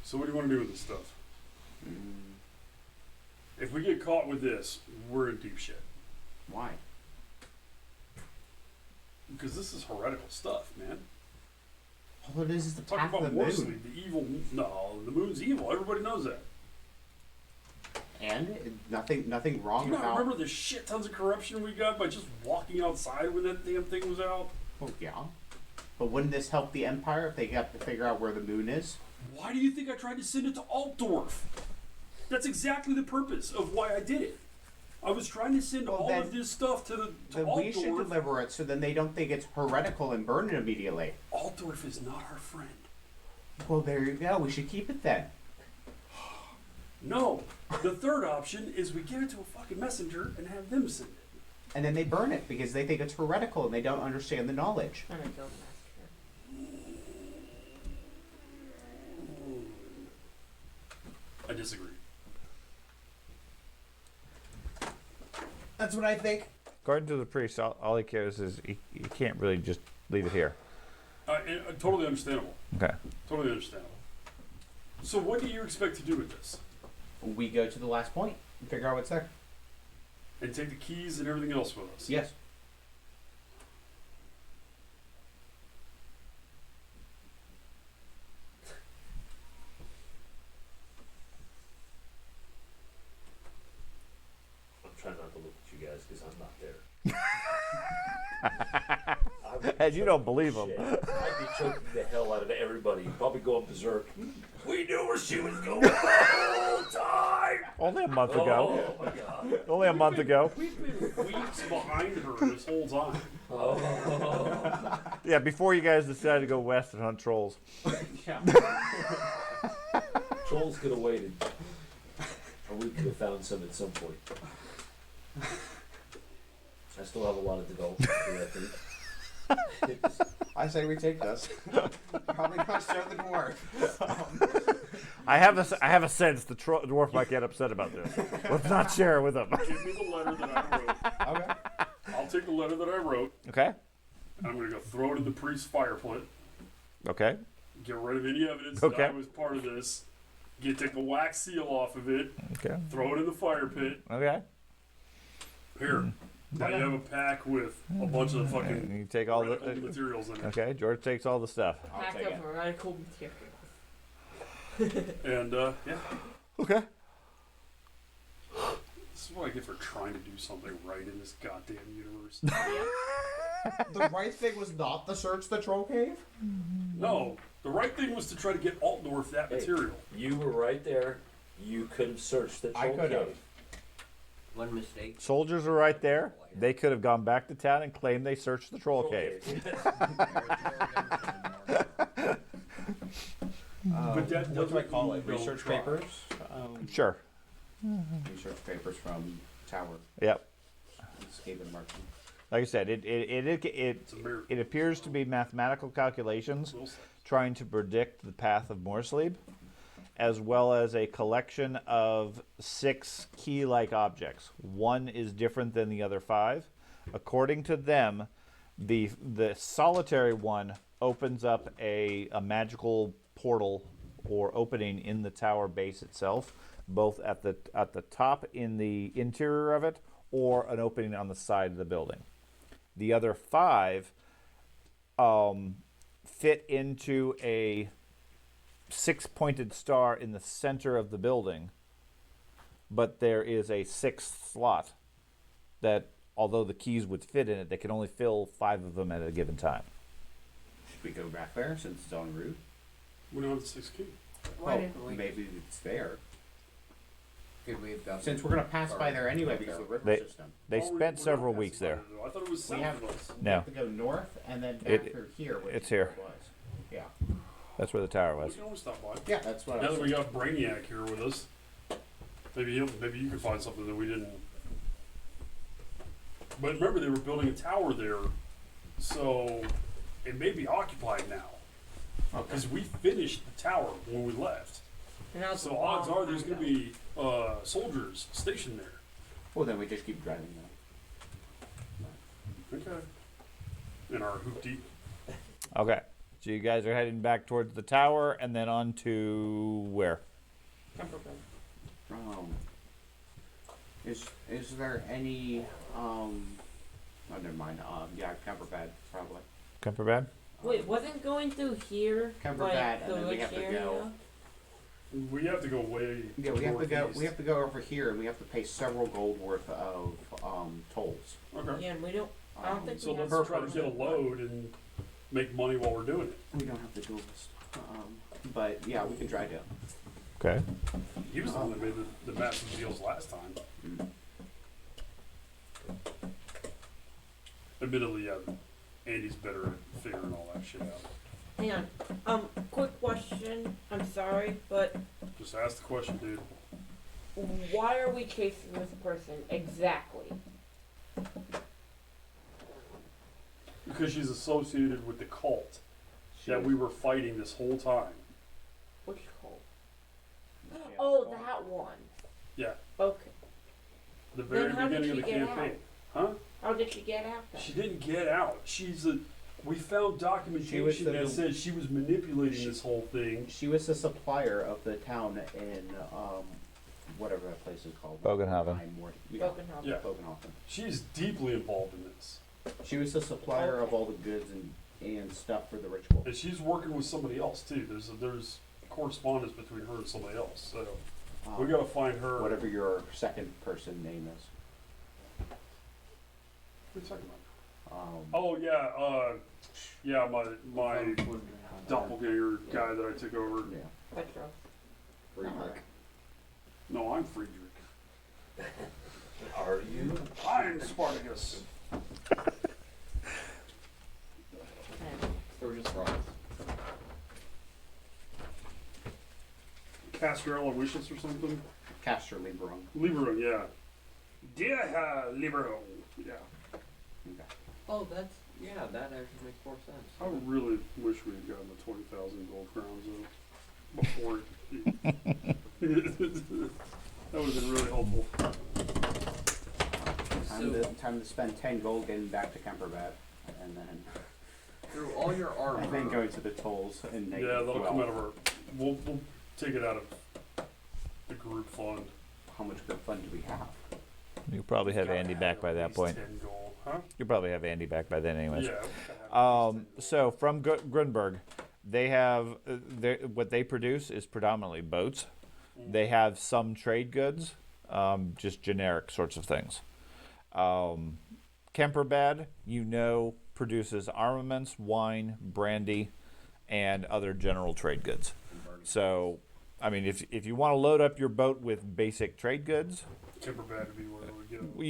So what do you want to do with this stuff? If we get caught with this, we're in deep shit. Why? Because this is heretical stuff, man. All it is the Talk path of about the Morsley, moon. the evil. No, the moon's evil. Everybody knows that. And nothing Do wrong you not about. remember the shit tons of corruption we got by just walking outside when that damn thing was out? Oh, yeah. But wouldn't this help the Empire if they got to figure out where the moon is? Why do you think I tried to send it to Altdorf? That's exactly the purpose of why I did it. I was trying to send Well, all then- of this stuff to Then we should Altdorf. deliver it so then they don't think it's heretical and burn it immediately. Altdorf is not our friend. Well, there you go. We should keep it then. No. The third option is we give it to a fucking messenger and have them send it. And then they burn it because they think it's heretical and they don't understand the knowledge. And I don't master. I disagree. That's what I think. According to the priest, all he cares is he can't really just leave it here. Totally understandable. Okay. Totally understandable. So what do you expect to do with this? We go to the last point and figure out what's there. And take the keys and everything else with us? Yes. And you don't believe him. Shit. I'd be choking the hell out of everybody. Probably going berserk. We knew where she was going the whole time. Only a month ago. Oh my god. Only a month ago. We've been weeks behind her this whole time. Oh. Yeah, before you guys decided to go west and hunt trolls. Trolls could have waited. Or we could have found some at some point. I still have a lot of development to do, I think. I say we take this. Probably not show the dwarf. I have a sense the dwarf might get upset about this. Let's not share it with him. Give me the letter that I wrote. Okay. I'll take the letter that I wrote. Okay. And I'm going to go throw it in the priest's fire pit. Okay. Get rid of any evidence Okay. that I was part of this. Take the wax seal off of it. Okay. Throw it in the fire pit. Okay. Here. Now you have a pack with a bunch of fucking And you take all radical the. materials in it. Okay. George takes all the stuff. Pack take of it. radical materials. And, yeah. Okay. This is what I get for trying to do something right in this goddamn universe. The right thing was not to search the troll cave? No. The right thing was to try to get Altdorf that Hey. material. You were right there. You could have searched the I troll could have. cave. One mistake. Soldiers are right there. They could have gone back to town and claimed they searched the troll cave. But that What do I doesn't call mean it? don't Research try. papers? Sure. Research papers from Tower. Yep. Skaven Martin. Like I said, it It's a miracle. it appears to be mathematical calculations trying to predict the path of Morrsleep, as well as a collection of 6 key-like objects. One is different than the other 5. According to them, the solitary one opens up a magical portal or opening in the tower base itself, both at the top in the interior of it, or an opening on the side of the building. The other 5 fit into a 6-pointed star in the center of the building, but there is a 6th slot that, although the keys would fit in it, they can only fill 5 of them at a given time. Should we go back there since it's en route? We don't have the 6 key. Why Oh, didn't we? maybe it's there. Could we have done? Since we're gonna pass by there anyway because of the river system. They Oh, spent we're several not weeks passing there. by though. I thought it was We south have, of us. we No. have to go north and then back It- through here. Which it's is here. where it was. Yeah. That's where the tower We was. can always stop by. Yeah, that's what I Now was that we got Brainiac here with us, maybe you can find something that we didn't. But remember, they were building a tower there, so it may be occupied now Okay. because we finished the tower when we left. And now it's So a odds long are there's time going to be soldiers stationed there. Well, then we just keep driving then. Okay. In our hoopty. Okay. So you guys are heading back towards the tower and then on to where? ago. Is there any oh never mind. Yeah, Kemperbad probably. Kemperbad? Wait, wasn't going through here Kemperbad, like and the then we rich have to area? go. We have to go way. Yeah, we have to go. northeast. We have to go over here, and we have to pay several gold worth of tolls. Okay. Yeah, and we don't. I don't think So we have let's try to get a load and make money while we're doing it. We don't have the dual list, but yeah, we can try to. Okay. He was the one that made the massive deals last time. Mm. Admittedly, yeah, Andy's better at figuring all that shit out. Hang on. Quick question. I'm sorry, but Just ask the question, dude. why are we chasing this person exactly? Because she's associated with the cult that we were fighting this whole time. Which hole? Oh, that one. Yeah, Okay. the very Then how did beginning of the she get campaign. Huh? How did she get out then? She didn't get out. We found documentation the- that said she was manipulating this whole thing. She was the supplier of the town in whatever that place is called. Bogenhaven. Bogenhaven. Yeah. Bogenhaven. She's deeply involved in this. She was the supplier of all the goods and stuff for the ritual. And she's working with somebody else too. There's correspondence between her and somebody else. So we gotta find her. Whatever your second person name is. What are you talking about? Oh yeah, my doppelganger guy that I took over. Yeah. Petro. Friedrich. No, I'm Friedrich. Are you? I'm Spartacus. They're just rocks. Castrell Wishes or something. Castor Lieberung. Lieberung, yeah. Dear Herr Lieberung. Yeah. Okay. Oh, that's yeah. That actually makes more sense. I really wish we had gotten the 20,000 gold crowns though. Before that would have been really helpful. Time to spend 10 gold getting back to Kemperbad, and then Through all your armor. and then go to the tolls and Yeah, negative that'll 12. come out of our. We'll take it out of the group fund. How much good fun do we have? You probably have Gotta Andy have back at by that least point. 10 gold, huh? You probably have Andy back by then, anyways. Yeah. We gotta have at least 10 So from Grunberg, they have what they produce is predominantly boats. They have some trade goods, just generic sorts of things. Kemperbad, produces armaments, wine, brandy, and other general trade goods. So, I mean, if you want to load up your boat with basic trade goods, Kemperbad would be where we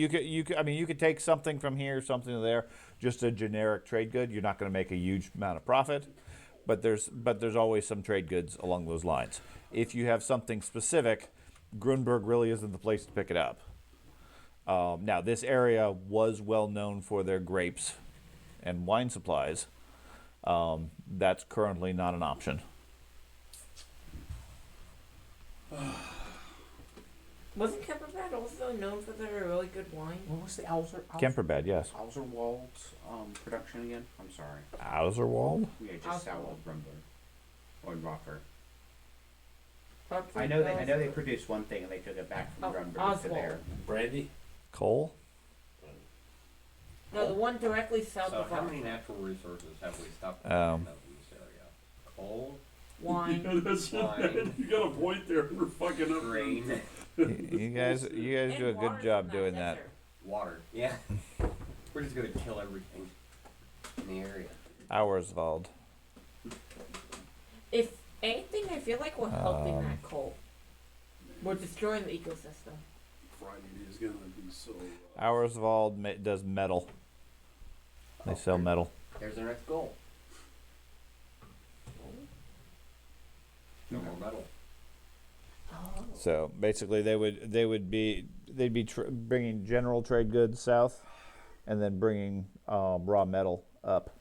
go. you could take something from here, something there, just a generic trade good. You're not going to make a huge amount of profit, but there's always some trade goods along those lines. If you have something specific, Grunberg really isn't the place to pick it up. Now, this area was well known for their grapes and wine supplies. That's currently not an option. Wasn't Kemperbad also known for their really good wine? What was the Kemperbad, yes. Auserwald production again? I'm sorry. Auserwald? Yeah, just south of Grunberg. Or Rockford. Hartford I know they Oswald. produced one thing and they took it back from Oh, Grunberg to Oswald. there. Brandy? Coal? No, the one directly south So of how many Hartford. natural resources have we stopped Um, in this area? Coal, Wine. Yeah, that's Wine. you got a point there. We're fucking up. grain, You guys do a And good water job from doing that. desert. water. Yeah. We're just gonna kill everything in the area. Auerswald. If anything, I feel like we're helping that coal. We're destroying the ecosystem. Friday is gonna be so. Auerswald does metal. They sell metal. There's our next goal. No more metal. So basically, they'd be bringing general trade goods south, and then bringing raw metal up.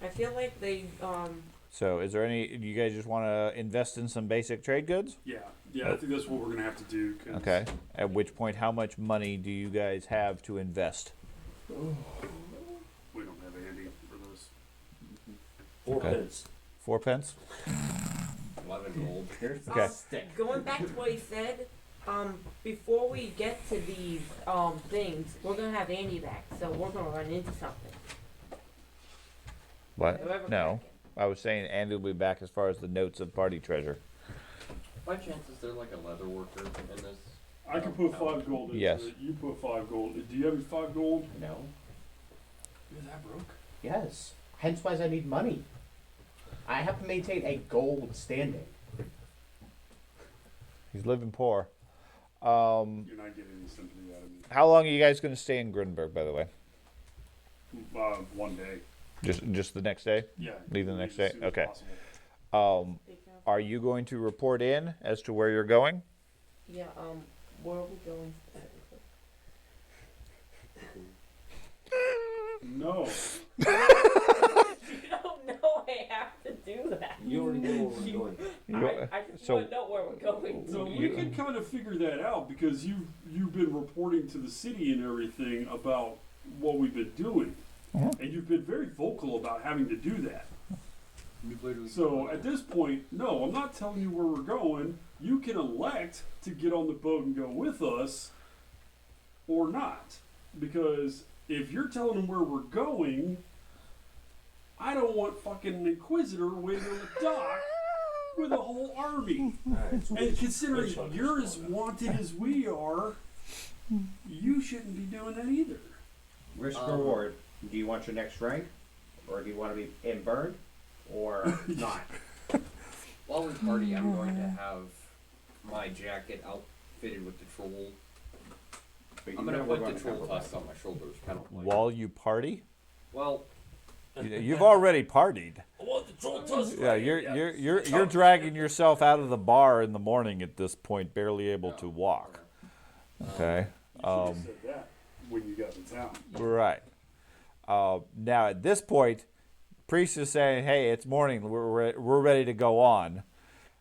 I feel like they So is there any? Do you guys just want to invest in some basic trade goods? Yeah, I think that's what we're gonna have to do. 'Cause Okay. At which point, how much money do you guys have to invest? we don't have Andy for this. 4 Okay. pence. 4 pence? 11 gold. Here's Okay. going back to what he said. Before we get to these things, we're gonna have Andy back, so we're gonna run into something. What? Whoever No. crack it. I was saying Andy will be back as far as the notes of party treasure. By chance, is there like a leather worker in this? I can put 5 gold into Yes. it. You put 5 gold. Do you have any 5 gold? No. You're that broke. Yes. Hence why I need money. I have to maintain a gold standing. He's living poor. You're not getting any sympathy out of me. How long are you guys going to stay in Grunberg, by the way? 1 day. Just the next day? Yeah. Leave the next as day? soon as Okay. possible. Are you going to report in as to where you're going? Yeah. Where are we going? No. You don't know I have to do that. You already know where we're going. I just So- want to know where we're going. So we can kind of figure that out because you've been reporting to the city and everything about what we've been doing, and you've been very vocal about having to do that. So at this point, no, I'm not telling you where we're going. You can elect to get on the boat and go with us, or not, because if you're telling them where we're going, I don't want fucking Inquisitor waiting on the dock with a whole army. And considering you're as wanted as we are, you shouldn't be doing that either. Risk reward. Do you want your next rank? Or do you want to be in burned? Or not? While we party, I'm going to have my jacket outfitted with the troll. I'm going to put the troll tusk on my shoulders, kind of like. While you party? Well, you've already partied. I want the troll tusk. Yeah, you're dragging yourself out of the bar in the morning at this point, barely able to walk. Okay. You should have said that when you got in town. Right. Now at this point, priest is saying, "Hey, it's morning. We're ready to go on."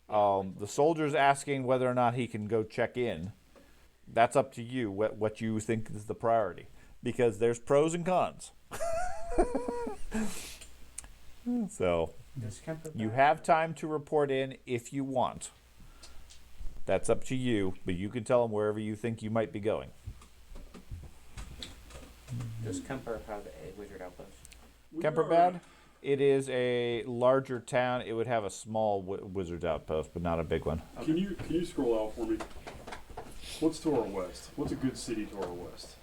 The soldier's asking whether or not he can go check in. That's up to you. What you think is the priority, because there's pros and cons. So you have time to report in if you want. That's up to you, but you can tell them wherever you think you might be going. Does Kemper have a wizard outpost? Kemperbad, it is a larger town. It would have a small wizard's outpost, but not a big one. Okay. Can you scroll out for me? What's to our west? What's a good city to our west?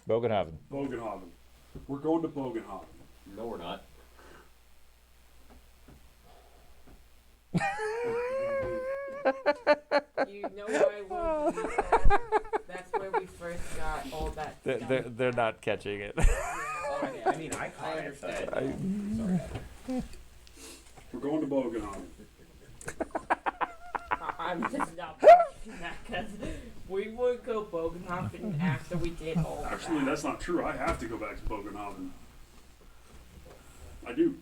Bogenhaven. Bogenhaven. We're going to Bogenhaven. no, we're not. You know why I won't believe that? That's where we first got all that stuff. They're not catching it. I mean, I understand. Sorry. We're going to Bogenhaven. I'm just not believing that because we would go Bogenhafen after we did all of Actually, that. that's not true. I have to go back to Bogenhaven. I do.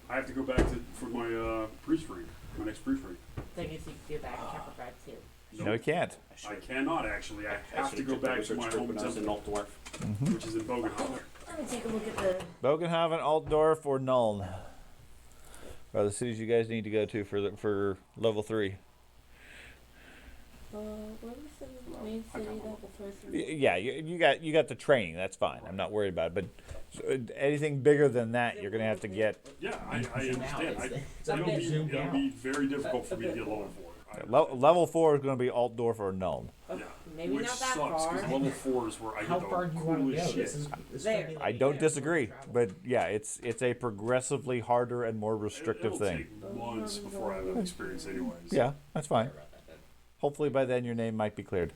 I have to go back for my priest rank, my next priest rank. Then you can do that in Kemperbad too. No, you can't. I cannot actually. I have to go back to my home temple, which is in Bogenhaven. Let me take a look at the. Bogenhaven, Altdorf, or Nuln are the cities you guys need to go to for level 3. What was the main city that the first one? Yeah, you got the training. That's fine. I'm not worried about it. But anything bigger than that, you're gonna have to get. Yeah, I understand. It'll be very difficult for me to get level 4. Level 4 is going to be Altdorf or Nuln. Okay, Yeah. maybe Which not that sucks, far. because level 4 is where I How get far the do you want to go? coolest This shit. is There. gonna be I don't disagree, but yeah, it's a progressively harder and more restrictive It'll thing. take months before I have that experience anyways. Yeah, that's fine. Hopefully by then your name might be cleared.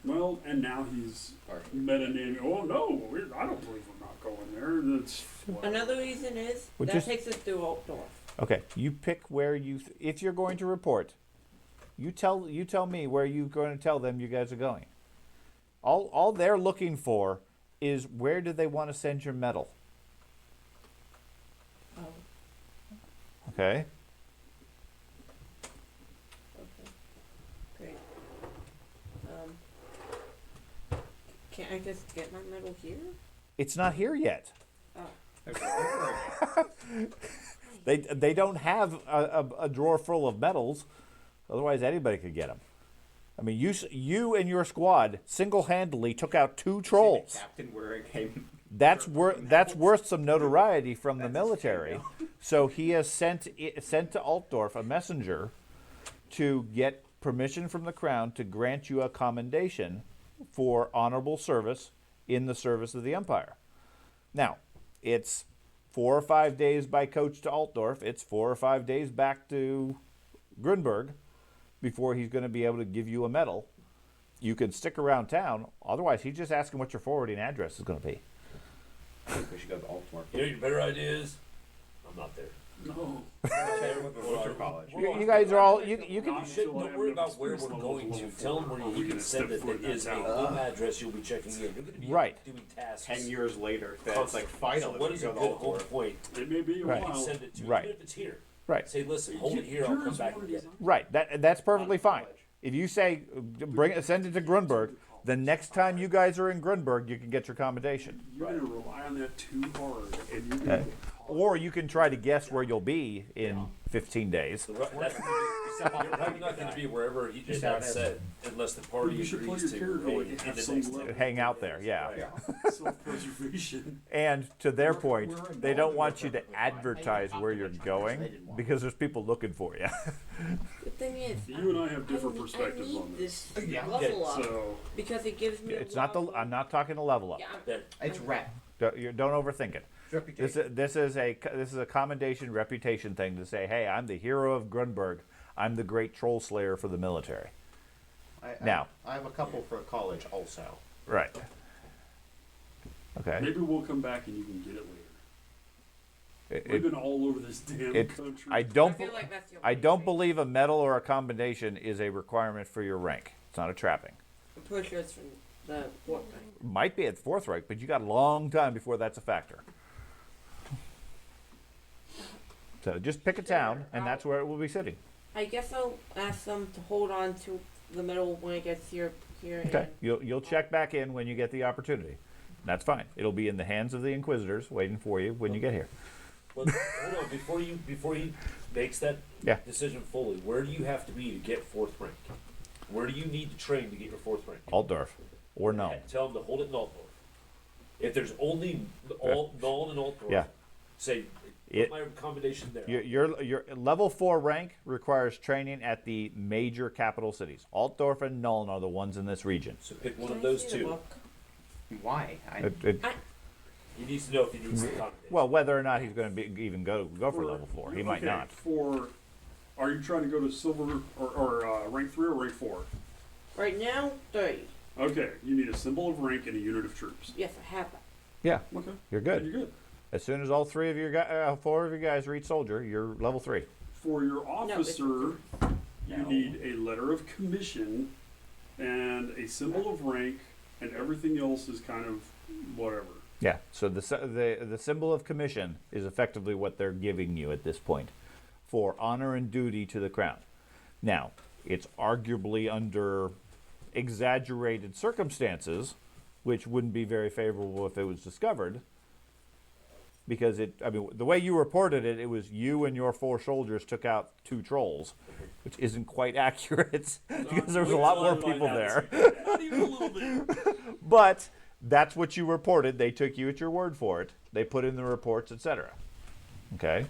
Well, and now he's meta naming. Oh no, I don't believe we're not going there. That's Another reason is Which that is- takes us through Altdorf. Okay, you pick where if you're going to report, you tell me where you're going to tell them you guys are going. All they're looking for is where do they want to send your medal. Oh, Okay? okay. Great. Can't I just get my medal here? It's not here yet. Oh. They don't have a drawer full of medals, otherwise anybody could get them. I mean, you and your squad single-handedly took out 2 trolls. Captain where it came. That's worth some notoriety from the military. So he has sent to Altdorf a messenger to get permission from the crown to grant you a commendation for honorable service in the service of the Empire. Now, it's 4 or 5 days by coach to Altdorf. It's 4 or 5 days back to Grunberg before he's going to be able to give you a medal. You can stick around town. Otherwise, he's just asking what your forwarding address is going to be. I think we should go to Altmark. You know, your better idea is, I'm not there. no. College. You guys are all you can. Not Shit, until I don't have worry enough about where experience we're level going to. level Tell them 4 where before you we can send step it. foot in There is a town. home address you'll be checking in. You're going to be Right. doing tasks. 10 years later, that's like finally. So what is a good home point? It may be a Right. You can while. send it to, Right. even if it's here. Right. Say, listen, hold it here, I'll come back and get it. Right. That's perfectly fine. If you say send it to Grunberg, the next time you guys are in Grunberg, you can get your commendation. You're going to rely on that too hard, and you're going Okay. to get caught. Or you can try to guess where you'll be in 15 days. That's probably not going to be wherever he just had said, unless the party You should play agrees your to character go like in have the some next level. Hang out there, yeah. Self-preservation. And to their point, we're in they don't Melbourne, want you to perfectly fine. advertise Hey, where they you're talked to going they didn't want because there's people looking for you. The thing is, You and I have different I perspectives need on this. this Yeah. level up So, because it gives me. It's a not the. level. I'm not talking to level up. Yeah, It's rep. Don't overthink it. It's reputation. This is a commendation reputation thing to say, hey, I'm the hero of Grunberg. I'm the great troll slayer for the military. Now. I have a couple for college also. Right. Okay. maybe we'll come back and you can get it later. It- We've been all over this damn it- country. I I don't. feel like that's the I only don't thing. believe a medal or a combination is a requirement for your rank. It's not a trapping. I'm pretty sure it's from the fourth thing. Might be at fourth rank, but you got a long time before that's a factor. So just pick a town, and that's where it will be sitting. I guess I'll ask them to hold on to the middle when it gets here. Okay. You'll check back in when you get the opportunity. That's fine. It'll be in the hands of the Inquisitors waiting for you when you get here. Well, hold on, before he makes that Yeah. decision fully, where do you have to be to get fourth rank? Where do you need to train to get your fourth rank? Altdorf or no. Tell him to hold it in Altdorf. If there's only Null and Altdorf, Yeah. say, It- put my recommendation there. Your level 4 rank requires training at the major capital cities. Altdorf and Nuln are the ones in this region. So pick one Can of I those see the two. book? Why? He needs to know if he needs to accommodate. Well, whether or not he's going to even go for level 4, he might Okay, not. Are you trying to go to silver or rank 3 or rank 4? Right now, 3. Okay, you need a symbol of rank and a unit of troops. Yes, I have that. Yeah, Okay, you're then good. you're good. As soon as all 4 of you guys reach soldier, you're level 3. For your it's- officer, you need a letter of commission and a symbol of rank, and everything else is kind of whatever. Yeah. So the symbol of commission is effectively what they're giving you at this point for honor and duty to the crown. Now, it's arguably under exaggerated circumstances, which wouldn't be very favorable if it was discovered. Because the way you reported it, it was you and your 4 soldiers took out 2 trolls, which isn't quite accurate because there was a lot more people there. Not even a little bit. But that's what you reported. They took you at your word for it. They put in the reports, etc. Okay.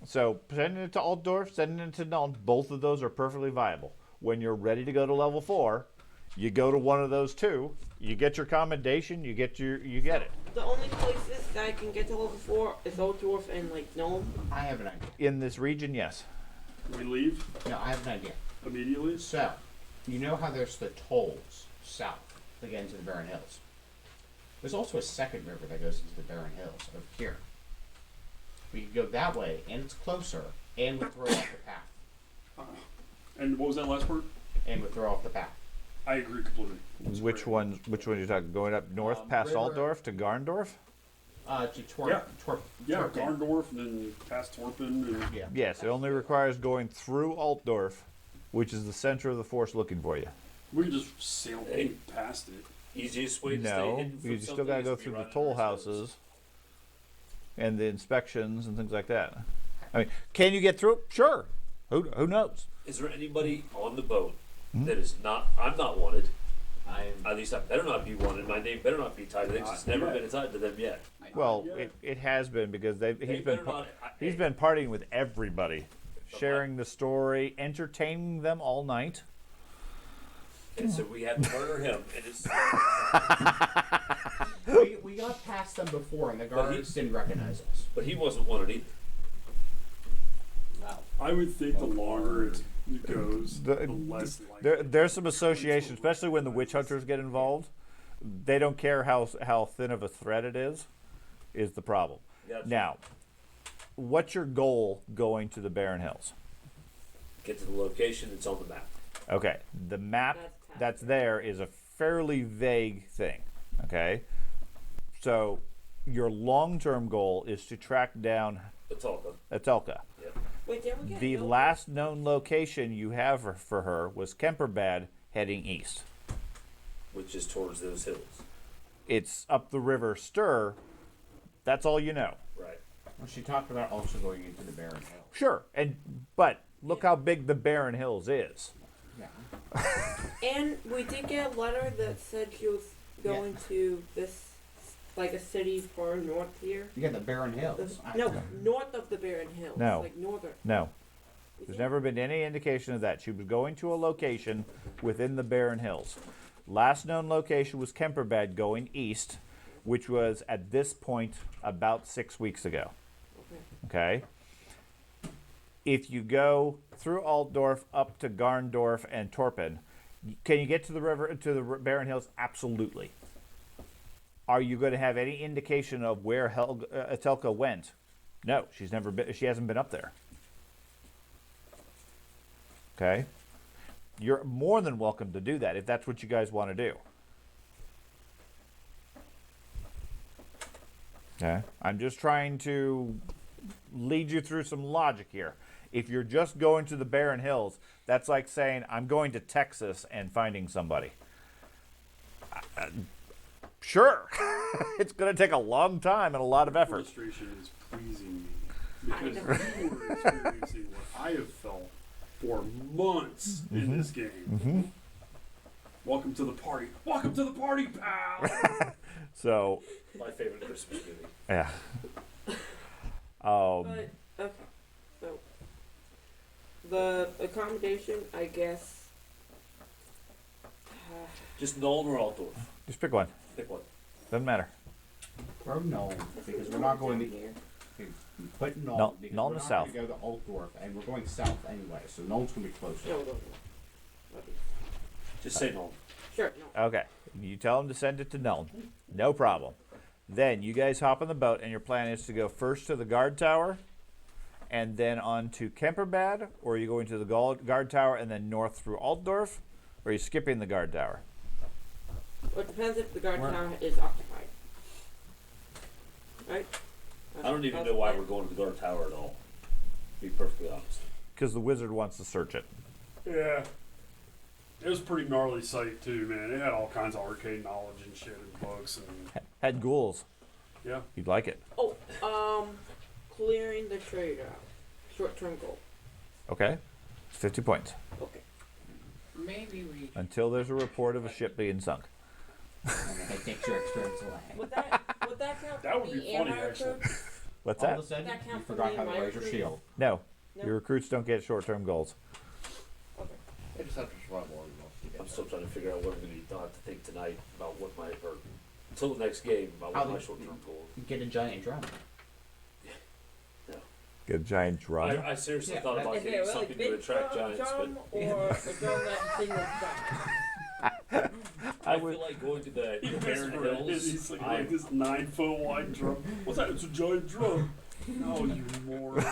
So sending it to Altdorf, sending it to Null, both of those are perfectly viable. When you're ready to go to level 4, you go to one of those 2. You get your commendation. You get it. The only places that I can get to level 4 is Altdorf and Gnome. I have an idea. In this region, yes. We leave No, I have an idea. immediately. So, you know how there's the tolls south that get into the Barren Hills? There's also a second river that goes into the Barren Hills over here. We could go that way, and it's closer, and we throw off the path. And what was that last part? And we throw off the path. I agree completely. Which one are you talking? Going up north past river- Altdorf to Garndorf? To Yeah. Torp. Yeah, Torpen. Garndorf and then past Torpen and Yeah. Yes, it only requires going through Altdorf, which is the center of the force looking for you. we can just sail past it. Easiest way to stay No, hidden from you still something got to is go to be through the running toll ourselves. houses and the inspections and things like that. I mean, can you get through? Sure. Who knows? Is there anybody on the boat Hmm? that is not? I'm not wanted. I'm At least I better not be wanted. My name better not be tied to them. 'Cause it's never yet. been tied to them yet. Well, Yeah. it has been because They he's better not. he's been partying with everybody, sharing the story, entertaining them all night. And so we had to murder him, and it's We got past them before, and the guards didn't recognize us. but he wasn't wanted either. wow. I would think the longer it goes, The- the less likely. There's some association, especially when the witch hunters get involved. They don't care how thin of a threat it is the problem. Gotcha. Now, what's your goal going to the Barren Hills? Get to the location that's on the map. Okay, the map that's there is a fairly vague thing. Okay, so your long-term goal is to track down That's all them. Atelka. Yep. Wait, did we get The Gnome? last known location you have for her was Kemperbad heading east. Which is towards those hills. It's up the river Stir. That's all you know. Right. Well, she talked about also going into the Barren Hills. Sure, but look how big the Barren Hills is. Yeah. And we did get a letter that said she was going to this, like a city far north here. Yeah, the Barren Hills. No, north of the Barren Hills. No. Like northern. No. There's never been any indication of that. She was going to a location within the Barren Hills. Last known location was Kemperbad going east, which was at this point about 6 weeks ago. Okay? If you go through Altdorf up to Garndorf and Torpen, can you get to the river, to the Barren Hills? Absolutely. Are you going to have any indication of where Atelka went? No, she's never been. She hasn't been up there. Okay, you're more than welcome to do that if that's what you guys want to do. Okay, I'm just trying to lead you through some logic here. If you're just going to the Barren Hills, that's like saying I'm going to Texas and finding somebody. Sure, it's going to take a long time and a lot of effort. Frustration is pleasing me because you were experiencing what I have felt for months in this game. Welcome to the party. Welcome to the party, pal. So, My favorite Christmas movie. yeah. But okay, so the accommodation, I guess. Just Nuln or Altdorf? Just pick one. Pick one. Doesn't matter. Or Nuln, because we're not going to. Put Nuln, Nuln- because Nuln we're is not south. going to go to Altdorf, and we're going south anyway, so Nuln's going to be closer. No. Just say Nuln. Sure, no. Okay. You tell them to send it to Nuln. No problem. Then you guys hop on the boat, and your plan is to go first to the guard tower, and then on to Kemperbad, or are you going to the guard tower and then north through Altdorf, or are you skipping the guard tower? Well, it depends if the guard tower is occupied. Right? I don't even know why we're going to the guard tower at all. To be perfectly honest. Because the wizard wants to search it. Yeah. It was a pretty gnarly site too, man. It had all kinds of arcade knowledge and shit and books and Had ghouls. yeah. You'd like it. Oh, clearing the trade out. Short-term goal. Okay. 50 points. Okay. Maybe we. Until there's a report of a ship being sunk. And it takes your experience away. Would that count That for would me be and funny, my actually. recruit? What's All that? of a sudden, That you count for forgot me how to and my raise your recruit? shield. No. No? Your recruits don't get short-term goals. Okay. I just have to survive long enough to get I'm still trying to figure out what I'm going to do. I'll have to think tonight about what my, or until the next game, about what How my the- short-term goal is. Get a giant drum. Get a giant drum. I seriously Yeah, thought about Is it a getting really something to big attract giants, but drum or a drum that singles back? I feel like going to the Barren Hills. He's like this 9-foot wide drum. What's that? It's a giant drum. No, you moron.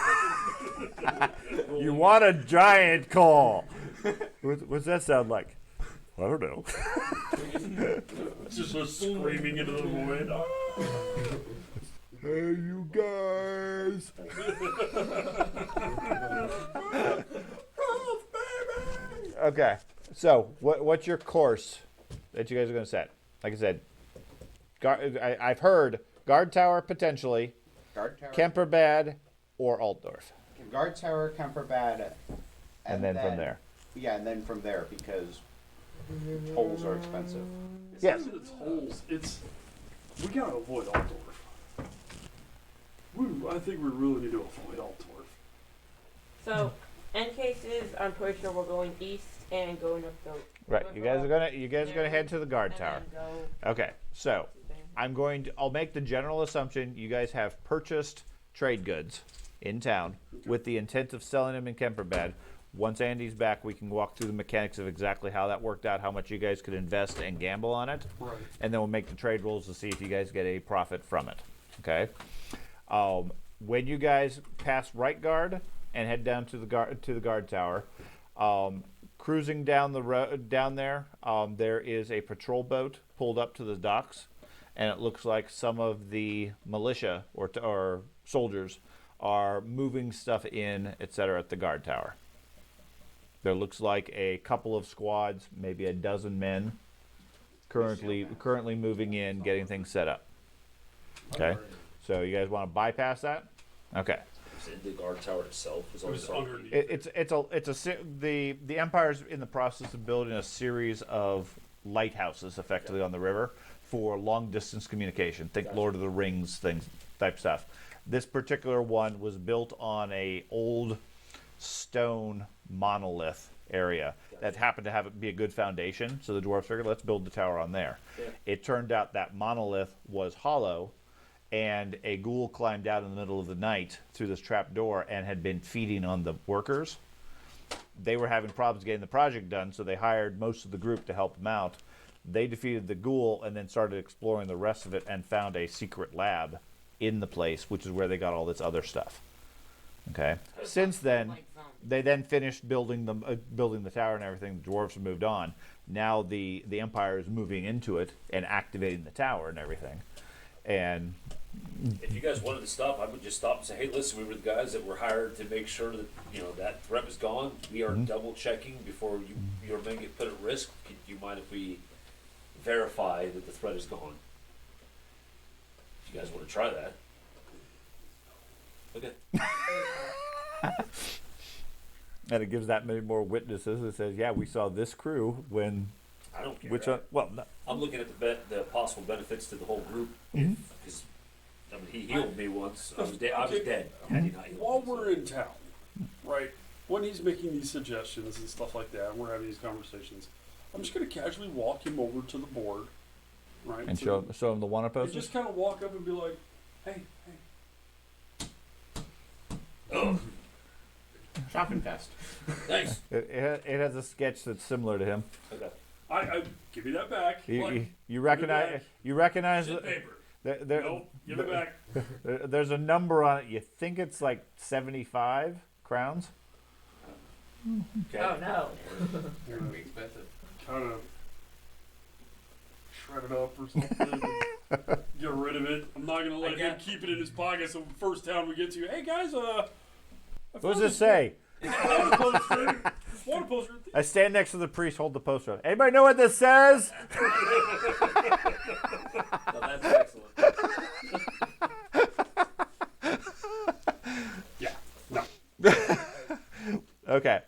You want a giant call. What's that sound like? I don't know. Just screaming into the void. Ah. Hey, you guys. Okay, so what's your course that you guys are going to set? Like I said, I've heard guard tower potentially, Guard tower. Kemperbad, or Altdorf, Guard tower, Kemperbad, and then from there. Yeah, and then from there because tolls are expensive. It's Yes. not that it's holes. It's we gotta avoid Altdorf. I think we really need to avoid Altdorf. So, end cases, I'm pretty sure we're going east and going up the. Right, you guys are gonna head to the guard and tower. then go Okay, so I'll make the general assumption you guys have purchased trade goods in town with the intent of selling them in Kemperbad. Once Andy's back, we can walk through the mechanics of exactly how that worked out, how much you guys could invest and gamble on it, Right. and then we'll make the trade rolls to see if you guys get a profit from it. Okay. When you guys pass right guard and head down to the guard tower, cruising down the road down there, there is a patrol boat pulled up to the docks, and it looks like some of the militia or soldiers are moving stuff in, etc., at the guard tower. There looks like a couple of squads, maybe a dozen men, currently moving in, getting things set up. Okay, so you guys want to bypass that? Okay. The guard tower itself was It was also underneath. The Empire's in the process of building a series of lighthouses, effectively on the river, for long distance communication. Think Gotcha. Lord of the Rings things type stuff. This particular one was built on a old stone monolith area that happened to be a good foundation. So the dwarves figured, let's build the tower on there. Yeah. It turned out that monolith was hollow, and a ghoul climbed out in the middle of the night through this trap door and had been feeding on the workers. They were having problems getting the project done, so they hired most of the group to help them out. They defeated the ghoul and then started exploring the rest of it and found a secret lab in the place, which is where they got all this other stuff. Okay. Since then, they then finished building the tower and everything. The dwarves have moved on. Now the Empire is moving into it and activating the tower and everything. And if you guys wanted to stop, I would just stop and say, hey, listen, we were the guys that were hired to make sure that, that threat was gone. We are double checking before your men get put at risk. Do you mind if we verify that the threat is gone? If you guys want to try that. Okay. And it gives that many more witnesses. It says, yeah, we saw this crew when... I don't care. No. I'm looking at the possible benefits to the whole group. Because he healed me once. I was dead. Had he not healed While me, we're in town, right, when he's making these suggestions and stuff like that, and we're having these conversations, I'm just going to casually walk him over to the board, right? And show him the one And opposed. just kind of walk up and be like, hey. Oh, Shopping fest. thanks. It has a sketch that's similar to him. Okay. I give me that back. You recognize Sit the paper. there, Give it back. there's a number on it. You think it's like 75 crowns. Okay. Oh no. They're gonna be expensive. Kind of shred it up or something. Get rid of it. I'm not gonna let him keep it in his pocket. So first town we get to, hey guys, What does this say? Water poster. I stand next to the priest, hold the poster up. Anybody know what this says? Now that's excellent. Yeah. No. Okay.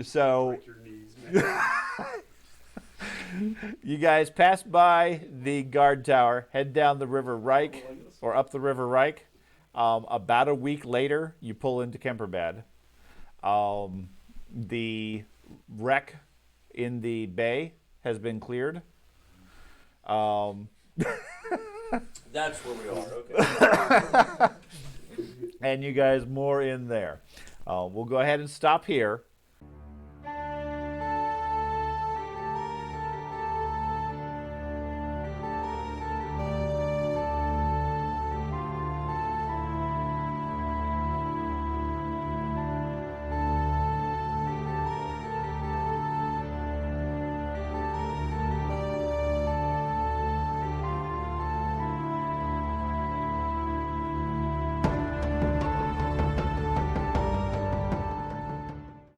So Break your knees, man. you guys pass by the guard tower, head down the river Reik, or up the river Reik. About a week later, you pull into Kemperbad. The wreck in the bay has been cleared. That's where we are. Okay. And you guys more in there. We'll go ahead and stop here.